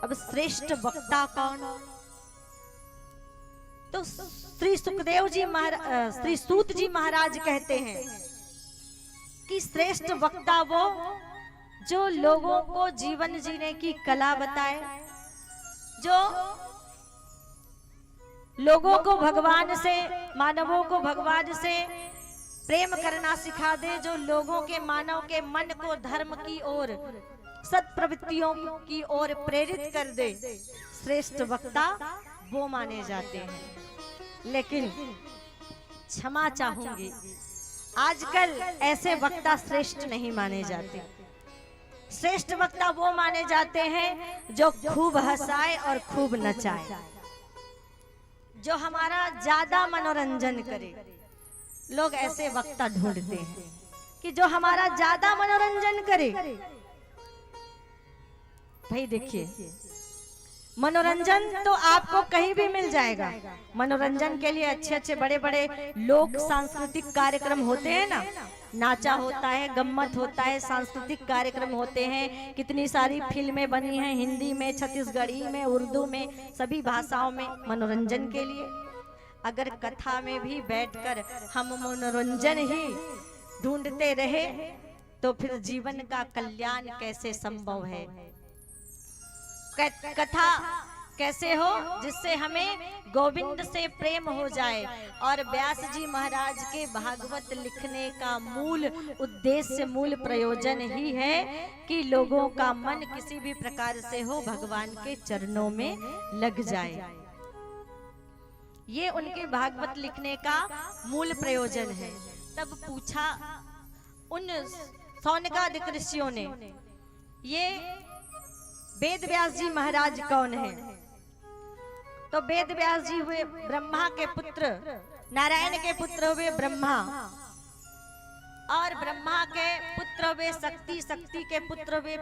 अब श्रेष्ठ वक्ता कौन? तो श्री सुखदेव जी महाराज, श्री सूत जी महाराज कहते हैं कि श्रेष्ठ वक्ता वो जो लोगों को जीवन जीने की कला बताए, जो लोगों को भगवान से, मानवों को भगवान से प्रेम करना सिखा दे, जो लोगों के, मानव के मन को धर्म की ओर, सत प्रवृत्तियों की ओर प्रेरित कर दे। श्रेष्ठ वक्ता वो माने जाते हैं। लेकिन क्षमा चाहूंगी, आजकल ऐसे वक्ता श्रेष्ठ नहीं माने जाते। श्रेष्ठ वक्ता वो माने जाते हैं जो खूब हंसाए और खूब नचाए, जो हमारा ज्यादा मनोरंजन करे। लोग ऐसे वक्ता ढूंढते हैं कि जो हमारा ज्यादा मनोरंजन करे। भाई देखिए, मनोरंजन तो आपको कहीं भी मिल जाएगा। मनोरंजन के लिए अच्छे अच्छे बड़े बड़े लोक सांस्कृतिक कार्यक्रम होते हैं ना, नाचा होता है, गम्मत होता है, सांस्कृतिक कार्यक्रम होते हैं। कितनी सारी फिल्में बनी हैं, हिंदी में, छत्तीसगढ़ी में, उर्दू में, सभी भाषाओं में मनोरंजन के लिए। अगर कथा में भी बैठकर हम मनोरंजन ही ढूंढते रहे तो फिर जीवन का कल्याण कैसे संभव है? कथा कैसे हो जिससे हमें गोविंद से प्रेम हो जाए। और व्यास जी महाराज के भागवत लिखने का मूल उद्देश्य, मूल प्रयोजन ही है कि लोगों का मन किसी भी प्रकार से हो भगवान के चरणों में लग जाए। ये उनके भागवत लिखने का मूल प्रयोजन है। तब पूछा उन सौनकादिक ऋषियों ने, ये वेद व्यास जी महाराज कौन है? तो वेद व्यास जी हुए ब्रह्मा के पुत्र, नारायण के पुत्र हुए ब्रह्मा, और ब्रह्मा के पुत्र हुए शक्ति, शक्ति के पुत्र हुए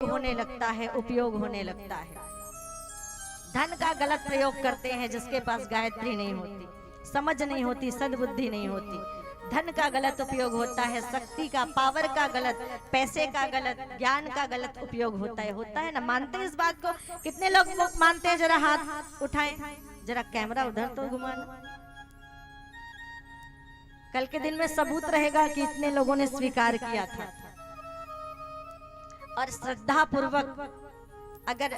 प्रयोग होने लगता है, उपयोग होने लगता है। धन का गलत प्रयोग करते हैं, जिसके पास गायत्री नहीं होती, समझ नहीं होती, सद्बुद्धि नहीं होती। धन का गलत उपयोग होता है, शक्ति का, पावर का गलत, पैसे का गलत, ज्ञान का गलत उपयोग होता है ना। मानते हैं इस बात को? कितने लोग मानते हैं? जरा हाथ उठाएं, जरा कैमरा उधर तो घुमाना। कल के दिन में सबूत रहेगा कि इतने लोगों ने स्वीकार किया था। और श्रद्धा पूर्वक अगर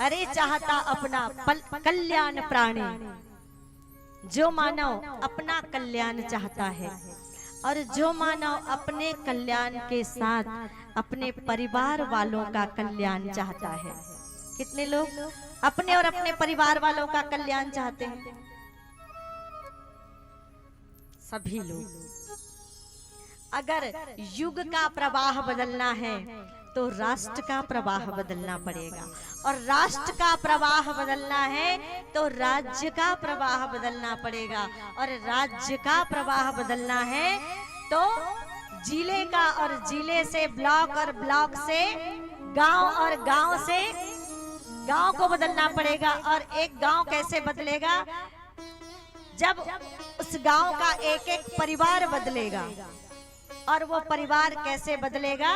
अरे चाहता अपना कल्याण प्राणी, जो मानव अपना कल्याण चाहता है और जो मानव अपने कल्याण के साथ अपने परिवार वालों का कल्याण चाहता है। कितने लोग अपने और अपने परिवार वालों का कल्याण चाहते हैं? सभी लोग। अगर युग का प्रवाह बदलना है तो राष्ट्र का प्रवाह बदलना पड़ेगा, और राष्ट्र का प्रवाह बदलना है तो राज्य का प्रवाह बदलना पड़ेगा, और राज्य का प्रवाह बदलना है तो जिले का, और जिले से ब्लॉक, और ब्लॉक से गांव, और गांव से गांव को बदलना पड़ेगा। और एक गांव कैसे बदलेगा? जब उस गांव का एक एक परिवार बदलेगा। और वो परिवार कैसे बदलेगा?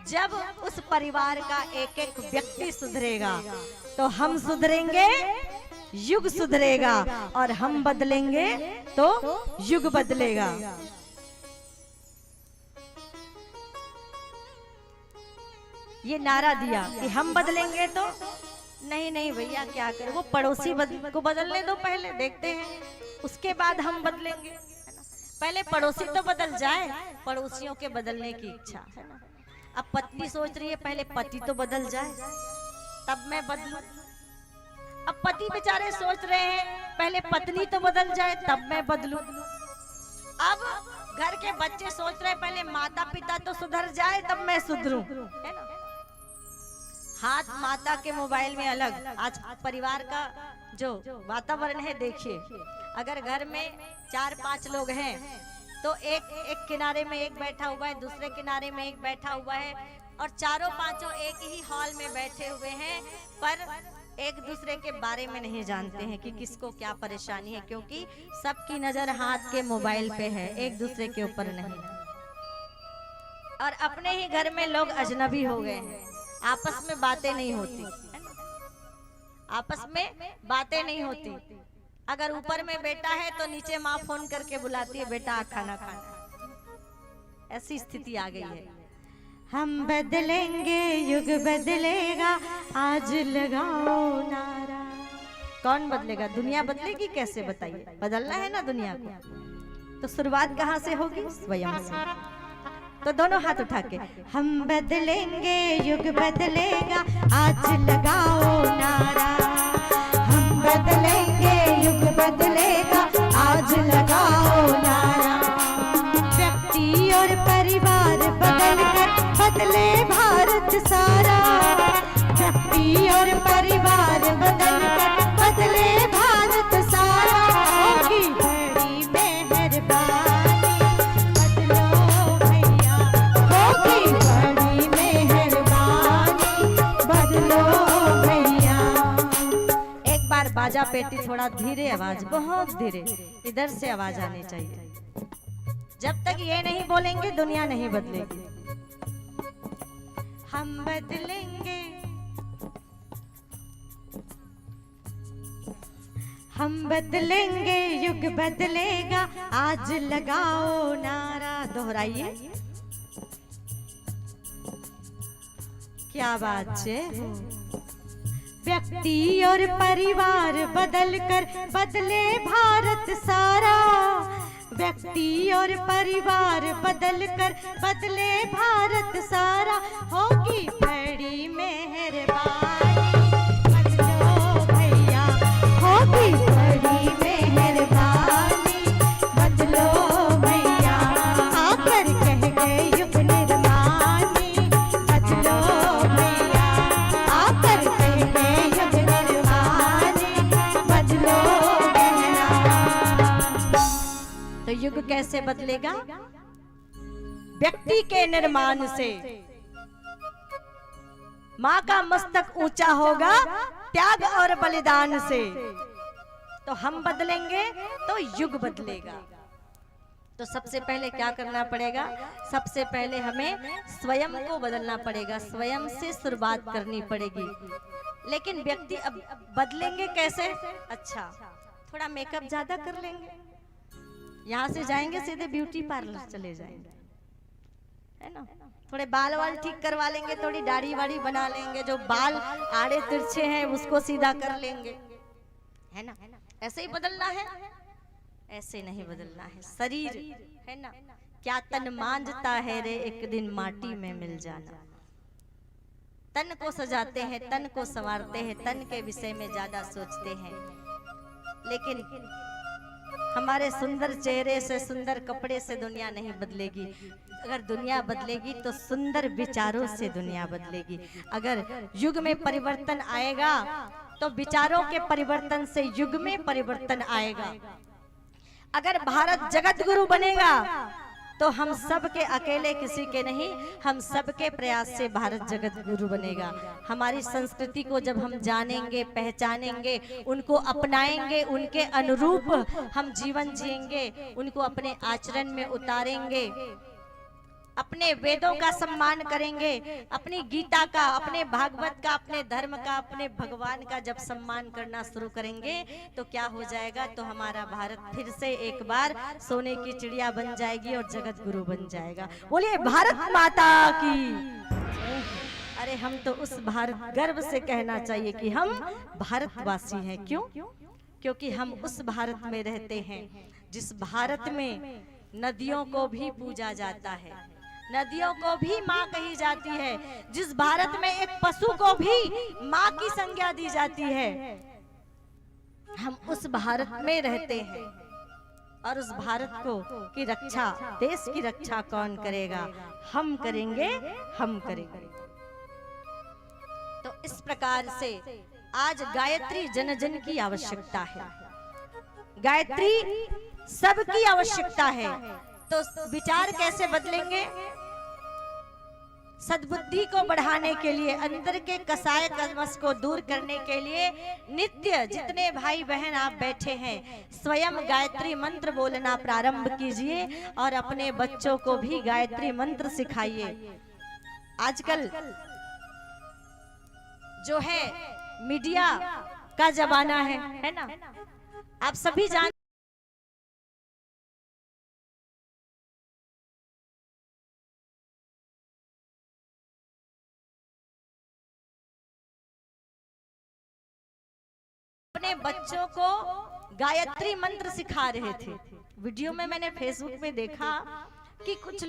जब उस परिवार का एक एक व्यक्ति सुधरेगा। तो हम सुधरेंगे, युग सुधरेगा, और हम बदलेंगे तो युग बदलेगा। ये नारा दिया कि हम बदलेंगे तो नहीं भैया, क्या करें, वो पड़ोसी को बदलने दो, पहले देखते हैं, उसके बाद हम बदलेंगे। पहले पड़ोसी तो बदल जाए, पड़ोसियों के बदलने की इच्छा है ना। अब पत्नी सोच रही है पहले पति तो बदल जाए तब मैं बदलूं। अब पति बेचारे सोच रहे हैं पहले पत्नी तो बदल जाए तब मैं बदलूं। अब घर के बच्चे सोच रहे हैं पहले माता पिता तो सुधर जाए तब मैं सुधरूं, है ना। हाथ माता के मोबाइल में अलग। आज परिवार का जो वातावरण है देखिए, अगर घर में 4-5 लोग हैं तो एक किनारे में एक बैठा हुआ है, दूसरे किनारे में एक बैठा हुआ है, और चारों पांचों एक ही हॉल में बैठे हुए हैं, पर एक दूसरे के बारे में नहीं जानते हैं कि किसको क्या परेशानी है, क्योंकि सबकी नजर हाथ के मोबाइल पे है, एक दूसरे के ऊपर नहीं। और अपने ही घर में लोग अजनबी हो गए हैं, आपस में बातें नहीं होती, आपस में बातें नहीं होती। अगर ऊपर में बेटा है तो नीचे माँ फोन करके बुलाती है, बेटा खाना खाना। ऐसी स्थिति आ गई है। हम बदलेंगे, युग बदलेगा, आज लगाओ नारा। कौन बदलेगा? दुनिया बदलेगी कैसे, बताइए। बदलना है ना दुनिया को, तो शुरुआत कहाँ से होगी? स्वयं से। तो दोनों हाथ उठा के, हम बदलेंगे, युग बदलेगा, आज लगाओ नारा। हम बदलेंगे, युग बदलेगा, आज लगाओ नारा। व्यक्ति और परिवार बदलकर बदले भारत सारा। व्यक्ति और परिवार बदलकर बदले भारत सारा। होगी बड़ी मेहरबानी, बदलो भैया, होगी बड़ी मेहरबानी, बदलो भैया। एक बार बाजा पेटी थोड़ा धीरे आवाज, बहुत धीरे, इधर से आवाज आनी चाहिए। जब तक ये नहीं बोलेंगे दुनिया नहीं बदलेगी। हम बदलेंगे, हम बदलेंगे, युग बदलेगा, आज लगाओ नारा। दोहराइए। क्या बात है। व्यक्ति और परिवार बदलकर बदले भारत सारा। व्यक्ति और परिवार बदलकर बदले भारत सारा। होगी बड़ी मेहरबानी, बदलो भैया, होगी बड़ी मेहरबानी, बदलो भैया। आकर कह गए युग निर्माणी, बदलो भैया, आकर कह गए युग निर्माणी, बदलो भैया। तो युग कैसे बदलेगा? व्यक्ति के निर्माण से। माँ का मस्तक ऊंचा होगा त्याग और बलिदान से। तो हम बदलेंगे तो युग बदलेगा। तो सबसे पहले क्या करना पड़ेगा? सबसे पहले हमें स्वयं को बदलना पड़ेगा, स्वयं से शुरुआत करनी पड़ेगी। लेकिन व्यक्ति अब बदलेंगे कैसे? अच्छा, थोड़ा मेकअप ज्यादा कर लेंगे, यहाँ से जाएंगे सीधे ब्यूटी पार्लर चले जाएंगे, है ना। थोड़े बाल वाल ठीक करवा लेंगे, थोड़ी दाढ़ी वाड़ी बना लेंगे, जो बाल आड़े तिरछे हैं उसको सीधा कर लेंगे, है ना। ऐसे ही बदलना है? ऐसे नहीं बदलना है। शरीर है ना, क्या तन मांझता है रे, एक दिन माटी में मिल जाना। तन को सजाते हैं, तन को संवारते हैं, तन के विषय में ज्यादा सोचते हैं, लेकिन हमारे सुंदर चेहरे से, सुंदर कपड़े से दुनिया नहीं बदलेगी। अगर दुनिया बदलेगी तो सुंदर विचारों से दुनिया बदलेगी। अगर युग में परिवर्तन आएगा तो विचारों के परिवर्तन से युग में परिवर्तन आएगा। अगर भारत जगत गुरु बनेगा तो हम सब के अकेले किसी के नहीं, हम सब के प्रयास से भारत जगत गुरु बनेगा। हमारी संस्कृति को जब हम जानेंगे, पहचानेंगे, उनको अपनाएंगे, उनके अनुरूप हम जीवन जिएंगे, उनको अपने आचरण में उतारेंगे, अपने वेदों का सम्मान करेंगे, अपनी गीता का, अपने भागवत का, अपने धर्म का, अपने भगवान का जब सम्मान करना शुरू करेंगे तो क्या हो जाएगा? तो हमारा भारत फिर से एक बार सोने की चिड़िया बन जाएगी और जगत गुरु बन जाएगा। बोलिए भारत माता की। अरे हम तो उस भारत, गर्व से कहना चाहिए कि हम भारतवासी हैं। क्यों? क्योंकि हम उस भारत में रहते हैं जिस भारत में नदियों को भी पूजा जाता है, नदियों को भी माँ कही जाती है, जिस भारत में एक पशु को भी माँ की संज्ञा दी जाती है। हम उस भारत में रहते हैं और उस भारत को की रक्षा, देश की रक्षा कौन करेगा? हम करेंगे, हम करेंगे। तो इस प्रकार से आज गायत्री जन जन की आवश्यकता है, गायत्री सबकी आवश्यकता है। तो विचार कैसे बदलेंगे? सद्बुद्धि को बढ़ाने के लिए, अंदर के कसाय कलमश को दूर करने के लिए नित्य जितने भाई बहन आप बैठे हैं, स्वयं गायत्री मंत्र बोलना प्रारंभ कीजिए और अपने बच्चों को भी गायत्री मंत्र सिखाइए। आजकल जो है मीडिया का जमाना है ना, आप सभी जान अपने बच्चों को गायत्री मंत्र सिखा रहे थे। वीडियो में मैंने फेसबुक पे देखा कि कुछ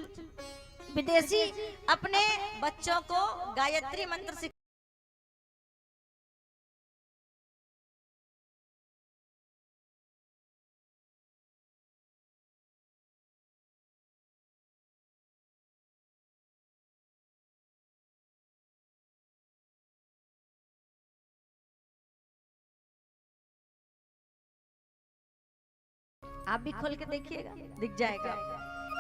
विदेशी अपने बच्चों को गायत्री मंत्र सिखा, आप भी खोल के देखिएगा, दिख जाएगा।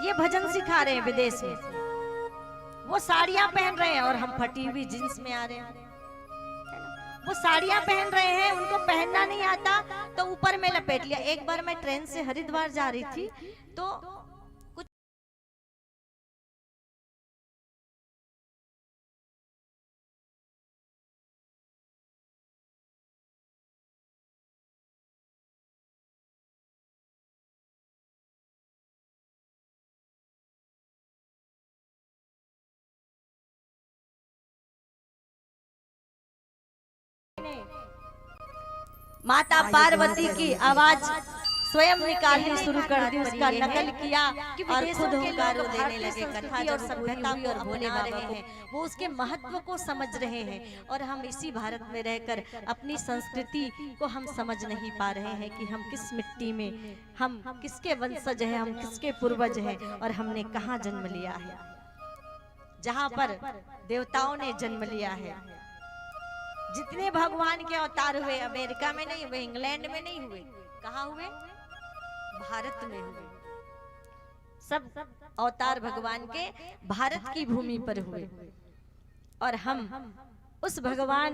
ये भजन सिखा रहे हैं विदेश में, वो साड़ियां पहन रहे हैं और हम फटी हुई जींस में आ रहे हैं। वो साड़ियां पहन रहे हैं, उनको पहनना नहीं आता तो ऊपर में लपेट लिया। एक बार मैं ट्रेन से हरिद्वार जा रही थी तो कुछ माता पार्वती की आवाज स्वयं निकालनी शुरू कर दी, उसका नकल किया और खुद हुंकार देने लगे। कथा और सभ्यता और भोले बाबा को, वो उसके महत्व को समझ रहे हैं। और हम इसी भारत में रहकर अपनी संस्कृति को हम समझ नहीं पा रहे हैं कि हम किस मिट्टी में, हम किसके वंशज हैं, हम किसके पूर्वज हैं और हमने कहाँ जन्म लिया है। जहाँ पर देवताओं ने जन्म लिया है, जितने भगवान के अवतार हुए अमेरिका में नहीं हुए, इंग्लैंड में नहीं हुए, कहाँ हुए? भारत में हुए। सब अवतार भगवान के भारत की भूमि पर हुए। और हम उस भगवान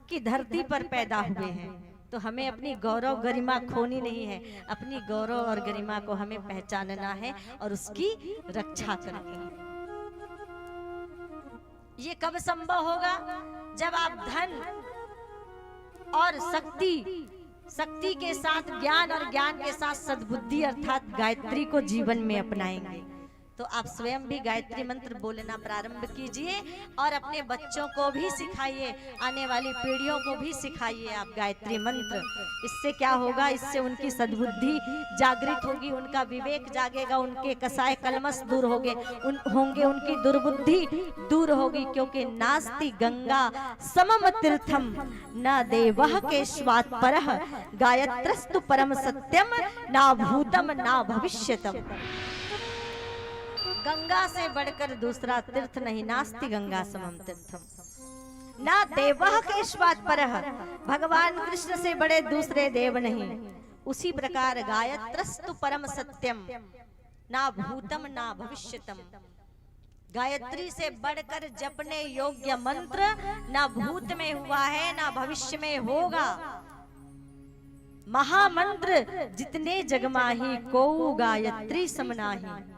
की धरती पर पैदा हुए हैं, तो हमें अपनी गौरव गरिमा खोनी नहीं है। अपनी गौरव और गरिमा को हमें पहचानना है और उसकी रक्षा करनी है। ये कब संभव होगा? जब आप धन और शक्ति के साथ ज्ञान और ज्ञान के साथ सद्बुद्धि अर्थात गायत्री को जीवन में अपनाएंगे। तो आप स्वयं भी गायत्री मंत्र बोलना प्रारंभ कीजिए और अपने बच्चों को भी सिखाइए, आने वाली पीढ़ियों को भी सिखाइए आप गायत्री मंत्र। इससे क्या होगा? इससे उनकी सद्बुद्धि जागृत होगी, उनका विवेक जागेगा, उनके कसाय कलमश दूर होंगे, उनकी दुर्बुद्धि दूर होगी। क्योंकि नास्ति गंगा समम तीर्थम न देवः केशवात् परः गायत्रस्तु परम सत्यम ना भूतम ना भविष्यतम। गंगा से बढ़कर दूसरा तीर्थ नहीं, नास्ति गंगा समम तीर्थम ना देवः केशवात् परः, भगवान कृष्ण से बड़े दूसरे देव नहीं। उसी प्रकार गायत्रस्तु परम सत्यम ना भूतम ना भविष्यतम, गायत्री से बढ़कर जपने योग्य मंत्र ना भूत में हुआ है ना भविष्य में होगा। महामंत्र जितने जगमाही को गायत्री समनाही,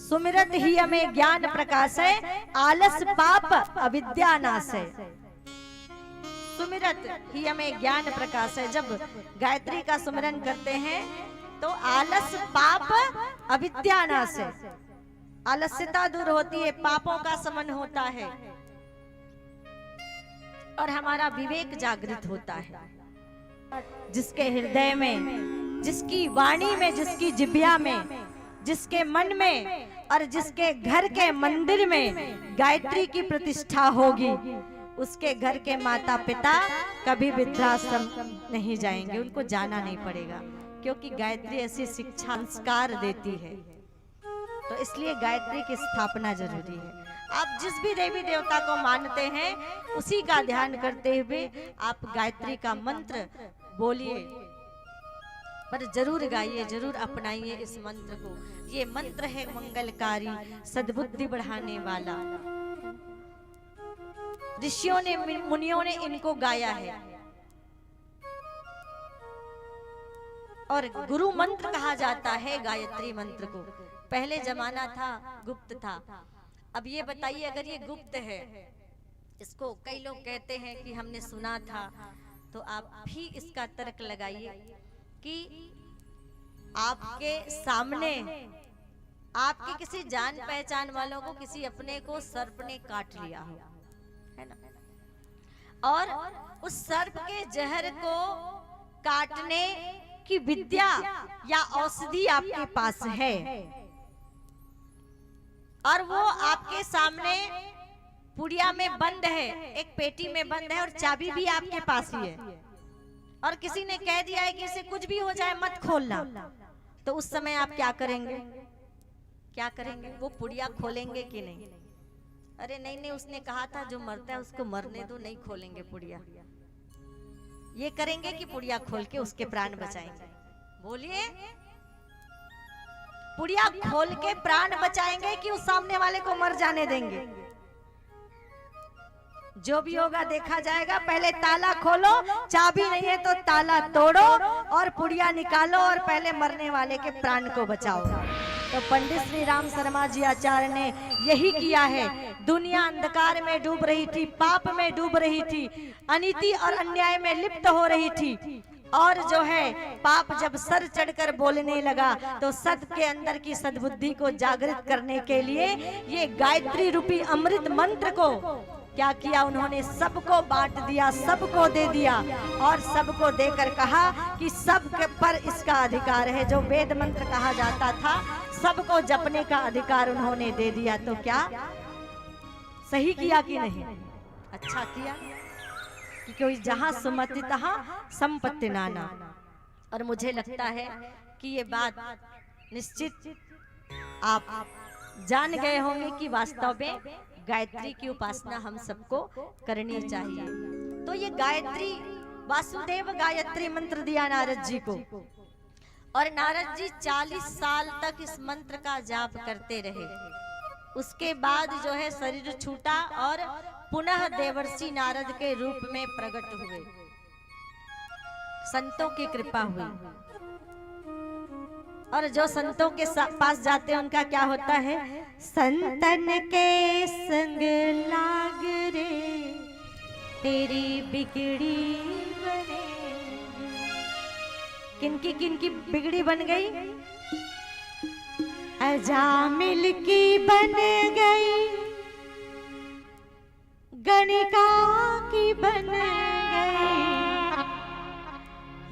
सुमिरत ही हमें ज्ञान प्रकाश है, आलस पाप अविद्या नाश है। सुमिरत ही हमें ज्ञान प्रकाश है। जब गायत्री का सुमिरन करते हैं तो आलस पाप अविद्या नाश है, आलस्यता दूर होती है, पापों का शमन होता है और हमारा विवेक जागृत होता है। जिसके हृदय में, जिसकी वाणी में, जिसकी जिह्वा में, जिसके मन में और जिसके घर के मंदिर में गायत्री की प्रतिष्ठा होगी, उसके घर के माता पिता कभी वृद्धाश्रम नहीं जाएंगे, उनको जाना नहीं पड़ेगा। क्योंकि गायत्री ऐसी शिक्षा संस्कार देती है। तो इसलिए गायत्री की स्थापना जरूरी है। आप जिस भी देवी देवता को मानते हैं उसी का ध्यान करते हुए आप गायत्री का मंत्र बोलिए, पर जरूर गाइए, जरूर अपनाइए इस मंत्र को। ये मंत्र है मंगलकारी, सद्बुद्धि बढ़ाने वाला। ऋषियों ने, मुनियों ने इनको गाया है और गुरु मंत्र कहा जाता है गायत्री मंत्र को। पहले जमाना था, गुप्त था। अब ये बताइए, अगर ये गुप्त है, इसको कई लोग कहते हैं कि हमने सुना था, तो आप भी इसका तर्क लगाइए कि आपके सामने आपके किसी जान पहचान वालों को, किसी अपने को सर्प ने काट लिया हो, है ना, और उस सर्प के जहर को काटने की विद्या या औषधि आपके पास है और वो आपके सामने पुड़िया में बंद है, एक पेटी में बंद है और चाबी भी आपके पास ही है, और किसी ने कह दिया है कि इसे कुछ भी हो जाए मत खोलना, तो उस समय आप क्या करेंगे? क्या करेंगे? वो पुड़िया खोलेंगे कि नहीं? अरे नहीं नहीं, उसने कहा था जो मरता है उसको मरने दो, नहीं खोलेंगे पुड़िया। ये करेंगे कि पुड़िया खोल के उसके प्राण बचाएंगे? बोलिए, पुड़िया खोल के प्राण बचाएंगे कि उस सामने वाले को मर जाने देंगे? जो भी होगा देखा जाएगा। पहले ताला खोलो, चाबी नहीं है तो ताला तोड़ो और पुड़िया निकालो और पहले मरने वाले के प्राण को बचाओ। तो पंडित श्री राम शर्मा जी आचार्य ने यही किया है। दुनिया अंधकार में डूब रही थी, पाप में डूब रही थी, अनीति और अन्याय में लिप्त हो रही थी, और जो है पाप जब सर चढ़कर बोलने लगा तो सत के अंदर की सद्बुद्धि को जागृत करने के लिए ये गायत्री रूपी अमृत मंत्र को क्या किया उन्होंने? सबको बांट दिया, सबको दे दिया और सबको देकर कहा कि सब पर इसका अधिकार है। जो वेद मंत्र कहा जाता था सबको जपने का अधिकार उन्होंने दे दिया। तो क्या सही किया कि नहीं? अच्छा किया, क्योंकि जहां सुमति तहां संपत्ति नाना। और मुझे लगता है कि ये बात निश्चित आप जान गए होंगे कि वास्तव में गायत्री की उपासना हम सबको करनी चाहिए। तो ये गायत्री, वासुदेव गायत्री मंत्र दिया नारद जी को, और नारद जी 40 साल तक इस मंत्र का जाप करते रहे। उसके बाद जो है शरीर छूटा और पुनः देवर्षि नारद के रूप में प्रकट हुए। संतों की कृपा हुई, और जो संतों के पास जाते हैं उनका क्या होता है? संतन के संग लाग रे तेरी बिगड़ी बनेगी। किनकी बिगड़ी बन गई? अजामिल की बन गई, गणिका की बन गई,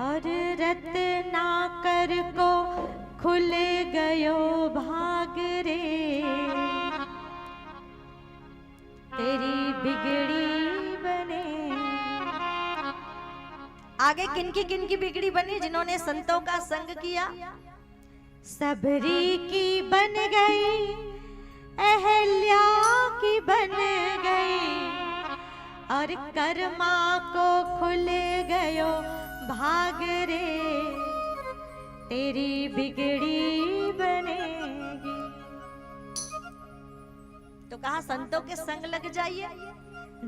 और रत्नाकर को खुल गयो भाग रे तेरी बिगड़ी बने। आगे किनकी बिगड़ी बनी? जिन्होंने संतों का संग किया। सबरी की बन गई, अहल्या की बन गई, और कर्मा को खुल गयो भाग रे तेरी बिगड़ी बनेगी। तो कहा संतों के संग लग जाइए।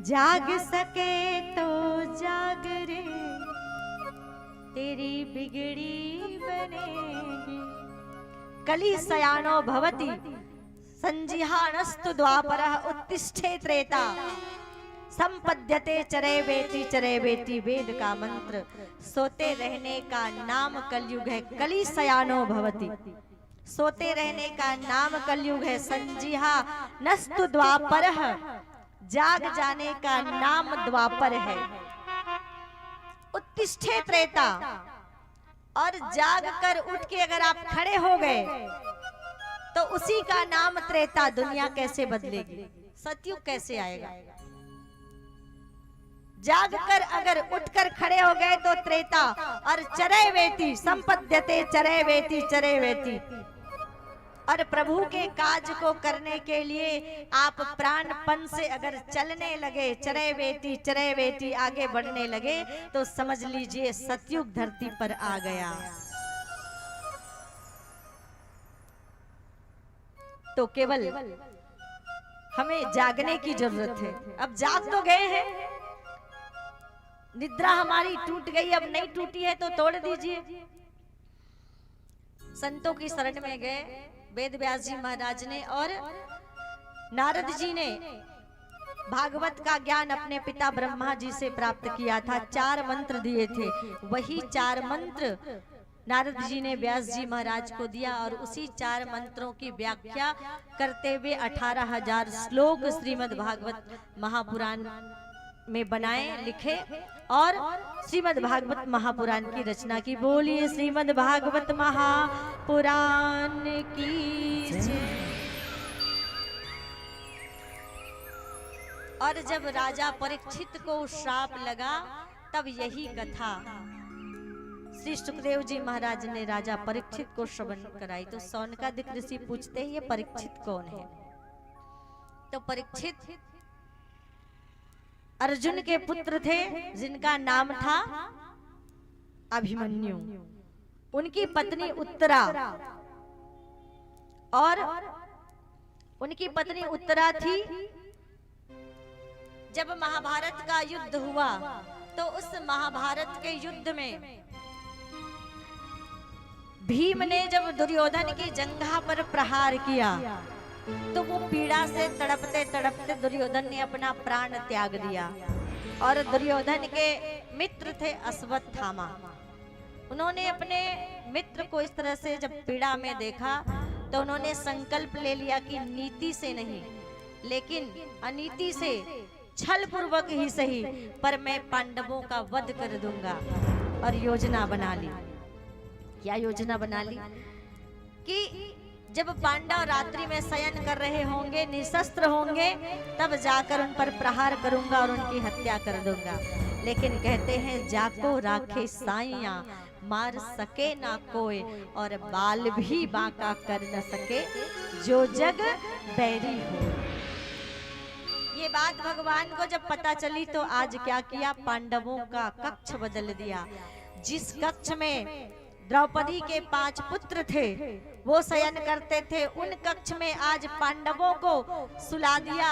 जाग सके तो जाग रे तेरी बिगड़ी बनेगी। कली सयानो भवति संजिहानस्तु द्वापरः उत्तिष्ठे त्रेता संपद्यते चरे बेती वेद का मंत्र। सोते रहने का नाम कलयुग है। कली सयानो भवति, सोते रहने का नाम कलयुग है। संजिहा नस्तु द्वापरः, जाग जाने का नाम द्वापर है। उत्तिष्ठे त्रेता, और जाग कर उठ के अगर आप खड़े हो गए तो उसी का नाम त्रेता। दुनिया कैसे बदलेगी? सतयुग कैसे आएगा? जाग कर अगर उठकर खड़े हो गए तो त्रेता, और चरे वेती संपद्यते चरे वेती, और प्रभु के काज को करने के लिए आप प्राणपन से अगर चलने लगे, चरे वेती आगे बढ़ने लगे, तो समझ लीजिए सतयुग धरती पर आ गया। तो केवल हमें जागने की जरूरत है। अब जाग तो गए हैं, निद्रा हमारी टूट गई, अब नहीं टूटी है तो तोड़ दीजिए। संतों की शरण में गए वेद व्यास जी महाराज ने, और नारद जी ने भागवत का ज्ञान अपने पिता ब्रह्मा जी से प्राप्त किया था। 4 मंत्र दिए थे, वही 4 मंत्र नारद जी ने व्यास जी महाराज को दिया, और उसी 4 मंत्रों की व्याख्या करते हुए 18,000 श्लोक श्रीमद् भागवत महापुराण में बनाए, लिखे, और श्रीमद् भागवत महापुराण की रचना की। बोलिए श्रीमद् भागवत महापुराण की जय। और जब राजा परीक्षित को श्राप लगा, तब यही कथा श्री सुखदेव जी महाराज ने राजा परीक्षित को श्रवण कराई। तो सौनकादिक ऋषि पूछते हैं, ये परीक्षित कौन है? तो परीक्षित अर्जुन के पुत्र थे, जिनका नाम था अभिमन्यु। उनकी पत्नी उत्तरा, और उनकी पत्नी उत्तरा थी। जब महाभारत का युद्ध हुआ, तो उस महाभारत के युद्ध में भीम ने जब दुर्योधन की जंघा पर प्रहार किया, तो वो पीड़ा से तड़पते तड़पते दुर्योधन ने अपना प्राण त्याग दिया। और दुर्योधन के मित्र थे अश्वत्थामा, उन्होंने अपने मित्र को इस तरह से जब पीड़ा में देखा, तो उन्होंने संकल्प ले लिया कि नीति से नहीं, लेकिन अनीति से, छल पूर्वक ही सही, पर मैं पांडवों का वध कर दूंगा। और योजना बना ली। क्या योजना बना ली? कि जब पांडव रात्रि में शयन कर रहे होंगे, निशस्त्र होंगे, तब जाकर उन पर प्रहार करूंगा और उनकी हत्या कर दूंगा। लेकिन कहते हैं, जाको राखे साइया, मार सके ना कोई, और बाल भी बांका कर न सके, जो जग बैरी हो। ये बात भगवान को जब पता चली, तो आज क्या किया? पांडवों का कक्ष बदल दिया। जिस कक्ष में द्रौपदी के 5 पुत्र थे, वो शयन करते थे। उन कक्ष में आज पांडवों को सुला दिया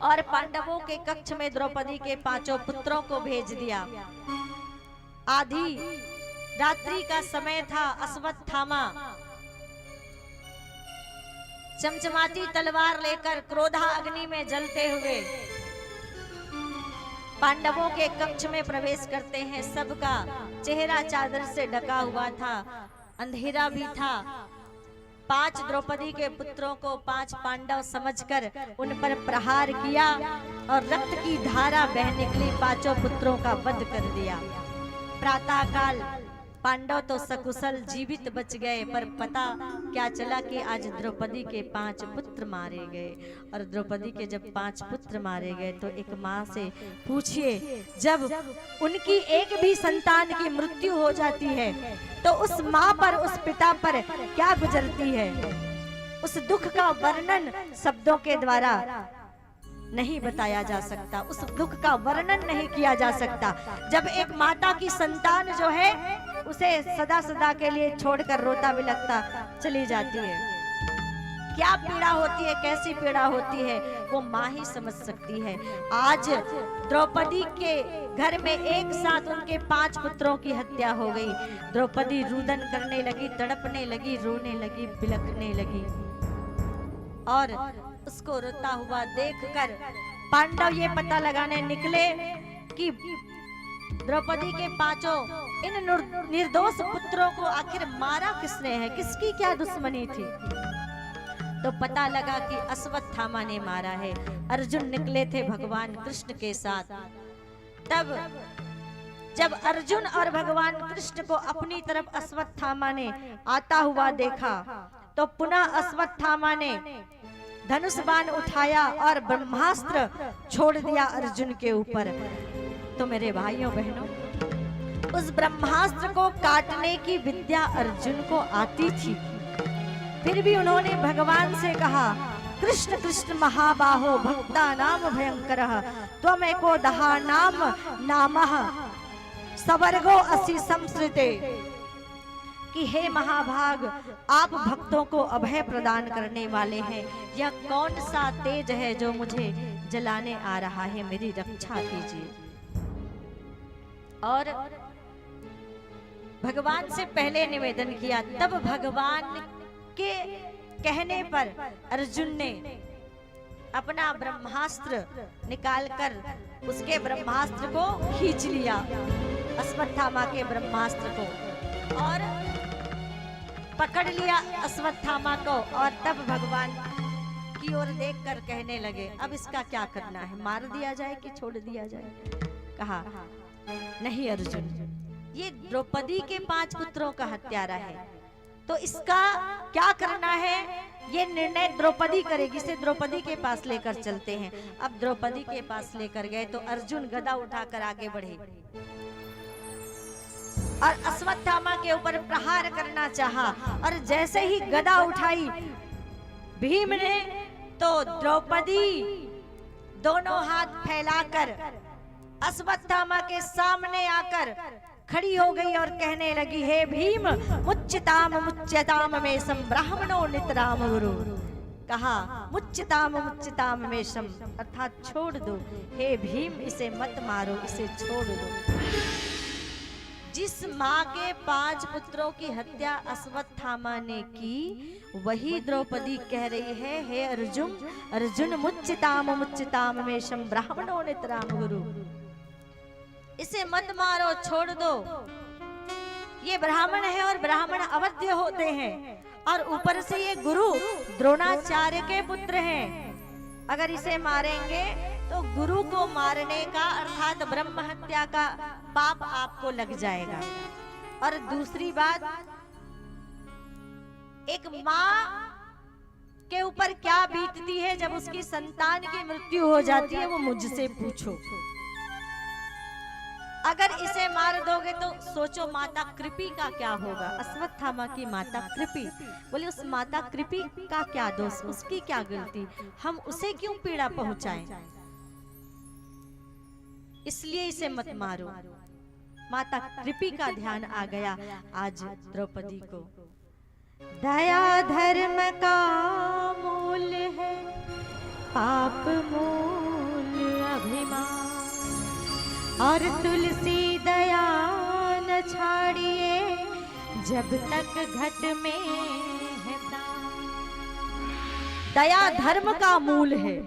और पांडवों के कक्ष में द्रौपदी के 5 पुत्रों को भेज दिया। आधी रात्रि का समय था। अश्वत्थामा चमचमाती तलवार लेकर क्रोधा अग्नि में जलते हुए पांडवों के कक्ष में प्रवेश करते हैं। सबका चेहरा चादर से ढका हुआ था, अंधेरा भी था। 5 द्रौपदी के पुत्रों को 5 पांडव समझकर उन पर प्रहार किया और रक्त की धारा बह निकली। 5 पुत्रों का वध कर दिया। प्रातः काल पांडव तो सकुशल जीवित बच गए, पर पता क्या चला कि आज द्रौपदी के 5 पुत्र मारे गए। और द्रौपदी के जब 5 पुत्र मारे गए तो एक माँ से पूछिए, जब उनकी एक भी संतान की मृत्यु हो जाती है तो उस माँ पर, उस पिता पर क्या गुजरती है। उस दुख का वर्णन शब्दों के द्वारा नहीं बताया जा सकता, उस दुख का वर्णन नहीं किया जा सकता। जब एक माता की संतान जो है उसे सदा सदा के लिए छोड़कर रोता बिलखता चली जाती है, क्या पीड़ा होती है, कैसी पीड़ा होती है, वो माँ ही समझ सकती है। आज द्रौपदी के घर में एक साथ उनके 5 पुत्रों की हत्या हो गई। द्रौपदी रुदन करने लगी, तड़पने लगी, रोने लगी, बिलखने लगी। और उसको रोता हुआ देखकर पांडव ये पता लगाने निकले कि द्रौपदी के 5 इन निर्दोष पुत्रों को आखिर मारा किसने है, किसकी क्या दुश्मनी थी। तो पता लगा कि अश्वत्थामा ने मारा है। अर्जुन निकले थे भगवान कृष्ण के साथ। तब जब अर्जुन और भगवान कृष्ण को अपनी तरफ अश्वत्थामा ने आता हुआ देखा तो पुनः अश्वत्थामा ने धनुष बाण उठाया और ब्रह्मास्त्र छोड़ दिया अर्जुन के ऊपर। तो मेरे भाइयों बहनों, उस ब्रह्मास्त्र को काटने की विद्या अर्जुन को आती थी, फिर भी उन्होंने भगवान से कहा, कृष्ण कृष्ण महाबाहो भक्ता नाम भयंकरः त्वमेको दहा नाम नामः सवर्गो असि संसृते। कि हे महाभाग, आप भक्तों को अभय प्रदान करने वाले हैं। यह कौन सा तेज है जो मुझे जलाने आ रहा है, मेरी रक्षा कीजिए। और भगवान से पहले निवेदन किया। तब भगवान के कहने पर अर्जुन ने अपना ब्रह्मास्त्र निकालकर उसके ब्रह्मास्त्र को खींच लिया, अश्वत्थामा के ब्रह्मास्त्र को, और पकड़ लिया अश्वत्थामा को। और तब भगवान की ओर देखकर कहने लगे, अब इसका क्या करना है, मार दिया जाए कि छोड़ दिया जाए। कहा, नहीं अर्जुन, ये द्रौपदी के 5 पुत्रों का हत्यारा है, तो इसका क्या करना है ये निर्णय द्रौपदी करेगी। इसे द्रौपदी के पास लेकर चलते हैं। अब द्रौपदी के पास लेकर गए तो अर्जुन गदा उठाकर आगे बढ़े और अश्वत्थामा के ऊपर प्रहार करना चाहा। और जैसे ही गदा उठाई भीम ने, तो द्रौपदी दोनों हाथ फैलाकर अश्वत्थामा के सामने आकर खड़ी हो गई और कहने लगी, हे भीम मुच्यताम मेषम ब्राह्मणो नितराम गुरु। कहा, मुच्यताम मेषम अर्थात छोड़ दो, हे भीम इसे मत मारो, इसे छोड़ दो। जिस माँ के 5 पुत्रों की हत्या अश्वत्थामा ने की, वही द्रौपदी कह रही है, हे अर्जुन मुच्यताम मेषम ब्राह्मणो नितराम गुरु। इसे मत मारो, छोड़ दो। ये ब्राह्मण है और ब्राह्मण अवध्य होते हैं, और ऊपर से ये गुरु द्रोणाचार्य के पुत्र हैं। अगर इसे मारेंगे तो गुरु को मारने का अर्थात ब्रह्म हत्या का पाप आपको लग जाएगा। और दूसरी बात, एक माँ के ऊपर क्या बीतती है जब उसकी संतान की मृत्यु हो जाती है, वो मुझसे पूछो। अगर इसे मार दोगे तो सोचो माता कृपि का क्या होगा। अश्वत्थामा की माता कृपि, बोले उस माता कृपि का क्या दोष, उसकी क्या गलती, हम उसे क्यों पीड़ा पहुंचाएं, इसलिए इसे मत मारो। माता कृपी का ध्यान आ गया आज द्रौपदी को। दया धर्म का मूल है, पाप मूल अभिमान, और तुलसी दया न छाड़िए जब तक घट में है प्राण। दया धर्म का मूल है।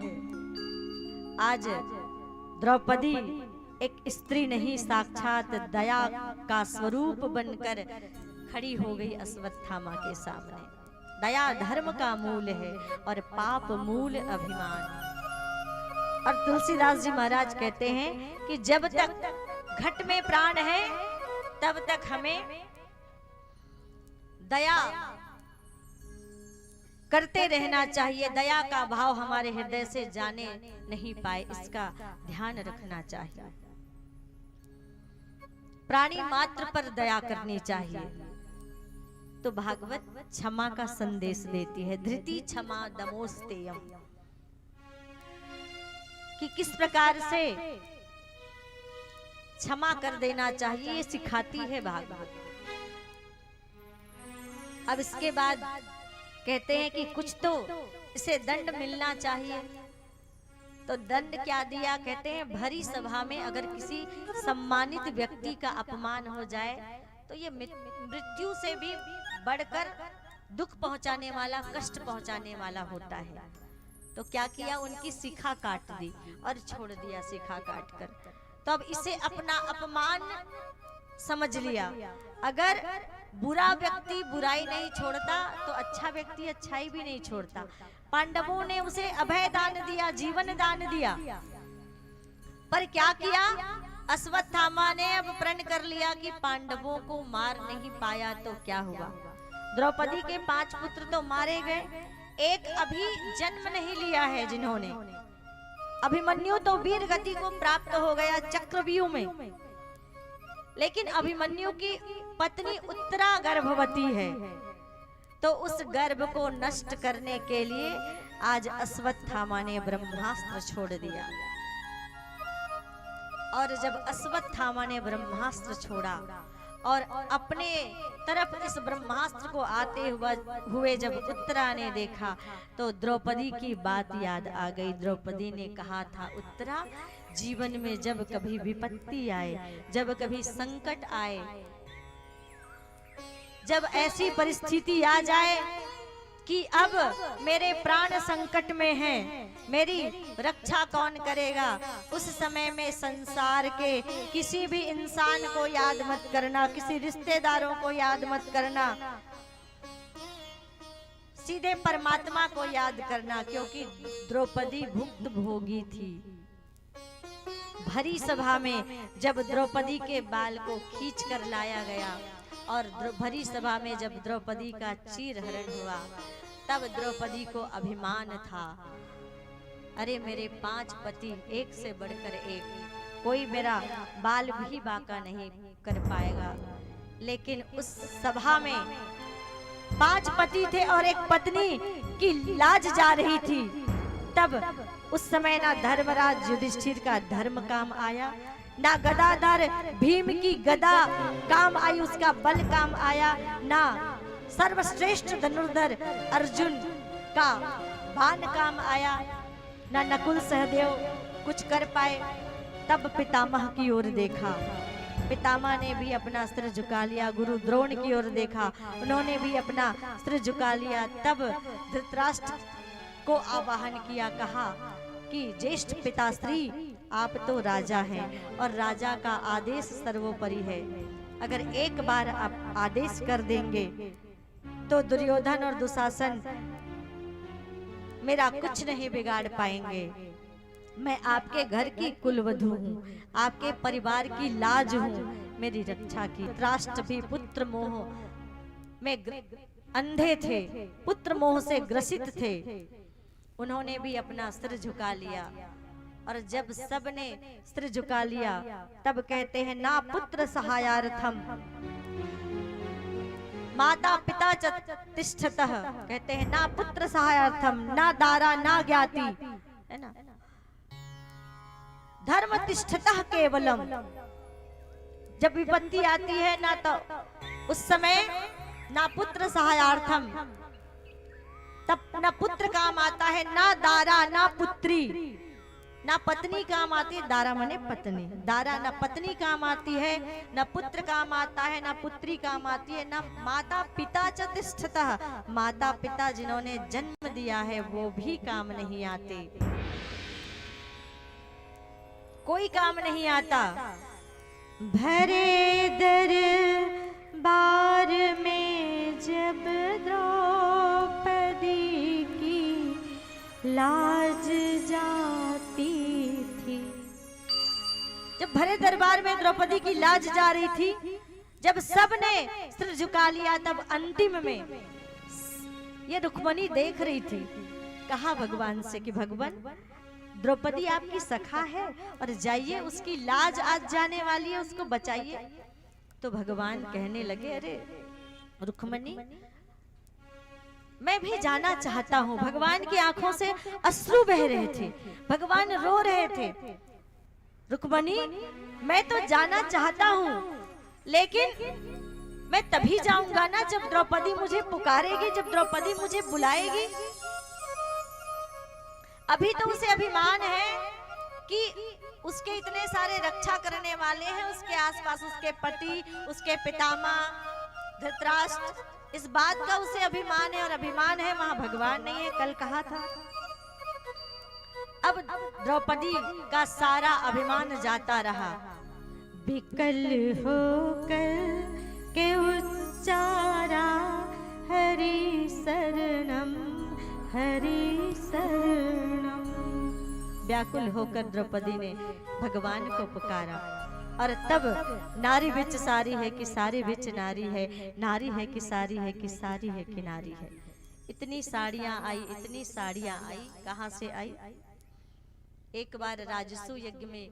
आज द्रौपदी एक स्त्री नहीं, साक्षात दया का स्वरूप बनकर खड़ी हो गई अश्वत्थामा के सामने। दया धर्म का मूल है और पाप मूल अभिमान। और तुलसीदास जी महाराज कहते हैं कि जब तक घट में प्राण है तब तक हमें दया करते रहना चाहिए। दया का भाव हमारे हृदय से जाने नहीं पाए, इसका ध्यान रखना चाहिए। प्राणी मात्र पर दया करनी चाहिए। तो भागवत क्षमा का संदेश देती है, धृति क्षमा दमोस्तेयम, कि किस प्रकार से क्षमा कर देना चाहिए, ये सिखाती है भागवत। अब इसके बाद कहते हैं कि कुछ तो इसे दंड मिलना चाहिए। तो दंड क्या दिया? कहते हैं भरी सभा में अगर किसी सम्मानित व्यक्ति का अपमान हो जाए तो ये मृत्यु से भी बढ़कर दुख पहुंचाने वाला, कष्ट पहुंचाने वाला होता है। तो क्या किया? उनकी शिखा काट दी और छोड़ दिया शिखा काट कर। तो अब इसे अपना अपमान समझ लिया। अगर बुरा व्यक्ति बुराई नहीं छोड़ता तो अच्छा व्यक्ति अच्छाई भी नहीं छोड़ता। पांडवों ने उसे अभय दान दिया, जीवन दान दिया, पर क्या किया? अश्वत्थामा ने अब प्रण कर लिया कि पांडवों को मार नहीं पाया तो क्या हुआ? द्रौपदी के 5 पुत्र तो मारे गए, एक अभी जन्म नहीं लिया है जिन्होंने। अभिमन्यु तो वीर गति को प्राप्त हो गया चक्रव्यूह में, लेकिन अभिमन्यु की पत्नी उत्तरा गर्भवती है। तो उस गर्भ को नष्ट करने के लिए आज अश्वत्थामा ने ब्रह्मास्त्र छोड़ दिया। और जब अश्वत्थामा ने ब्रह्मास्त्र छोड़ा और अपने तरफ इस ब्रह्मास्त्र को आते हुए जब उत्तरा ने देखा तो द्रौपदी की बात याद आ गई। द्रौपदी ने कहा था, उत्तरा, जीवन में जब कभी विपत्ति आए, जब कभी संकट आए, जब ऐसी परिस्थिति आ जाए कि अब मेरे प्राण संकट में हैं, मेरी रक्षा कौन करेगा, उस समय में संसार के किसी भी इंसान को याद मत करना, किसी रिश्तेदारों को याद मत करना, सीधे परमात्मा को याद करना। क्योंकि द्रौपदी भुक्त भोगी थी। भरी सभा में जब द्रौपदी के बाल को खींच कर लाया गया और भरी सभा में जब द्रौपदी का चीर हरण हुआ, तब द्रौपदी को अभिमान था, अरे मेरे 5 पति, एक से बढ़कर एक, कोई मेरा बाल भी बांका नहीं कर पाएगा। लेकिन उस सभा में 5 पति थे और एक पत्नी की लाज जा रही थी। तब उस समय ना धर्मराज युधिष्ठिर का धर्म काम आया, ना गदाधर भीम की गदा काम आई, उसका बल काम आया, ना सर्वश्रेष्ठ धनुर्धर अर्जुन का बाण काम आया, ना नकुल सहदेव कुछ कर पाए। तब पितामह की ओर देखा, पितामह ने भी अपना सिर झुका लिया। गुरु द्रोण की ओर देखा, उन्होंने भी अपना सिर झुका लिया। तब धृतराष्ट्र को आवाहन किया, कहा कि ज्येष्ठ पिताश्री, आप तो राजा हैं और राजा का आदेश सर्वोपरि है। अगर एक बार आप आदेश कर देंगे तो दुर्योधन और दुशासन मेरा कुछ नहीं बिगाड़ पाएंगे। मैं आपके घर की कुलवधू हूँ, आपके परिवार की लाज हूँ, मेरी रक्षा की। राष्ट्र भी पुत्र मोह में अंधे थे, पुत्र मोह से ग्रसित थे, उन्होंने भी अपना सिर झुका लिया। और जब सब ने सिर झुका लिया तब कहते हैं, ना पुत्र सहायार्थम माता पिता च तिष्ठतः, कहते हैं ना पुत्र सहायार्थम, ना दारा ना ज्ञाति, है ना, धर्म तिष्ठतः केवलम, जब विपत्ति आती है ना, तो उस समय ना पुत्र सहायार्थम, तब ना पुत्र काम आता है, ना दारा ना पुत्री, ना पत्नी काम आती है। दारा माने पत्नी, दारा ना पत्नी काम आती है, ना पुत्र काम आता है, ना पुत्री काम आती है, ना माता पिता च तिष्ठतः, माता पिता जिन्होंने जन्म दिया है वो भी काम नहीं आते, कोई काम नहीं आता। भरे दरबार में जब द्रौपदी की लाज जाती थी, जब भरे दरबार में द्रौपदी की लाज जा रही थी, जब सबने सिर झुका लिया, तब अंतिम में ये रुक्मणी देख रही थी, कहा भगवान से कि भगवान द्रौपदी आपकी सखा है और जाइए, उसकी लाज आज जाने वाली है, उसको बचाइए। तो भगवान कहने लगे, अरे रुक्मणी मैं भी जाना चाहता हूँ। भगवान की आंखों से अश्रु बह रहे थे, भगवान रो रहे थे। रुक्मणी मैं तो जाना चाहता हूँ, लेकिन मैं तभी जाऊंगा ना जब द्रौपदी मुझे पुकारेगी, जब द्रौपदी मुझे बुलाएगी। अभी तो उसे अभिमान है कि उसके इतने सारे रक्षा करने वाले हैं, उसके आसपास उसके पति, उसके पितामह धृतराष्ट्र, इस बात का उसे अभिमान है, और अभिमान है, वहां भगवान नहीं है, कल कहा था। अब द्रौपदी का सारा अभिमान जाता रहा। विकल होकर के उच्चारा हरि शरणम हरि शरणम। व्याकुल होकर द्रौपदी ने भगवान को पुकारा, और तब नारी बिच सारी है कि सारी बिच नारी है, नारी है कि सारी है कि सारी है कि नारी है। इतनी साड़ियां आई, इतनी साड़ियां आई, कहां से आई? एक बार राजसू यज्ञ में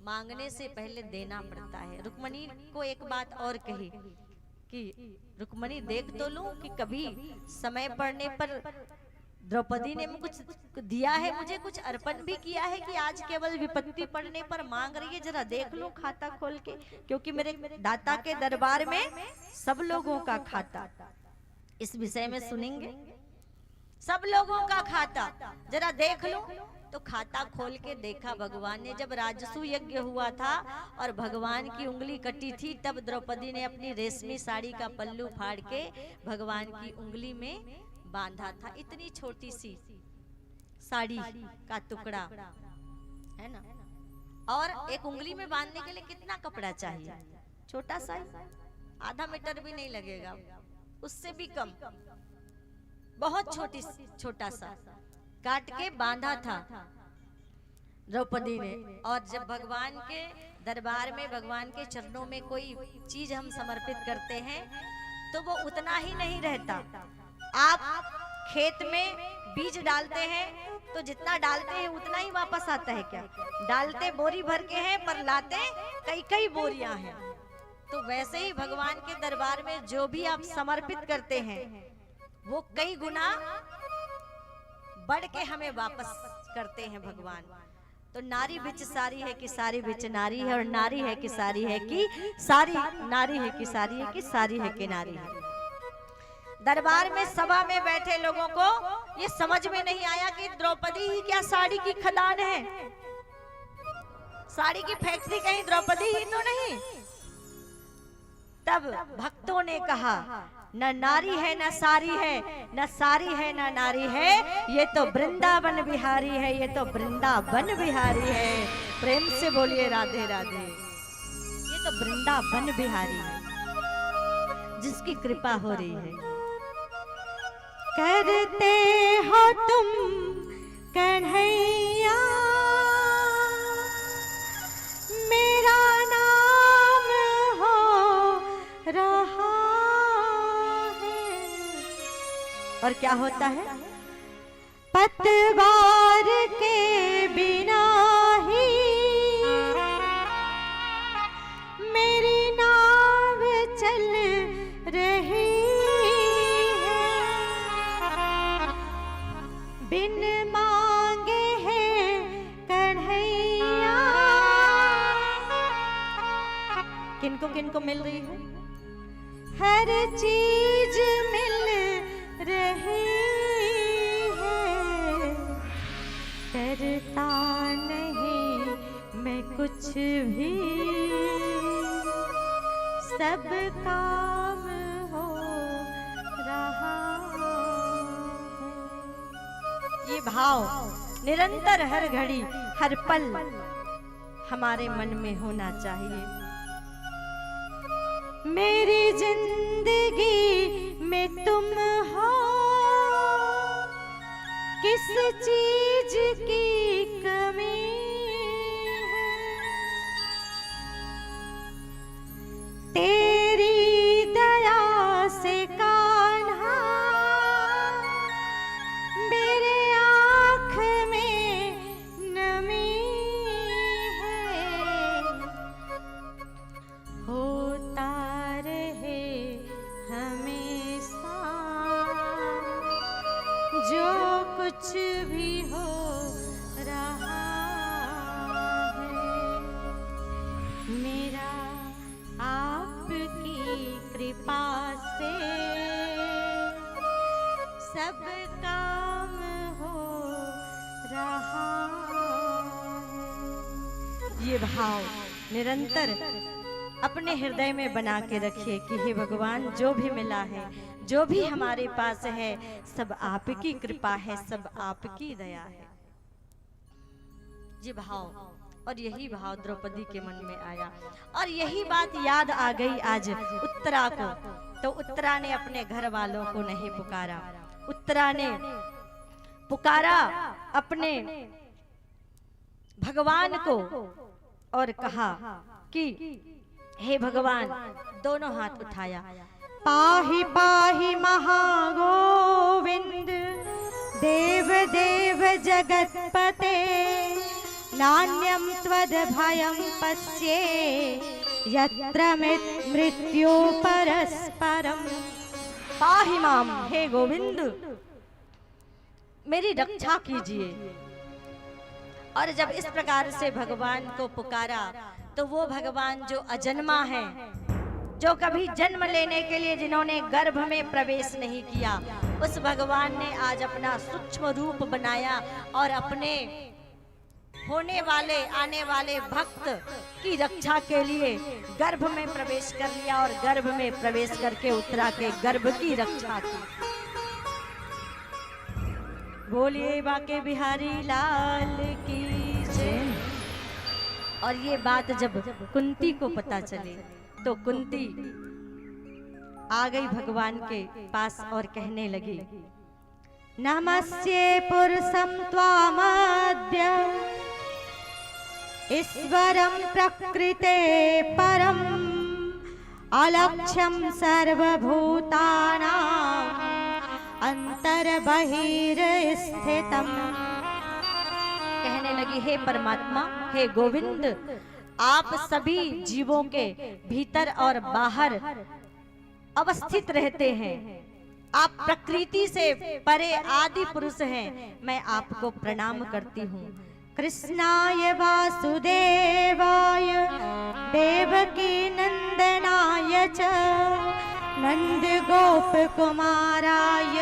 मांगने से पहले देना पड़ता है। रुक्मणी को एक बात और कही कि रुक्मणी देख तो लूं कि कभी समय पड़ने पर द्रौपदी ने कुछ दिया है, मुझे कुछ अर्पण भी किया है, कि आज केवल विपत्ति पड़ने पर मांग रही है, जरा देख लूं खाता खोल के, क्योंकि मेरे दाता के दरबार में सब लोगों का खाता, इस विषय में सुनेंगे, सब लोगों का खाता, जरा देख लूं। तो खाता खोल के देखा भगवान ने। जब राजसू यज्ञ हुआ था और भगवान की उंगली कटी थी, तब द्रौपदी ने अपनी रेशमी साड़ी का पल्लू फाड़ के भगवान की उंगली में बांधा था। इतनी छोटी सी साड़ी का टुकड़ा है ना, और एक उंगली में बांधने के लिए कितना कपड़ा चाहिए? छोटा सा, आधा मीटर भी नहीं लगेगा, उससे भी कम, बहुत छोटा सा काट के बांधा था द्रौपदी ने। और जब भगवान के दरबार में, भगवान के चरणों में कोई चीज हम समर्पित करते हैं तो वो उतना ही नहीं रहता। आप खेत में बीज डालते हैं तो जितना डालते हैं उतना ही वापस आता है क्या? डालते बोरी भर के हैं पर लाते कई कई बोरियां हैं। तो वैसे ही भगवान के दरबार में जो भी आप समर्पित करते हैं वो कई गुना बढ़ के हमें वापस करते हैं भगवान। तो नारी बिच सारी है कि सारी बिच नारी है, और नारी है कि सारी है कि सारी नारी है कि सारी है कि सारी है कि नारी है। दरबार में सभा में बैठे लोगों को ये समझ में नहीं आया कि द्रौपदी ही क्या साड़ी की खदान है, साड़ी की फैक्ट्री कहीं द्रौपदी ही तो नहीं। तब भक्तों ने कहा, न नारी है न सारी है, न सारी है न नारी है, ये तो वृंदावन बिहारी है, ये तो वृंदावन बिहारी है। प्रेम से बोलिए राधे राधे। ये तो वृंदावन बिहारी है जिसकी कृपा हो रही है। करते हो तुम कन्हैया मेरा नाम हो रहा है। और क्या होता है? पतवार के बिना ही मेरी नाव चल रही है, बिन मांगे है कन्हैया। किन किनको किनको मिल रही है? हर चीज मिल रही है, करता नहीं मैं कुछ भी, सब काम हो रहा है। ये भाव निरंतर हर घड़ी हर पल हमारे मन में होना चाहिए। मेरी जिंदगी में तुम हो, किस चीज की कमी है, तेरी दया से कान्हा मेरे आँख में नमी है, होता रहे हमेशा जो कुछ भी हो रहा है, मेरा आपकी कृपा से सब काम हो रहा है। ये भाव निरंतर अपने हृदय में बना के रखिए कि हे भगवान, जो भी मिला है, जो भी हमारे पास है, सब आपकी कृपा है, सब आपकी दया है। ये भाव और यही भाव द्रौपदी के मन में आया और यही बात याद आ गई आज उत्तरा को। तो उत्तरा ने अपने घर वालों को नहीं पुकारा, उत्तरा ने पुकारा अपने भगवान को और कहा कि हे भगवान, दोनों हाथ उठाया, पाहि पाहि महागोविंद देव देव जगतपते, नान्यं त्वद भयं पश्ये यत्र मृत्यु परस्परम। पाहि माम, हे गोविंद मेरी रक्षा कीजिए। और जब इस प्रकार से भगवान को पुकारा तो वो भगवान जो अजन्मा है, जो कभी जन्म लेने के लिए जिन्होंने गर्भ में प्रवेश नहीं किया, उस भगवान ने आज अपना सूक्ष्म रूप बनाया और अपने होने वाले आने वाले भक्त की रक्षा के लिए गर्भ में प्रवेश कर लिया और गर्भ में प्रवेश करके उत्तरा के गर्भ की रक्षा की। बोलिए बाके बिहारी लाल की जय। और ये बात जब कुंती को पता चली तो कुंती आ गई भगवान के पास और कहने लगी, नमस्ये पुरुषं त्वामद्य ईश्वरं प्रकृते परम, अलक्ष्यं सर्वभूतानां अंतर्बहिर्स्थितम्। कहने लगी, हे परमात्मा, हे गोविंद, आप सभी जीवों के भीतर और बाहर अवस्थित रहते हैं, आप प्रकृति से परे आदि पुरुष हैं, मैं आपको प्रणाम करती हूँ। कृष्णाय वासुदेवाय देवकी नंदनाय च नंद गोप कुमाराय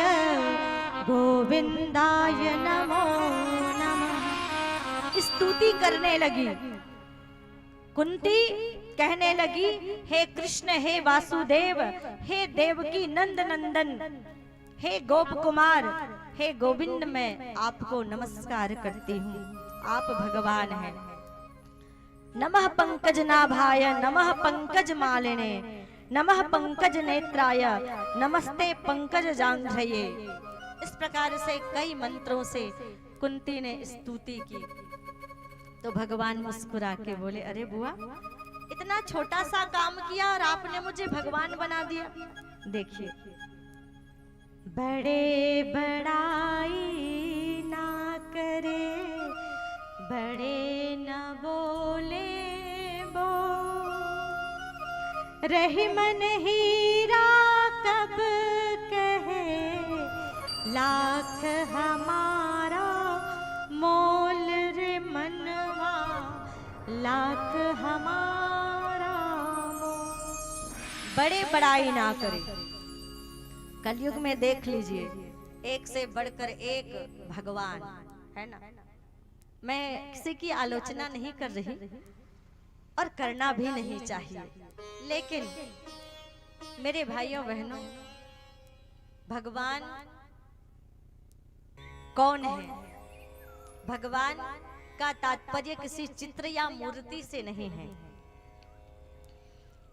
गोविंदाय नमो नमः। स्तुति करने लगी कुंती, कहने लगी, हे कृष्ण, हे वासुदेव, हे देवकी नंद नंदन, हे गोप कुमार, हे गोविंद, मैं आपको नमस्कार करती हूँ, आप भगवान हैं। नमः पंकज नाभाय नमः पंकज मालिने नमः पंकज नेत्राय नमस्ते पंकज जांघ्रये। इस प्रकार से कई मंत्रों से कुंती ने स्तुति की। तो भगवान मुस्कुरा के बोले, अरे बुआ, इतना छोटा सा काम किया और आपने मुझे भगवान बना दिया। देखिए, बड़े बड़ाई ना करे, बड़े न बोले बो, रही मन हीरा कब कहे, लाख हमारा मोल रे मनवा, लाख हमारा मोल। बड़े बड़ाई ना करे। कलयुग में देख लीजिए, एक से बढ़कर एक भगवान है ना। मैं किसी की आलोचना नहीं कर रही और करना भी नहीं चाहिए, लेकिन मेरे भाइयों बहनों, भगवान कौन है? भगवान का तात्पर्य किसी चित्र या मूर्ति से नहीं है।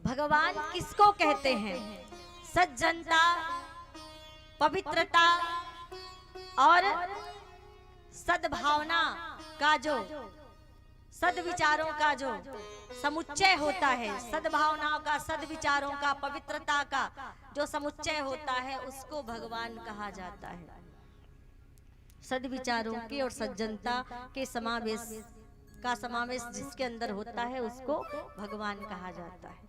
भगवान किसको कहते हैं? सज्जनता, पवित्रता और सद्भावना का जो, सद्विचारों का जो समुच्चय होता है, सद्भावनाओं का, सद्विचारों का, पवित्रता का जो समुच्चय होता है, उसको भगवान कहा जाता है। सद्विचारों के और सज्जनता के समावेश जिसके अंदर होता है, उसको भगवान कहा जाता है।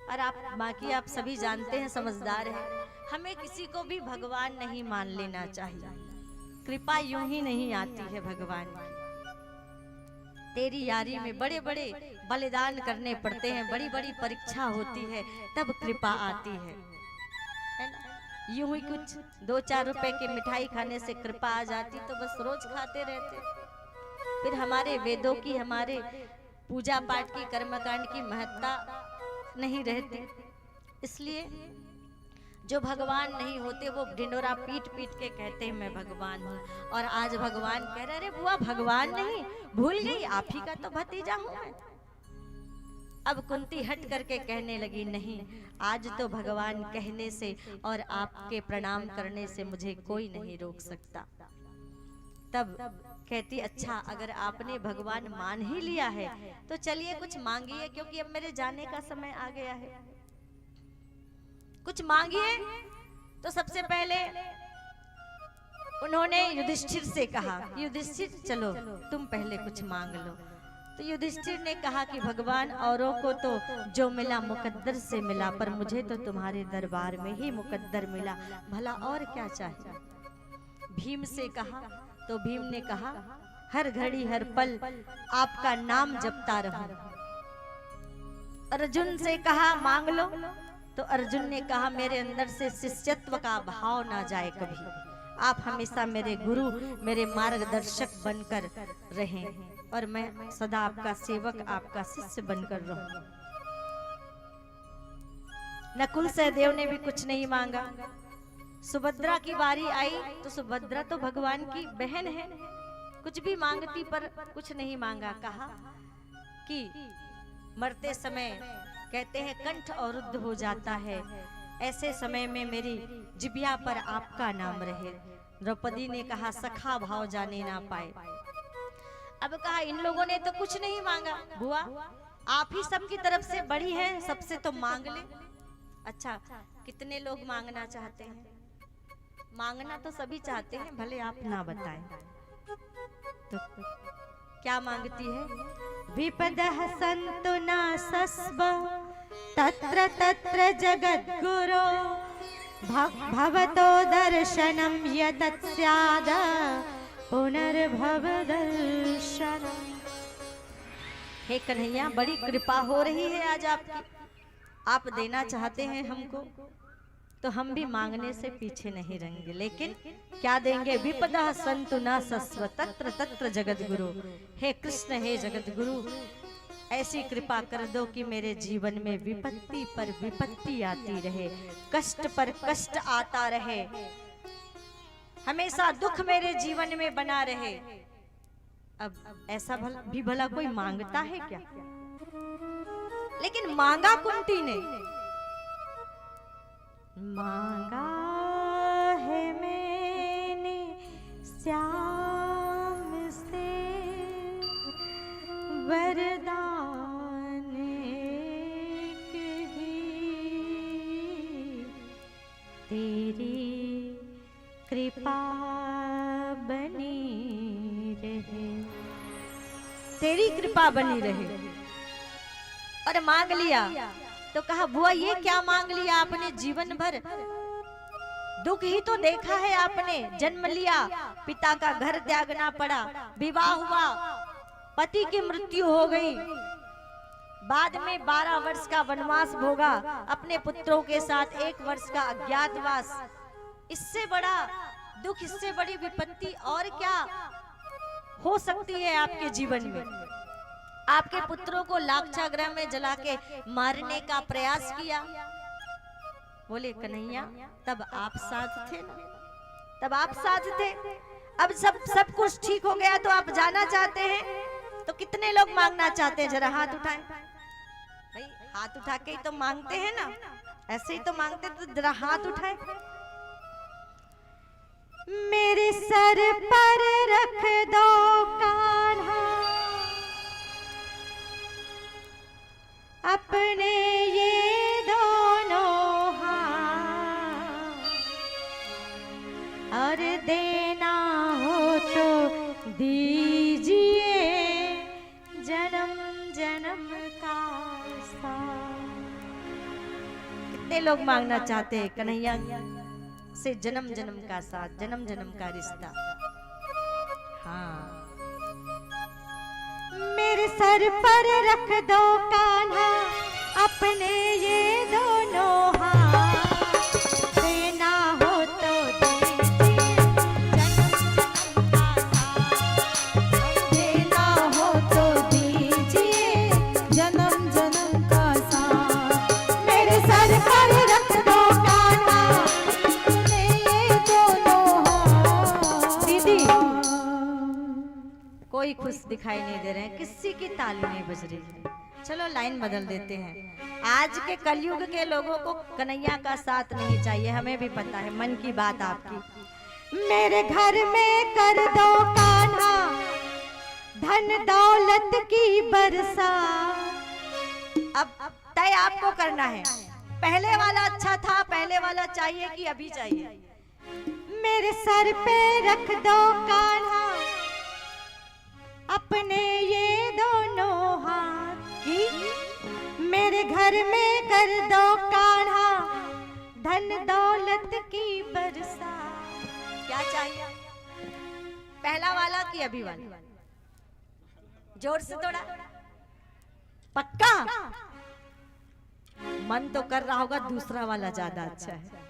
और बाकी आप सभी जानते हैं, समझदार हैं, हमें किसी को भी भगवान नहीं मान लेना चाहिए। कृपा यूं ही नहीं आती है भगवान की। तेरी यारी में बड़े बड़े बलिदान करने पड़ते हैं, बड़ी बड़ी परीक्षा होती है, तब कृपा आती है ना। यूं ही कुछ 2-4 रुपए की मिठाई खाने से कृपा आ जाती तो बस रोज खाते रहते। फिर हमारे वेदों की, हमारे पूजा पाठ की, कर्मकांड की महत्ता नहीं रहती। इसलिए जो भगवान नहीं होते वो ढिंडोरा पीट पीट के कहते हैं मैं भगवान हूँ। और आज भगवान कह रहे, अरे बुआ भगवान नहीं, भूल गई, आप ही का तो भतीजा हूँ मैं। अब कुंती हट करके कहने लगी, नहीं, आज तो भगवान कहने से और आपके प्रणाम करने से मुझे कोई नहीं रोक सकता। तब कहती, अच्छा अगर आपने भगवान मान ही लिया है तो चलिए कुछ मांगिए, क्योंकि अब मेरे जाने का समय आ गया है। कुछ मांगिए। तो सबसे पहले उन्होंने युधिष्ठिर से कहा, युधिष्ठिर चलो तुम पहले कुछ मांग लो। तो युधिष्ठिर ने कहा कि भगवान, औरों को तो जो मिला मुकद्दर से मिला, पर मुझे तो तुम्हारे दरबार में ही मुकद्दर मिला, भला और क्या चाहिए। भीम से कहा तो भीम ने कहा, हर घड़ी हर पल आपका नाम जपता रहूं। अर्जुन से कहा मांग लो, तो अर्जुन ने कहा मेरे अंदर से शिष्यत्व का भाव ना जाए कभी, आप हमेशा मेरे गुरु, मेरे मार्गदर्शक बनकर रहें और मैं सदा आपका सेवक, आपका शिष्य बनकर रहूं। नकुल सहदेव ने भी कुछ नहीं मांगा। सुभद्रा की बारी आई तो सुभद्रा तो भगवान की बहन है, कुछ भी मांगती पर कुछ नहीं मांगा। कहा कि मरते समय कहते हैं कंठ अवरुद्ध हो जाता है, ऐसे समय में मेरी जिब्या पर आपका नाम रहे। द्रौपदी ने कहा सखा भाव जाने ना पाए। अब कहा इन लोगों ने तो कुछ नहीं मांगा, बुआ आप ही सबकी तरफ से बड़ी हैं, सबसे तो मांग ले। अच्छा कितने लोग मांगना चाहते हैं? मांगना तो सभी चाहते हैं, भले आप ना बताएं। तो क्या मांगती है? विपदः सन्तु नासस्व तत्र तत्र जगद्गुरो भवतो दर्शनं यदत् स्याद पुनर्भव दर्शनम्। हे कन्हैया, बड़ी कृपा हो रही है आज आपकी, आप देना चाहते हैं हमको तो हम भी मांगने से पीछे नहीं रहेंगे। लेकिन क्या देंगे? विपदा संतु न सस्व तत्र तत्र जगद्गुरु। हे कृष्ण, हे जगद्गुरु, ऐसी कृपा कर दो कि मेरे जीवन में विपत्ति पर विपत्ति आती रहे, कष्ट पर कष्ट आता रहे, हमेशा दुख मेरे जीवन में बना रहे। अब ऐसा भला कोई मांगता है क्या? लेकिन मांगा कुंती ने, मांगा है मैंने श्याम से वरदान एक ही, तेरी कृपा बनी रहे, तेरी कृपा बनी रहे। और मांग लिया तो कहा बुआ ये क्या मांग लिया आपने? जीवन भर दुख ही तो देखा है आपने, जन्म लिया, पिता का घर त्यागना पड़ा, विवाह हुआ, पति की मृत्यु हो गई, बाद में 12 वर्ष का वनवास भोगा अपने पुत्रों के साथ, 1 वर्ष का अज्ञातवास। इससे बड़ा दुख, इससे बड़ी विपत्ति और क्या हो सकती है आपके जीवन में। आपके पुत्रों को लाक्षागृह में जला के मारने का प्रयास किया। बोले कन्हैया तब आप साथ थे ना, तब आप साथ थे। अब सब कुछ ठीक हो गया तो आप जाना चाहते हैं, तो कितने लोग मांगना चाहते हैं? जरा हाथ उठाएं भाई, हाथ उठा के ही तो मांगते हैं ना, ऐसे ही तो मांगते, तो जरा हाथ उठाएं। मेरे सर पर रख दो कान्हा अपने ये दोनों हाथ, और देना हो तो दीजिए जन्म जन्म का साथ। कितने लोग मांगना चाहते हैं कन्हैया से जन्म जन्म का साथ, जन्म जन्म का रिश्ता। हाँ, मेरे सर पर रख दो कान्हा अपने ये दोनों हाथ, देना हो तो दीजिए जन्म जन्म का साथ, देना हो तो दीजिए जन्म जन्म का साथ। मेरे सर पर रख दो कान्हा अपने ये दोनों हाथ। दीदी कोई खुश दिखाई नहीं दे रहे हैं, किसी की ताली नहीं बज रही है। चलो लाइन बदल देते हैं। आज के कलयुग के लोगों को कन्हैया का साथ नहीं चाहिए, हमें भी पता है, मन की बात आपकी। मेरे घर में कर दो कान्हा धन दौलत की बरसा। अब तय आपको करना है, पहले वाला अच्छा था, पहले वाला चाहिए कि अभी चाहिए? मेरे सर पे रख दो कान्हा अपने ये दोनों हाथ की, मेरे घर में कर दो कान्हा धन दौलत की बरसा। क्या चाहिए, पहला वाला कि अभी वाला? जोर से थोड़ा, पक्का? मन तो कर रहा होगा दूसरा वाला ज्यादा अच्छा है,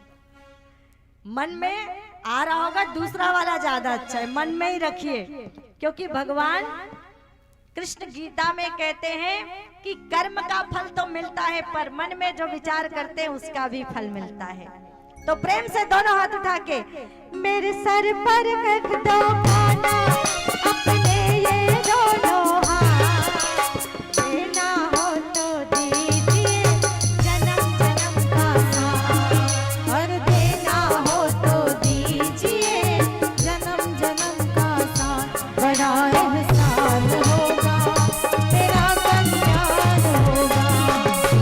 मन में आ रहा होगा दूसरा वाला ज्यादा अच्छा है, मन में ही रखिए। क्योंकि भगवान कृष्ण गीता में कहते हैं कि कर्म का फल तो मिलता है, पर मन में जो विचार करते हैं उसका भी फल मिलता है। तो प्रेम से दोनों हाथ उठा के मेरे सर पर रख दो कान्हा अपने ये दोनों हाथ, देना हो तो दीजिए जन्म जन्म का साथ, और देना हो तो दीजिए जन्म जन्म का साथ। बड़ा एहसान होगा तेरा कल्याण होगा,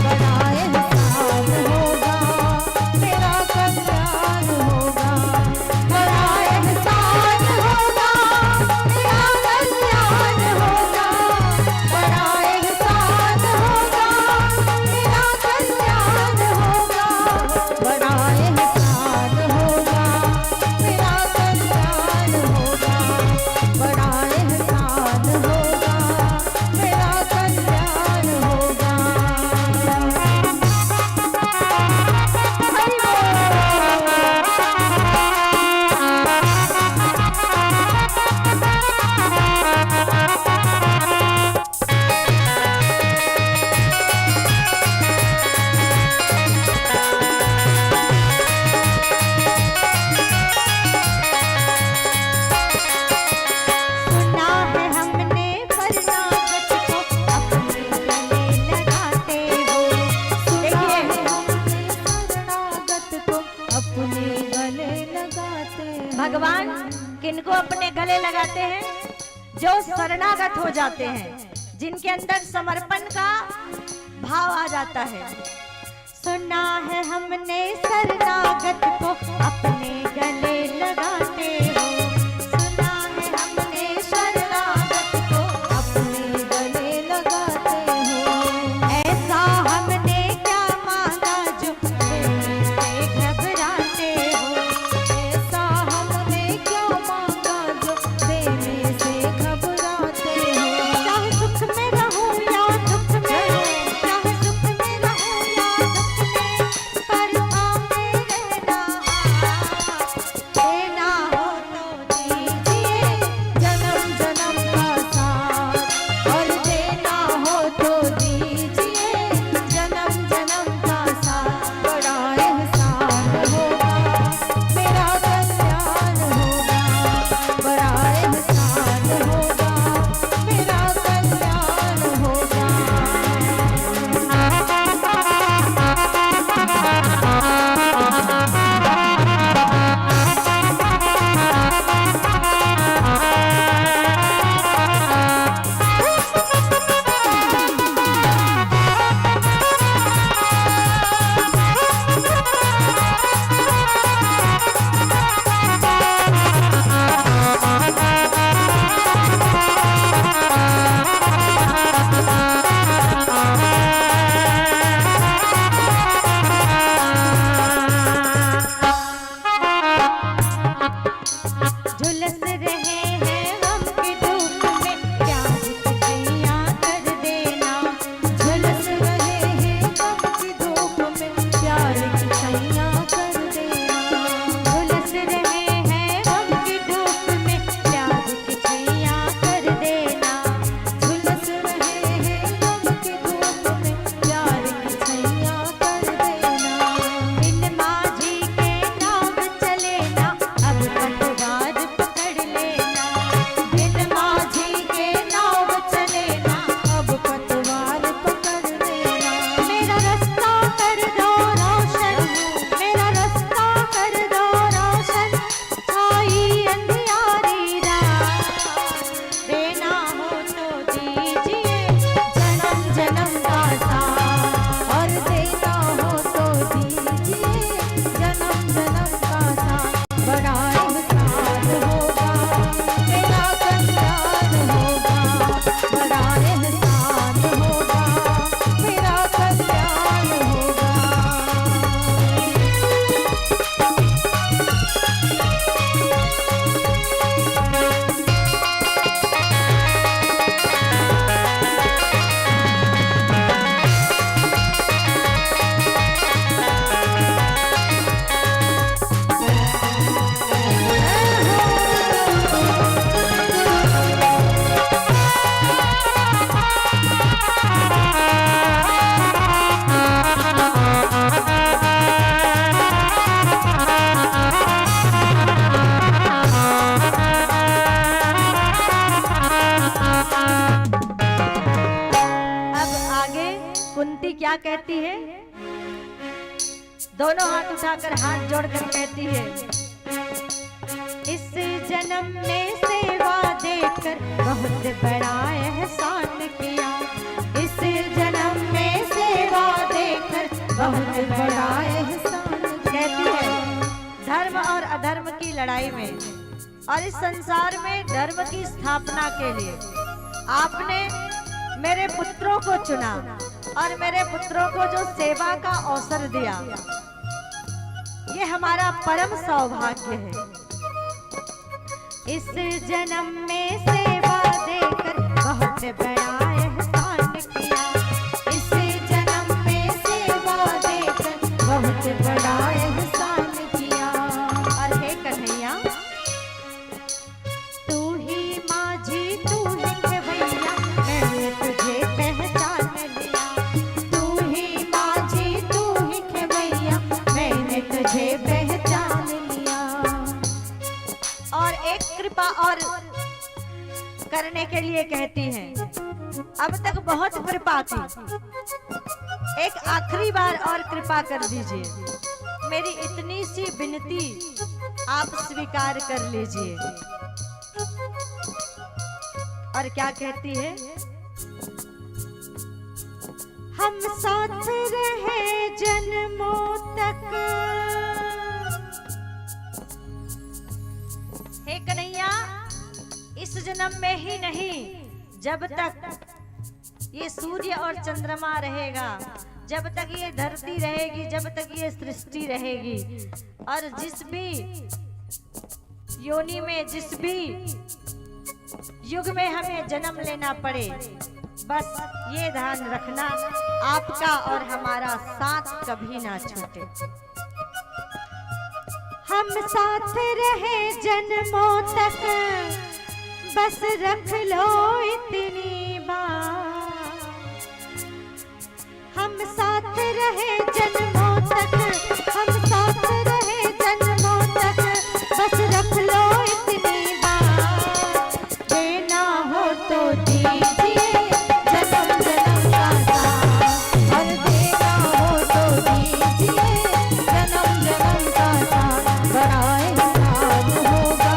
बड़ा एहसान होगा तेरा कल्याण होगा, बड़ा एहसान होगा तेरा कल्याण होगा, बड़ा एहसान होगा तेरा कल्याण होगा, बड़ा एहसान होगा तेरा कल्याण होगा, बड़ा एहसान होगा तेरा कल्याण होगा। सुना है हमने शरणागत को अपने गले लगाते हो, सुना है हमने शरणागत को अपने गले लगाते हो। भगवान किनको अपने गले लगाते हैं? जो शरणागत हो जाते हैं, जिनके अंदर समर्पण का भाव आ जाता है। सुना है हमने शरणागत को अपने गले लगाते हो, सुना है हमने शरणागत को अपने गले लगाते हो। ऐसा हमने क्या मांगा जो देने से घबराते हो, ऐसा हमने क्या मांगा जो देने से घबराते हो। चाहे सुख में रहूं या दुख में, कुंती क्या कहती है? दोनों हाथ उठाकर हाथ जोड़कर कहती है, इस जन्म में सेवा देकर बहुत बड़ा एहसान किया। इस जन्म में सेवा देकर बहुत बड़ा एहसान कहती है धर्म और अधर्म की लड़ाई में और इस संसार में धर्म की स्थापना के लिए आपने मेरे पुत्रों को चुना और मेरे पुत्रों को जो सेवा का अवसर दिया, ये हमारा परम सौभाग्य है। इस जन्म में सेवा देकर बहुत बड़ा एहसान किया। इस जन्म में सेवा देकर बहुत बड़ा एहसान किया। और हे कन्हैया, तू ही माझी तू ही खेवैया, मैंने तुझे पहचान लिया। तू ही माझी तू ही खेवैया, मैंने तुझे पहचान लिया। और एक कृपा और करने के लिए कहती हैं, अब तक बहुत कृपा की, एक आखिरी बार और कृपा कर दीजिए। मेरी इतनी सी विनती आप स्वीकार कर लीजिए। और क्या कहती है? हम साथ रहे जन्मों तक। हे कन्हैया, इस जन्म में ही नहीं, जब तक ये सूर्य और चंद्रमा रहेगा, जब तक ये धरती रहेगी, जब तक ये सृष्टि रहेगी, और जिस भी योनि में, जिस भी युग में हमें जन्म लेना पड़े, बस ये ध्यान रखना, आपका और हमारा साथ कभी ना छूटे। हम साथ रहे जन्मों तक, बस रख लो इतनी बात। हम साथ रहे जन्मों तक, हम साथ रहे जन्मों तक, बस रख लो इतनी बात। देना हो तो दीजिए जन्म जन्म का साथ, और देना हो तो दीजिए जन्म जन्म का साथ। बड़ा एहसान होगा,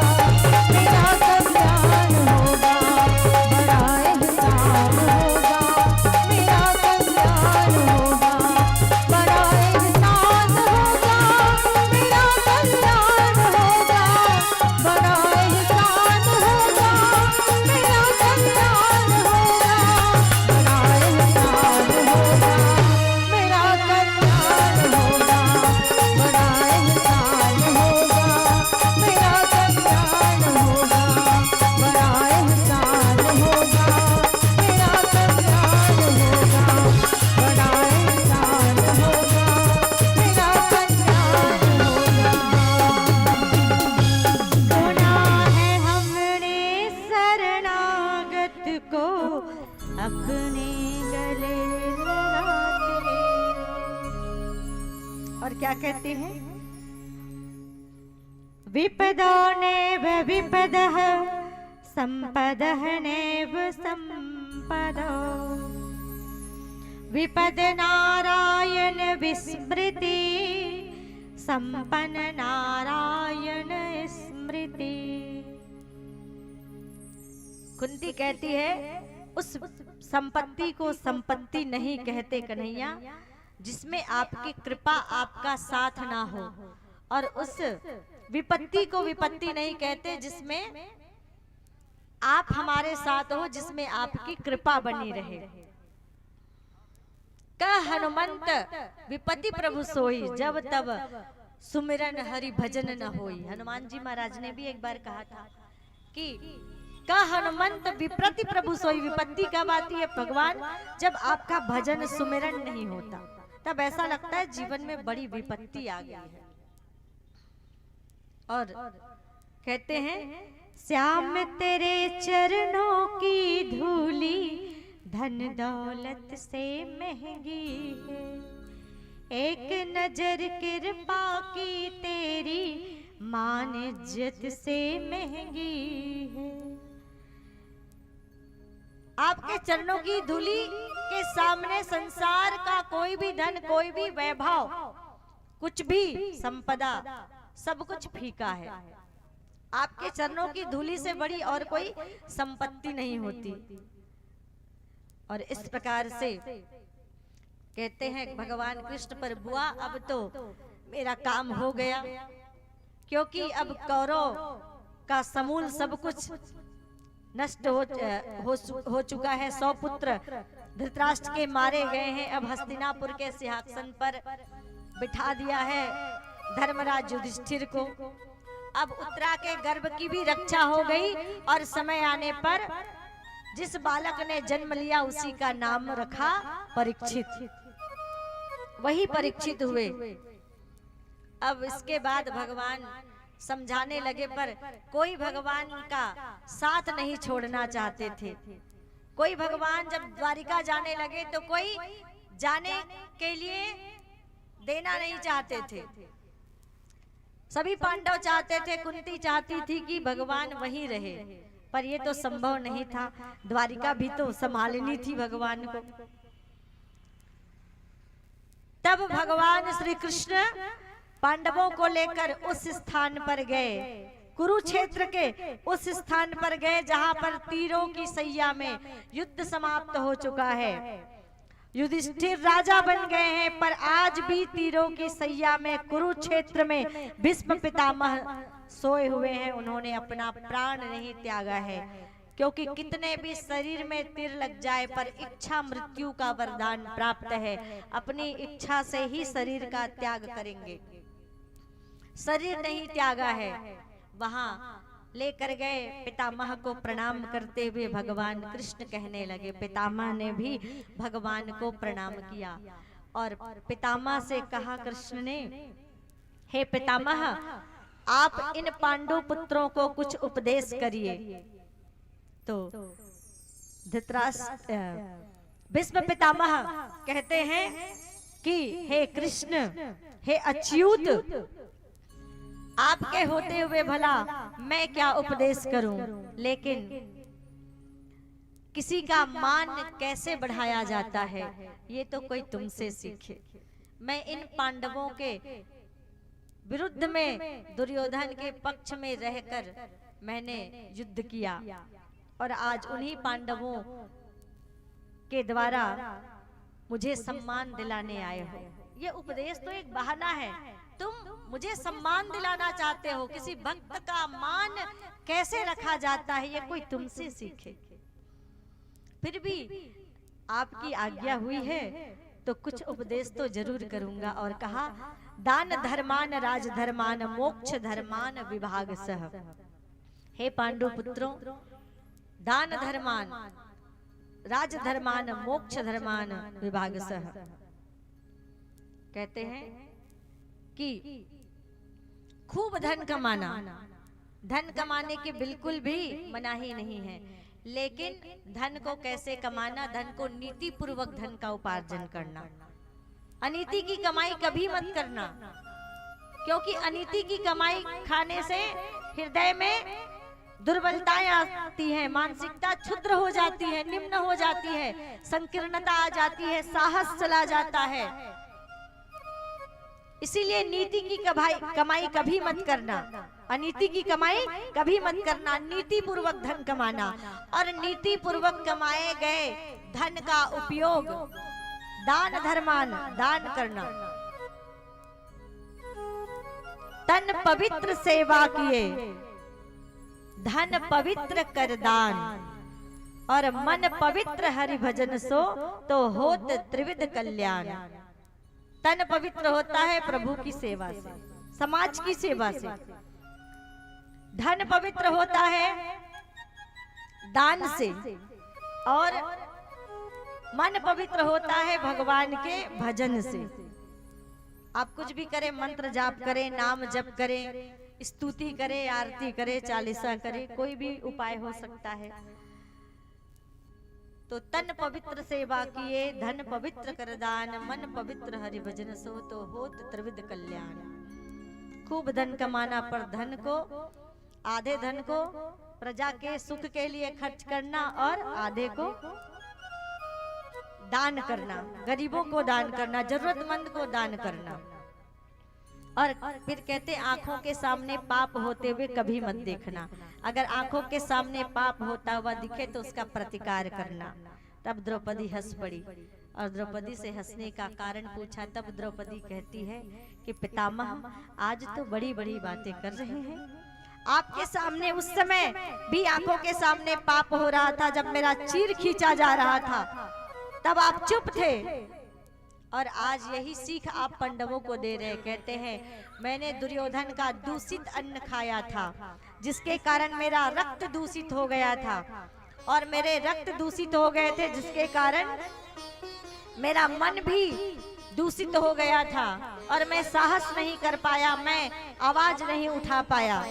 मेरा कल्याण होगा। बड़ा एहसान होगा, मेरा कल्याण होगा। बड़ा एहसान होगा, मेरा कल्याण होगा। बड़ा एहसान होगा, मेरा कल्याण होगा। बड़ा एहसान होगा, मेरा कल्याण होगा। बड़ा एहसान होगा, मेरा कल्याण होगा। बड़ा एहसान होगा, मेरा कल्याण होगा। बड़ा एहसान होगा, मेरा कल्याण होगा। सुना है हमने शरणागत को अपने गले लगा के। और क्या कहती है? विपदो नैव विपदः संपदः नैव संपदो। विपद नारायण विस्मृति, संपन्न नारायण स्मृति। कुंती कहती है, उस संपत्ति को संपत्ति नहीं कहते कन्हैया, जिसमें आपकी कृपा, आपका साथ ना हो, और उस विपत्ति को विपत्ति नहीं कहते जिसमें आप हमारे साथ हो, जिसमें आपकी कृपा बनी रहे। कह हनुमंत विपत्ति प्रभु सोई, जब तब सुमिरन हरि भजन न होई। हनुमान जी महाराज ने भी एक बार कहा था कि का हनुमंत विप्रति प्रभु सोई। विपत्ति कब आती है भगवान? जब आपका भजन सुमिरन नहीं होता, तब ऐसा लगता है जीवन में बड़ी विपत्ति आ गई है। और कहते हैं, श्याम तेरे चरणों की धूली धन दौलत से महंगी है। एक नजर कृपा की तेरी मान इज्जत से महंगी है। आपके चरणों की धूली के सामने संसार का कोई भी धन, कोई भी वैभव, कुछ भी संपदा, सब कुछ फीका है। आपके चरणों की धूली से बड़ी और कोई संपत्ति नहीं होती। और इस प्रकार से कहते हैं भगवान कृष्ण पर, बुआ अब तो मेरा काम हो गया, क्योंकि अब कौरव का समूल सब कुछ नष्ट हो चुका है। 100 पुत्र धृतराष्ट्र के मारे गए हैं। अब हस्तिनापुर के सिंहासन पर बिठा दिया है धर्मराज युधिष्ठिर को। अब उत्तरा के गर्भ की भी रक्षा हो गई और समय आने पर जिस बालक ने जन्म लिया उसी का नाम रखा परीक्षित। वही परीक्षित हुए। अब इसके बाद भगवान समझाने लगे, पर कोई भगवान का साथ नहीं छोड़ना चाहते थे। कोई भगवान जब द्वारिका जाने लगे तो कोई जाने के लिए देना नहीं चाहते थे। सभी पांडव चाहते थे, कुंती चाहती थी कि भगवान वहीं रहे, पर ये तो संभव नहीं था। द्वारिका भी तो संभालनी थी भगवान को। तब भगवान श्री कृष्ण पांडवों को लेकर उस स्थान पर गए, कुरुक्षेत्र के उस स्थान पर गए जहां पर तीरों की सैया में युद्ध समाप्त हो चुका है। युधिष्ठिर राजा बन गए हैं, पर आज भी तीरों की सैया में कुरुक्षेत्र में भीष्म पितामह सोए हुए हैं। उन्होंने अपना प्राण नहीं त्यागा है, क्योंकि कितने भी शरीर में तीर लग जाए पर इच्छा मृत्यु का वरदान प्राप्त है। अपनी इच्छा से ही शरीर का त्याग करेंगे। शरीर नहीं त्यागा है। वहां लेकर गए, पितामह को प्रणाम करते हुए भगवान कृष्ण कहने लगे। पितामह ने भी भगवान को प्रणाम किया और पितामह से कहा कृष्ण ने, हे पितामह, आप इन पांडु पुत्रों को कुछ उपदेश करिए। तो धृतराष्ट्र भीष्म पितामह कहते हैं कि हे कृष्ण, हे अच्युत, आपके होते हुए भला मैं क्या उपदेश करूं, लेकिन किसी का मान कैसे बढ़ाया जाता है ये तो कोई तुमसे सीखे। मैं इन पांडवों के विरुद्ध में दुर्योधन के पक्ष में रहकर मैंने युद्ध किया और आज उन्हीं पांडवों के द्वारा मुझे सम्मान दिलाने आए हो। ये उपदेश तो एक बहाना है। तुम मुझे सम्मान दिलाना चाहते हो, किसी भक्त का मान कैसे रखा जाता है ये कोई तुमसे सीखे। फिर भी आपकी आज्ञा हुई है तो कुछ उपदेश तो जरूर करूंगा। और कहा, दान धर्मान राजधर्मान मोक्ष धर्मान विभाग सह। हे पांडु पुत्रों, दान धर्मान राजधर्मान मोक्ष धर्मान विभाग सह। कहते हैं कि खूब धन कमाना, धन कमाने की बिल्कुल भी मनाही नहीं है, लेकिन धन को कैसे कमाना, धन को नीति पूर्वक धन का उपार्जन करना। अनीति की कमाई कभी मत करना, क्योंकि अनीति की कमाई खाने से हृदय में दुर्बलताएं आती हैं, मानसिकता क्षुद्र हो जाती है, निम्न हो जाती है, संकीर्णता आ जाती है, साहस चला जाता है। इसीलिए नीति की कमाई कभी मत करना, अनीति की कमाई कभी मत करना, नीति पूर्वक धन कमाना। और नीति पूर्वक कमाए गए धन का उपयोग दान धर्मान, दान करना। तन पवित्र सेवा किए, धन पवित्र कर दान, और मन पवित्र हरि भजन सो तो होत त्रिविध कल्याण। तन पवित्र होता है प्रभु की सेवा से, समाज की सेवा से। धन पवित्र होता है दान से, और मन पवित्र होता है भगवान के भजन से। आप कुछ भी करें, मंत्र जाप करें, नाम जप करें, स्तुति करें, आरती करें, चालीसा करें, कोई भी उपाय हो सकता है। तो तन पवित्र सेवा किए, धन पवित्र कर दान, मन पवित्र हरि भजन सो तो होत त्रिविध कल्याण। खूब धन कमाना, पर धन को आधे धन को प्रजा के सुख के लिए खर्च करना और आधे को दान करना, गरीबों को दान करना, जरूरतमंद को दान करना। और फिर कहते आंखों के सामने पाप होते हुए कभी मत देखना। अगर आंखों के सामने पाप होता हुआ दिखे तो उसका प्रतिकार करना। तब द्रौपदी हंस पड़ी और द्रौपदी से हंसने का कारण पूछा। तब द्रौपदी कहती है कि पितामह आज तो बड़ी बड़ी बातें कर रहे हैं। आपके सामने उस समय भी आंखों के सामने पाप हो रहा था, जब मेरा चीर खींचा जा रहा था तब आप चुप थे, और आज यही सीख आप पांडवों को दे रहे। कहते हैं मैंने दुर्योधन का दूषित अन्न खाया था, जिसके कारण मेरा रक्त दूषित हो गया था, और मेरे रक्त दूषित हो गए थे जिसके कारण मेरा मन भी दूषित हो गया था, और मैं साहस नहीं कर पाया, मैं आवाज नहीं उठा पाया।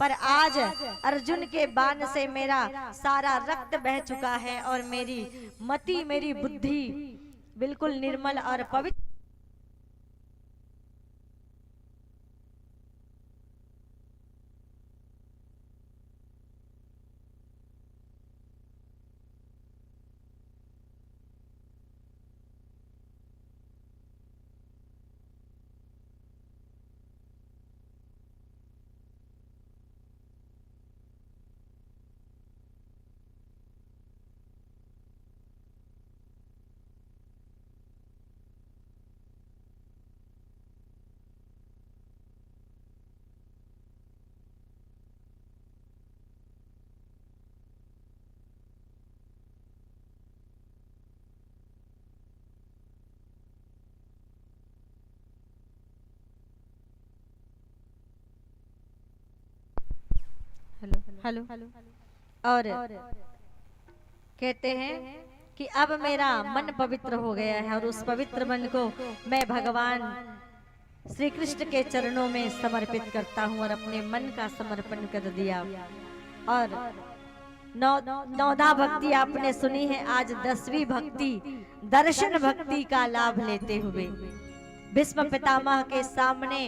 पर आज अर्जुन के बाण से मेरा सारा रक्त बह चुका है और मेरी मति, मेरी बुद्धि बिल्कुल निर्मल और पवित्र। Hello hello. और कहते हैं कि अब मेरा मन पवित्र हो गया है, और उस पवित्र मन को मैं भगवान श्री कृष्ण के चरणों में समर्पित करता हूँ, और अपने मन का समर्पण कर दिया। और नौदा भक्ति आपने सुनी है, आज 10वीं भक्ति दर्शन भक्ति का लाभ लेते हुए भीष्म पितामह के सामने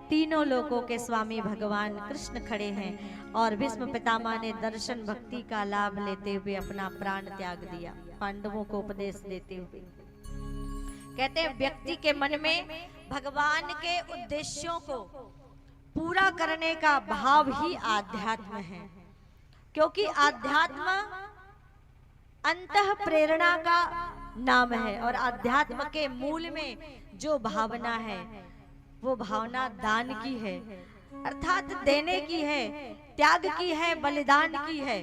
तीनों लोकों के स्वामी भगवान कृष्ण खड़े हैं, और भीष्म पितामह ने दर्शन भक्ति का लाभ लेते हुए अपना प्राण त्याग दिया, पांडवों को उपदेश देते हुए। कहते हैं व्यक्ति के मन में भगवान के उद्देश्यों को पूरा करने का भाव ही आध्यात्म है, क्योंकि आध्यात्म अंतः प्रेरणा का नाम है, और आध्यात्म के मूल में जो भावना है वो भावना दान की है, अर्थात देने की है, त्याग की है, बलिदान की है,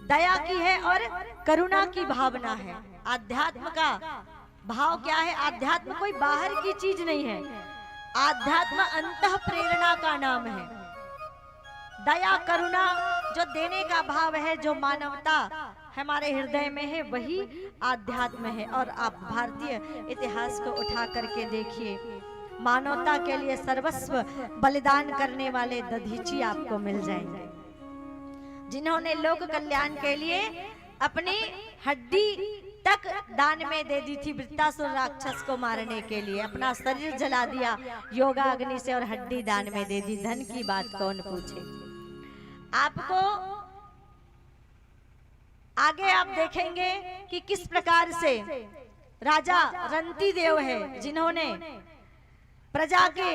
दया की है और करुणा की भावना है। आध्यात्म का भाव क्या है? आध्यात्म कोई बाहर की चीज नहीं है, आध्यात्म अंतः प्रेरणा का नाम है। दया करुणा जो देने का भाव है, जो मानवता हमारे हृदय में है, वही आध्यात्म है। और आप भारतीय इतिहास को उठा करके देखिए, मानवता के लिए सर्वस्व बलिदान करने वाले दधीची आपको मिल जाएंगे, जिन्होंने लोक कल्याण के लिए अपनी हड्डी तक दान में दे दी थी। वृत्तासुर राक्षस को मारने के लिए अपना शरीर जला दिया योगा अग्नि से, और हड्डी दान में दे दी। धन की बात कौन पूछे। आपको आगे आप देखेंगे कि किस प्रकार से राजा रंती देव है, जिन्होंने प्रजा के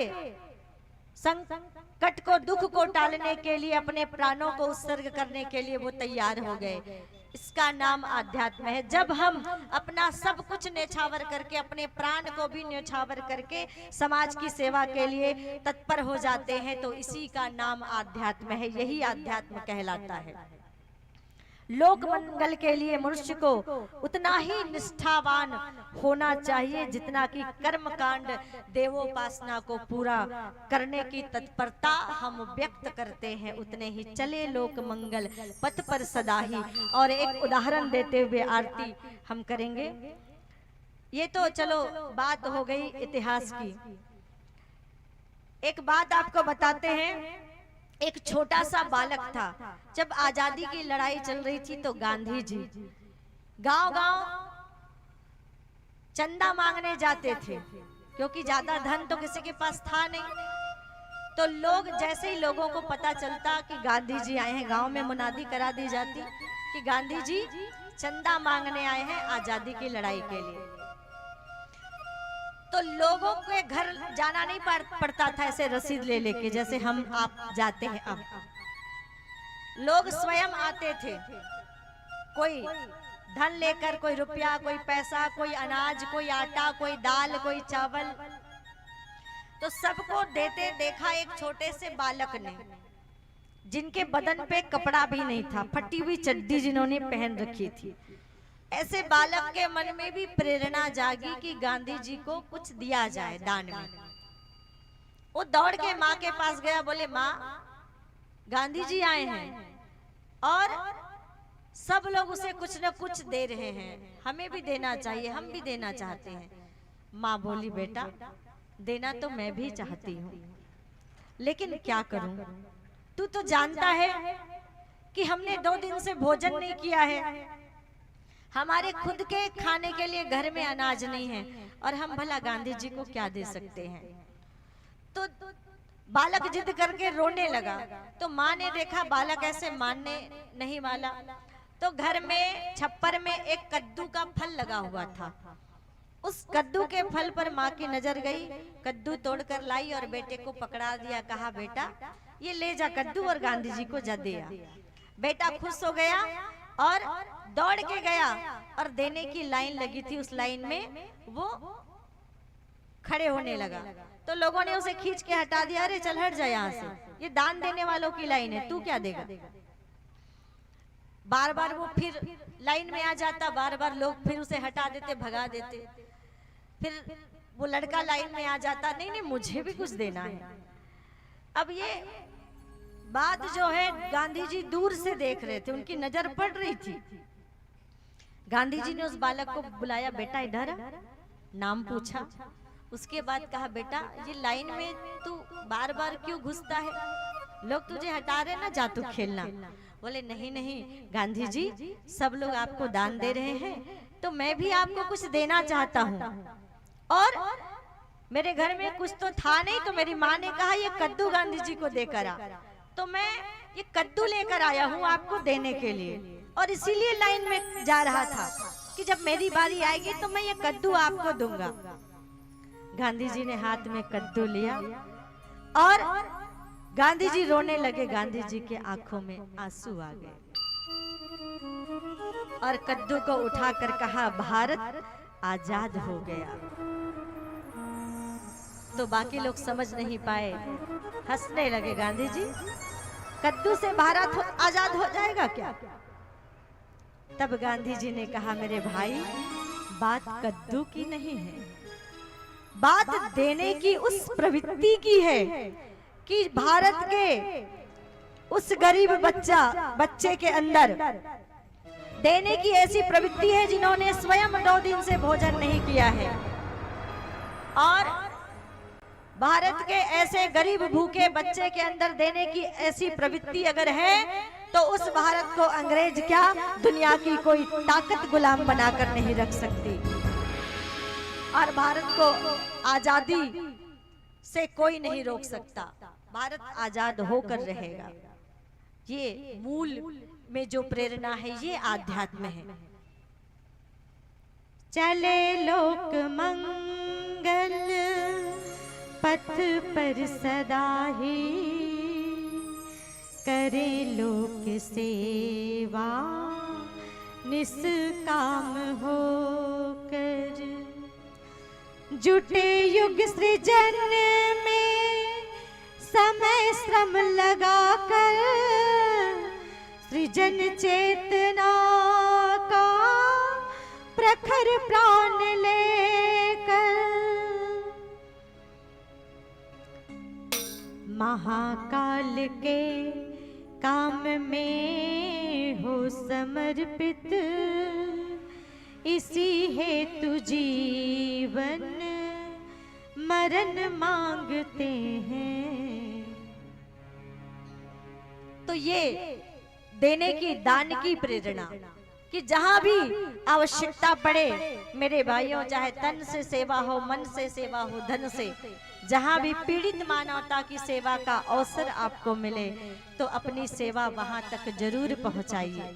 संकट को, दुख को टालने के लिए अपने प्राणों को उत्सर्ग करने के लिए वो तैयार हो गए। इसका नाम आध्यात्म है। जब हम अपना सब कुछ न्यौछावर करके, अपने प्राण को भी न्यौछावर करके समाज की सेवा के लिए तत्पर हो जाते हैं, तो इसी का नाम आध्यात्म है। यही आध्यात्म कहलाता है। लोक मंगल के लिए मनुष्य को उतना ही निष्ठावान होना चाहिए जितना कि कर्म कांड देवोपासना को पूरा करने की तत्परता हम व्यक्त करते हैं, उतने ही चले लोक मंगल पथ पर सदा ही। और एक उदाहरण देते हुए आरती हम करेंगे। ये तो चलो बात हो गई इतिहास की। एक बात आपको बताते हैं। एक छोटा सा बालक था, जब आजादी की लड़ाई चल रही थी तो गांधी जी गांव-गांव चंदा मांगने जाते थे, क्योंकि ज्यादा धन तो किसी के पास था नहीं। तो लोग जैसे ही लोगों को पता चलता कि गांधी जी आए हैं, गांव में मुनादी करा दी जाती कि गांधी जी चंदा मांगने आए हैं आजादी की लड़ाई के लिए। तो लोगों के घर जाना नहीं पड़ता था ऐसे रसीद ले लेके जैसे हम आप जाते हैं। अब लोग स्वयं आते थे, कोई धन लेकर, कोई रुपया, कोई पैसा, कोई अनाज, कोई आटा, कोई दाल, कोई चावल, तो सबको देते देखा एक छोटे से बालक ने, जिनके बदन पे कपड़ा भी नहीं था, फटी हुई चड्डी जिन्होंने पहन रखी थी। ऐसे बालक के मन में भी प्रेरणा जागी कि गांधी जी को कुछ दिया जाए दान में। वो दौड़ के माँ के पास गया, बोले माँ गांधी जी आए हैं और सब लोग उसे कुछ न कुछ दे रहे हैं, हमें भी देना चाहिए, हम भी देना चाहते हैं। माँ बोली बेटा देना तो मैं भी चाहती हूँ, लेकिन क्या करूं, तू तो जानता है कि हमने 2 दिन से भोजन नहीं किया है, हमारे खुद के खाने के लिए घर में अनाज नहीं है, और हम भला गांधी जी को क्या दे सकते हैं। तो बालक जिद करके रोने लगा। तो माँ ने देखा बालक ऐसे मानने नहीं वाला, तो घर में छप्पर में एक कद्दू का फल लगा हुआ था। उस कद्दू के फल पर माँ की नजर गई, कद्दू तोड़कर लाई और बेटे को पकड़ा दिया, कहा बेटा ये ले जा कद्दू और गांधी जी को जा दे आ। बेटा खुश हो गया और दौड़ के गया और देने की लाइन लगी थी, उस लाइन में वो खड़े होने लगा। तो लोगों ने उसे खींच के हटा दिया, अरे चल हट जा यहाँ से, ये दान देने वालों की लाइन है, तू क्या देगा। बार बार वो फिर लाइन में आ जाता, बार बार लोग फिर उसे हटा देते, भगा देते। फिर वो लड़का लाइन में आ जाता, नहीं नहीं मुझे भी कुछ देना है। अब ये बात जो है गांधी जी दूर से देख रहे थे, उनकी नजर पड़ रही थी। गांधी जी ने उस बालक को बुलाया, बेटा इधर, नाम पूछा, उसके बाद कहा बेटा ये लाइन में तू बार बार क्यों घुसता है, लोग तुझे हटा रहे ना, जा तू खेलना। बोले नहीं नहीं गांधी जी सब लोग आपको दान दे रहे हैं, तो मैं भी आपको कुछ देना चाहता हूँ, और मेरे घर में कुछ तो था नहीं, तो मेरी माँ ने कहा ये कद्दू गांधी जी को देकर आ, तो मैं ये कद्दू लेकर आया हूँ आपको देने के लिए, और इसीलिए लाइन में जा रहा था कि जब मेरी बारी आएगी तो मैं ये कद्दू आपको दूंगा। गांधी जी ने हाथ में कद्दू लिया और गांधी जी रोने लगे। गांधी जी के आंखों में आंसू आ गए और कद्दू को उठाकर कहा भारत आजाद हो गया। तो बाकी लोग समझ नहीं पाए, हंसने लगे। गांधी जी कद्दू से भारत आजाद हो जाएगा क्या। तब गांधी जी ने कहा मेरे भाई बात कद्दू की नहीं है, बात देने की उस प्रवृत्ति की है कि भारत के उस गरीब बच्चे के अंदर देने की ऐसी प्रवृत्ति है जिन्होंने स्वयं 2 दिन से भोजन नहीं किया है। और भारत के ऐसे गरीब भूखे बच्चे के अंदर देने की ऐसी प्रवृत्ति अगर है तो उस भारत को अंग्रेज क्या दुनिया की कोई ताकत गुलाम बनाकर नहीं रख सकती, और भारत को आजादी से कोई नहीं रोक सकता। भारत आजाद होकर रहेगा। ये मूल में जो प्रेरणा है ये आध्यात्म है। चले लोक मंगल पथ पर सदा ही, करे लोक सेवा निष्काम होकर, जुटे युग सृजन में समय श्रम लगाकर, सृजन चेतना का प्रखर प्राण लेकर, महाकाल के काम में हो समर्पित, इसी हेतु जीवन मरण मांगते हैं। तो ये देने की दान की प्रेरणा कि जहां भी आवश्यकता पड़े मेरे भाइयों, चाहे तन से सेवा हो, मन से सेवा हो, धन से, जहां भी पीड़ित मानवता की सेवा का अवसर आपको मिले तो अपनी सेवा वहां तक जरूर पहुंचाइए।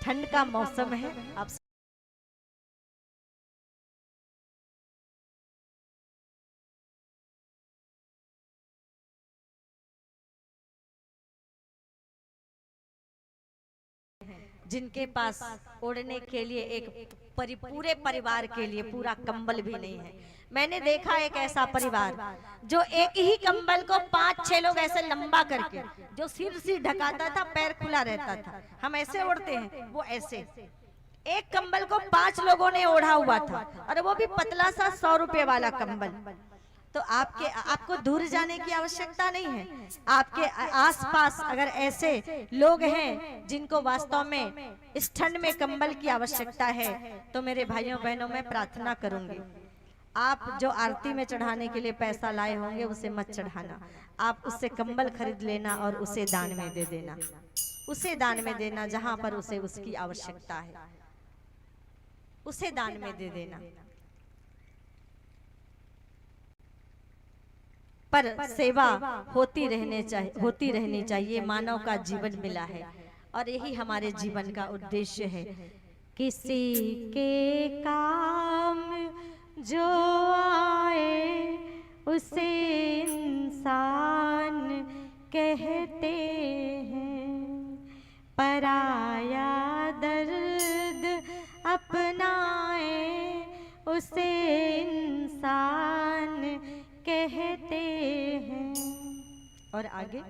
ठंड का मौसम है, आप जिनके पास ओढ़ने के लिए एक पूरे परिवार के लिए पूरा कंबल भी नहीं है। मैंने देखा एक ऐसा परिवार जो एक ही कंबल को 5-6 लोग ऐसे लंबा करके, जो सिर ढकाता था, पैर खुला रहता था, हम ऐसे ओढ़ते हैं, वो ऐसे एक कंबल को 5 लोगों ने ओढ़ा हुआ था, और वो भी पतला सा 100 रुपए वाला कंबल। तो आपको दूर जाने की आवश्यकता नहीं है। आपके आसपास अगर ऐसे लोग हैं जिनको वास्तव में इस ठंड में कंबल की आवश्यकता है, तो मेरे भाइयों बहनों मैं प्रार्थना करूंगी, आप जो आरती में चढ़ाने के लिए पैसा लाए होंगे उसे मत चढ़ाना, आप उससे कंबल खरीद लेना और उसे दान में दे देना, उसे दान में देना, जहां पर उसे उसकी आवश्यकता है उसे दान में दे देना। पर सेवा होती रहनी चाहिए। मानव का जीवन मिला है और यही हमारे जीवन का उद्देश्य है। किसी के काम जो आए उसे इंसान कहते हैं, पराया दर्द अपनाए उसे इंसान कहते हैं। और आगे,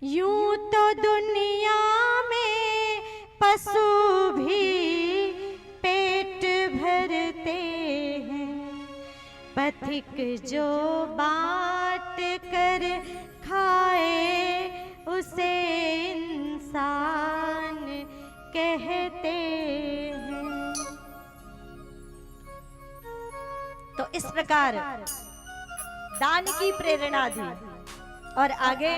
यूं तो दुनिया में पशु भी पेट भरते हैं, पथिक जो बांट कर खाए उसे इंसान कहते हैं। तो इस प्रकार दान की प्रेरणा दी और आगे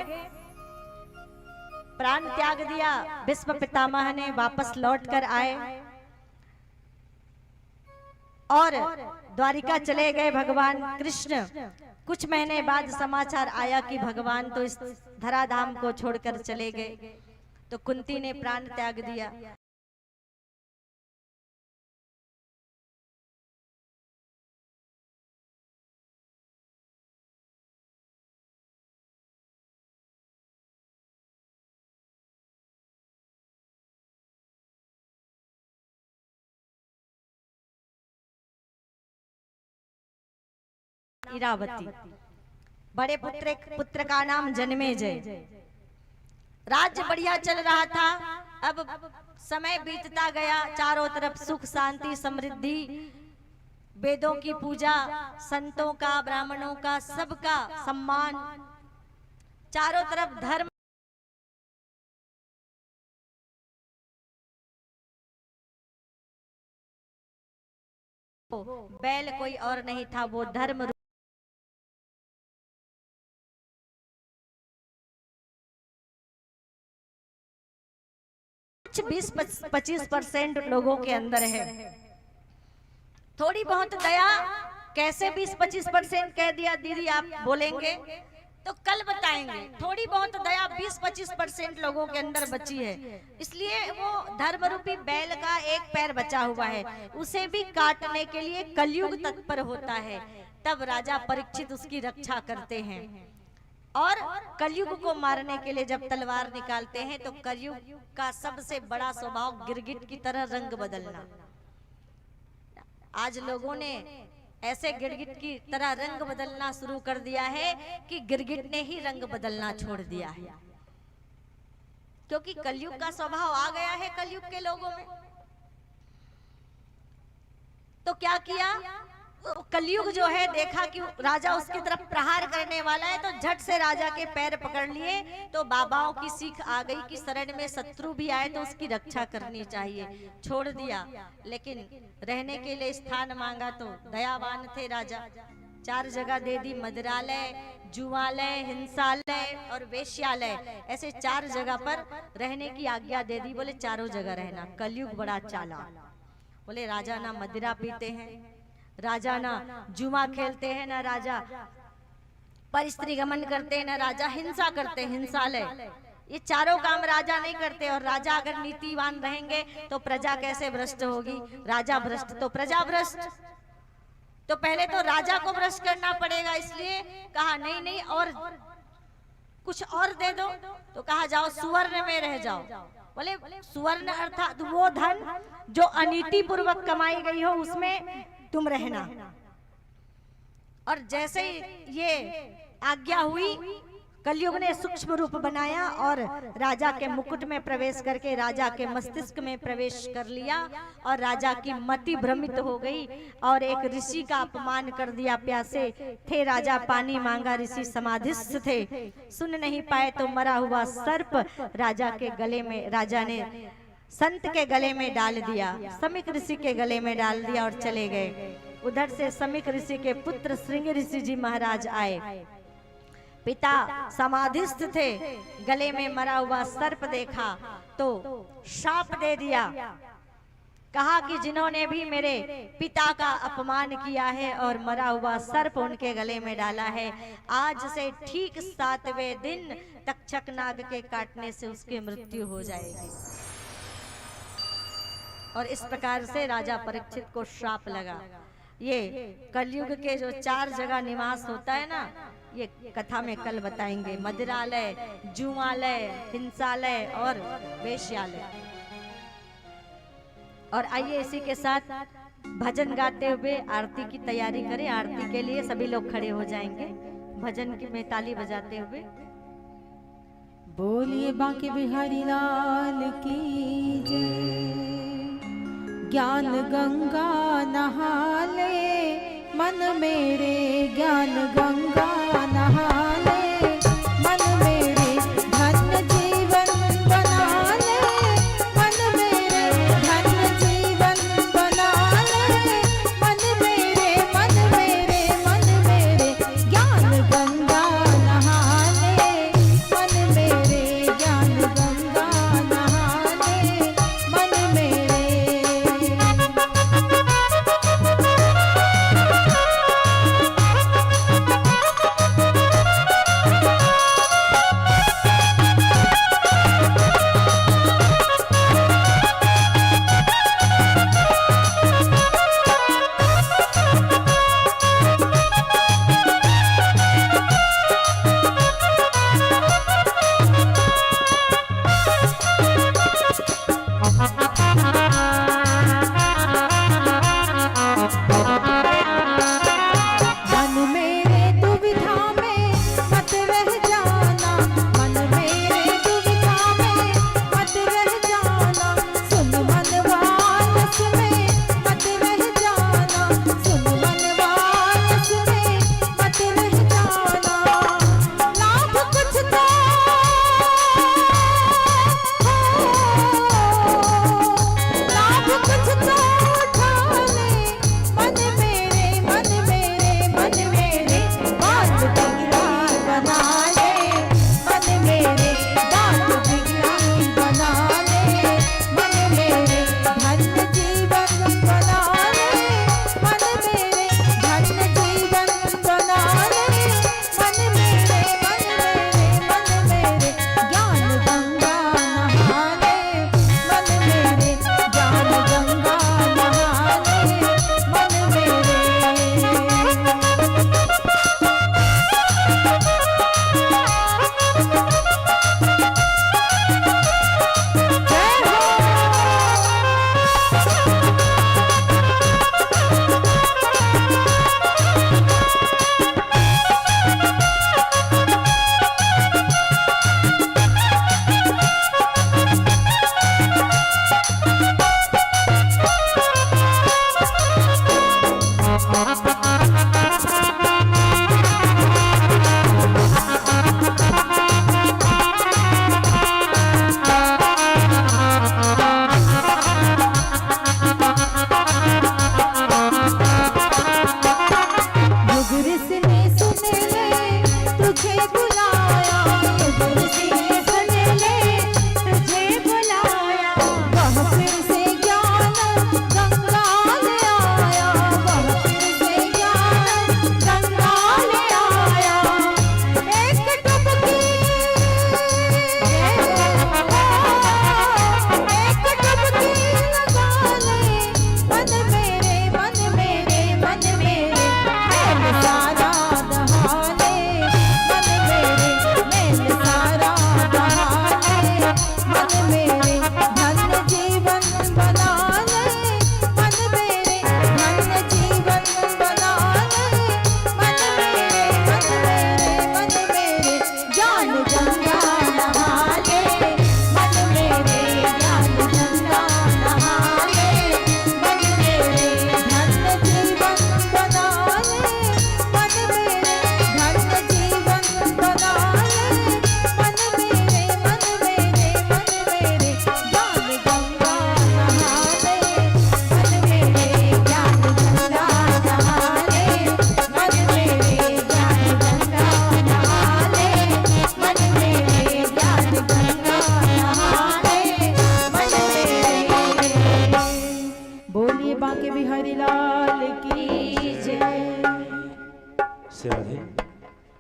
प्राण त्याग दिया। भीष्म पितामह ने वापस लौट कर आए और द्वारिका चले गए भगवान कृष्ण। कुछ महीने बाद समाचार आया कि भगवान तो इस धराधाम को छोड़कर चले गए, तो कुंती ने प्राण त्याग दिया। इरावती, बड़े पुत्र का नाम जन्मेजय। राज्य बढ़िया चल रहा था। अब समय बीतता गया, चारों तरफ सुख शांति समृद्धि, वेदों की पूजा, संतों का, ब्राह्मणों का, सबका सम्मान, चारों तरफ धर्म। बैल कोई और नहीं था, वो धर्म 20-25% लोगों के अंदर है। थोड़ी बहुत दया कैसे 20-25% कह दिया दीदी, आप बोलेंगे तो कल बताएंगे। थोड़ी बहुत दया 20-25% लोगों के अंदर बची है, इसलिए वो धर्म रूपी बैल का एक पैर बचा हुआ है, उसे भी काटने के लिए कलयुग तत्पर होता है। तब राजा परीक्षित उसकी रक्षा करते हैं और कलयुग को मारने के लिए जब तलवार निकालते हैं तो कलयुग का सबसे बड़ा स्वभाव गिरगिट की तरह रंग बदलना। आज लोगों ने ऐसे गिरगिट की तरह रंग बदलना शुरू कर दिया है कि गिरगिट ने ही रंग बदलना छोड़ दिया है, क्योंकि कलयुग का स्वभाव आ गया है कलयुग के लोगों में। तो क्या किया, कलयुग जो है देखा कि राजा उसकी तरफ प्रहार करने वाला है, तो झट से राजा के पैर पकड़ लिए। तो बाबाओं की सीख आ गई कि शरण में शत्रु भी आए तो उसकी रक्षा करनी चाहिए। छोड़ दिया, लेकिन रहने के लिए स्थान मांगा तो दयावान थे राजा, 4 जगह दे दी, मदिरालय, जुआलय, हिंसालय और वेश्यालय, ऐसे 4 जगह पर रहने की आज्ञा दे दी। बोले चारों जगह रहना। कलयुग बड़ा चालाक, बोले राजा ना मदिरा पीते हैं, राजा ना जुआ खेलते हैं, ना राजा पर स्त्री गमन करते हैं, ना राजा हिंसा करते हैं, हिंसालय, ये चारों काम राजा नहीं करते। और राजा अगर नीतिवान रहेंगे तो प्रजा कैसे भ्रष्ट होगी? राजा भ्रष्ट तो प्रजा भ्रष्ट। तो पहले तो राजा को भ्रष्ट करना पड़ेगा, इसलिए कहा नहीं नहीं और कुछ और दे दो। तो कहा जाओ सुवर्ण में रह जाओ। बोले सुवर्ण अर्थात वो धन जो अनीति पूर्वक कमाई गई हो उसमें तुम रहना। और जैसे ही ये आज्ञा हुई, कलयुग ने सूक्ष्म रूप बनाया और राजा के मुकुट में प्रवेश करके राजा के मस्तिष्क में प्रवेश कर लिया और राजा की मति भ्रमित हो गई और एक ऋषि का अपमान कर दिया। प्यासे थे राजा, पानी मांगा, ऋषि समाधिस्थ थे, सुन नहीं पाए तो मरा हुआ सर्प राजा के गले में, राजा ने संत के गले में डाल दिया, समीक ऋषि के गले में डाल दिया और चले गए। उधर से समीक ऋषि के पुत्र श्रृंग ऋषि जी महाराज आए। पिता समाधिस्थ थे, गले में मरा हुआ सर्प देखा तो शाप दे दिया। कहा कि जिन्होंने भी मेरे पिता का अपमान किया है और मरा हुआ सर्प उनके गले में डाला है, आज से ठीक 7वें दिन तक्षक नाग के काटने से उसकी मृत्यु हो जाएगी। और इस प्रकार से राजा परीक्षित को श्राप लगा। ये कलयुग के जो 4 जगह निवास होता है ना, ये कथा में कल बताएंगे। मदिरालय, जुआलय, हिंसालय और वेश्यालय। और आइए इसी के साथ भजन गाते हुए आरती की तैयारी करें। आरती के लिए सभी लोग खड़े हो जाएंगे भजन की में ताली बजाते हुए। बोलिए बांके बिहारी लाल की जय। ज्ञान गंगा नहा ले मन मेरे, ज्ञान गंगा नहा ले मन मेरे, धन्य जीवन बना ले मन मेरे, धन्य जीवन बना ले मन मेरे, मन मेरे, मन मेरे, ज्ञान गंगा नहा ले मन मेरे, ज्ञान गंगा नहा ले मन मेरे।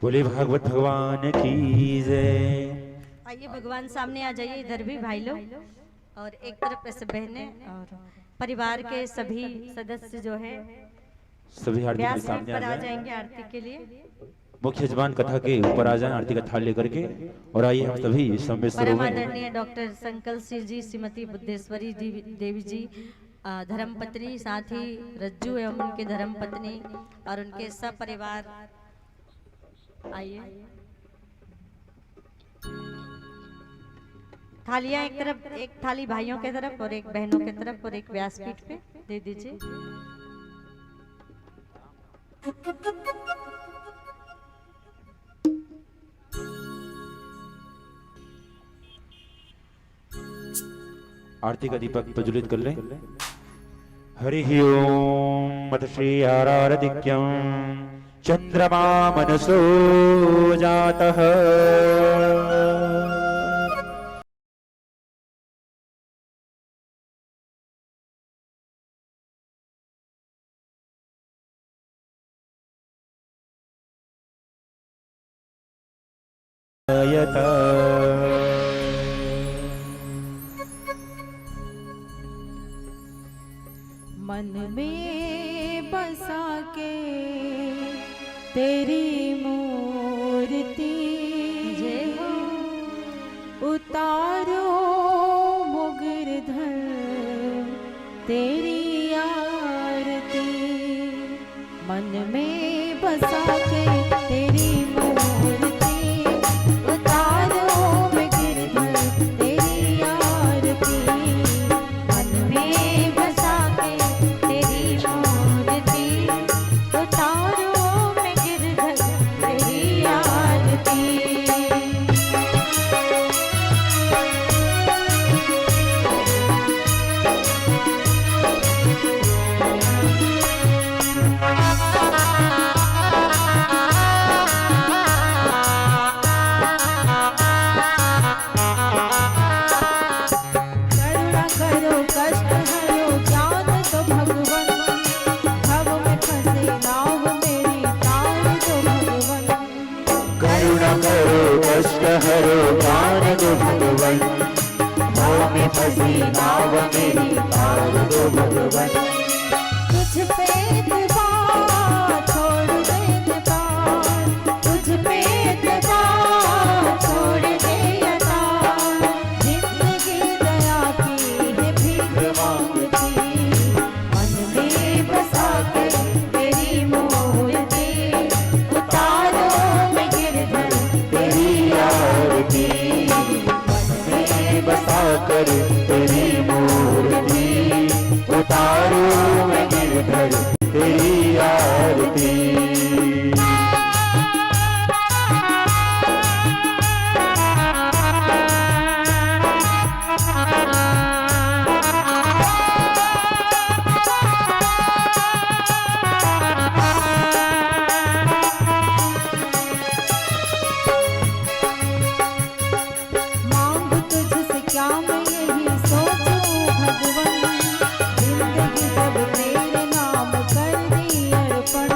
बोले भागवत भगवान की जय। आइए भगवान सामने आ जाइए, इधर भी भाई लोग, और एक तरफ ऐसे बहनें और परिवार के सभी सदस्य जो है सभी आरती के व्यास सामने पर आ आ जाएं। जाएंगे आरती के लिए। मुख्य यजमान कथा के ऊपर आ जाएं आरती का थाल लेकर के। और आइए हम सभी सम्मेश्वरों परम में आदरणीय डॉक्टर संकल सिंह जी, श्रीमती बुद्धेश्वरी देवी जी धर्मपत्नी, साथ ही रज्जू एवं उनके धर्मपत्नी और उनके सब परिवार आइए। थालियां एक तरफ, एक थाली भाइयों के तरफ और एक बहनों के तरफ और एक व्यासपीठ पे दे दीजिए। आरती का दीपक प्रज्वलित कर लें। हरि ओम मत श्री आराधिक्यम चंद्रमा मनसो जातः। मन में बसा के तेरी मूर्ति जय हो। उतारो मुगिरधर तेरी आरती। मन में बसा के तेरी मूर्ति उतारो मुगिरधर तेरी आरती। मन में बसा के तेरी मूर्ति उतारो मुगिरधर तेरी आरती। करुणा करो कष्ट हरो ज्ञान दो भगवन। भव में फंसे नाव मेरी तार दो भगवन। करुणा करो कष्ट हरो ज्ञान दो भगवन। भाव में फंसी नाव मेरी तार दो भगवन। तुझ पे एतबार छोड़ दे एतबार। तुझ पे एतबार छोड़ दे अतार। जिंदगी दया की है भीख मांगती। मन में बसा के तेरी मूर्ति उतारो मैं गिरधर तेरी आरती। मन में बसा कर तेरी मूर्ति उतारो मैं गिरधर तेरी आरती। मांग तुझसे क्या मैं यही सोचूं भगवन। जिंदगी जब तेरे नाम कर दी अर्पण।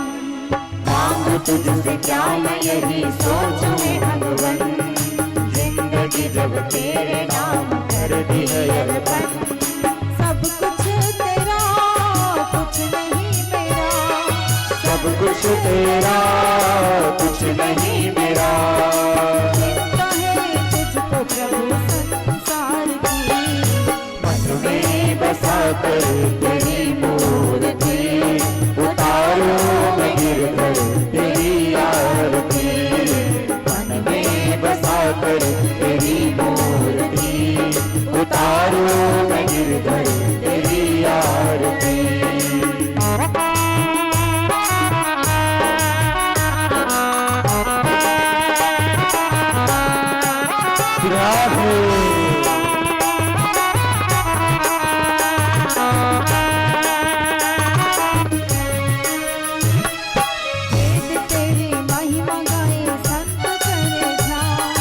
मांग तुझसे क्या मैं यही सोचूं हे भगवन। जिंदगी जब तेरे नाम कर दी है अर्पण। सब कुछ तेरा कुछ नहीं मेरा। सब कुछ तेरा कुछ नहीं मेरा। चिंता है तुझको प्रभु संसार की। मन में बसा कर तेरी मूर्ति उतारो मैं गिरधर तेरी आरती। मन में बसा कर तेरी मूर्ति उतारो मैं गिरधर तेरी आरती। राधे वेद तेरी महिमा गाए संत करे ध्यान।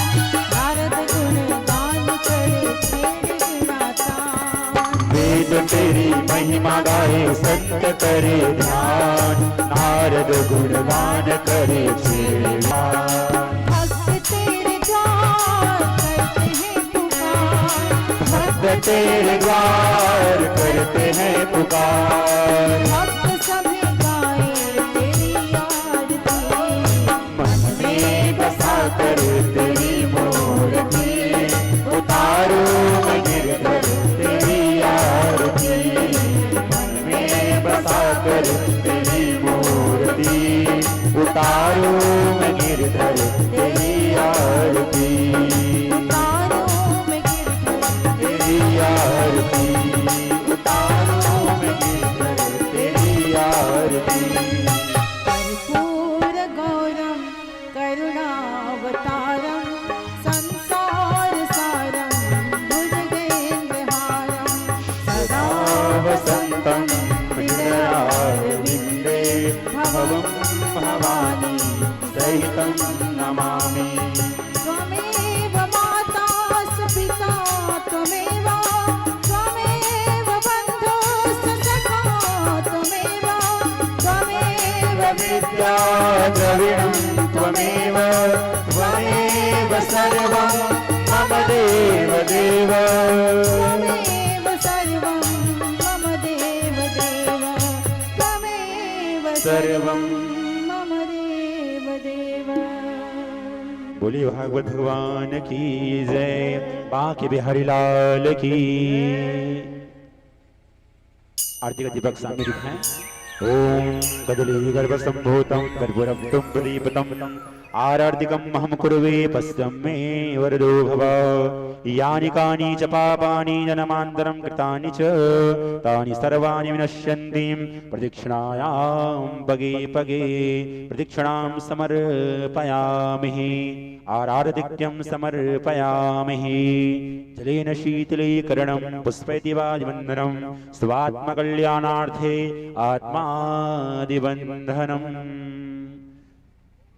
नारद गुण गान करे छेड़ गुणातान। वेद तेरी महिमा गाए संत करे ध्यान। नारद गुणगान करे छेड़खान। तेरे द्वार करते हैं पुकार। भक्त सभी गाए तेरी आरती, मन में बसा कर तेरी मूर्ति, उतारो मैं गिरधर तेरी आरती। मन में बसा कर तेरी मूर्ति, उतारो मैं गिरधर तेरी आरती। उतारो मैं गिरधर तेरी आरती, उतारो मैं गिरधर तेरी आरती। कर्पूर गौरम करुणावतारम, संसार सारम भुजगेन्द्रहारम, सदा वसन्तं हृदयारविन्दे भवं भवानी सहितं नमामि। त्वमेव माता स पिता त्वमेव, त्वमेव बन्धुश्च सखा त्वमेव, त्वमेव विद्या द्रविणं त्वमेव, त्वमेव सर्वं मम देव देव। त्वमेव सर्वं मम देव देव, त्वमेव सर्वं मम देव देव। बोलिए भागवत भगवान की जय, बांके बिहारी लाल की। आरती का दीपक सामने दिखाएं। ओम कदली गर्भ संभूतम कर्पूरम तुम प्रदीपतम आरार्तिकम महम कुर्वे पश्चिम मे वरदो भव। यानि कानि च पापानि जन्मान्तरं कृतानि च तानि सर्वाणि विनश्यन्ति। प्रदक्षिणायां पगे पगे प्रदक्षिणां समर्पयामि, आरार्तिक्यं समर्पयामि। जलेन शीतलीकरणं पुष्पैति वाजिवन्दनं स्वात्मकल्याणार्थे आत्मादिबन्धनम्।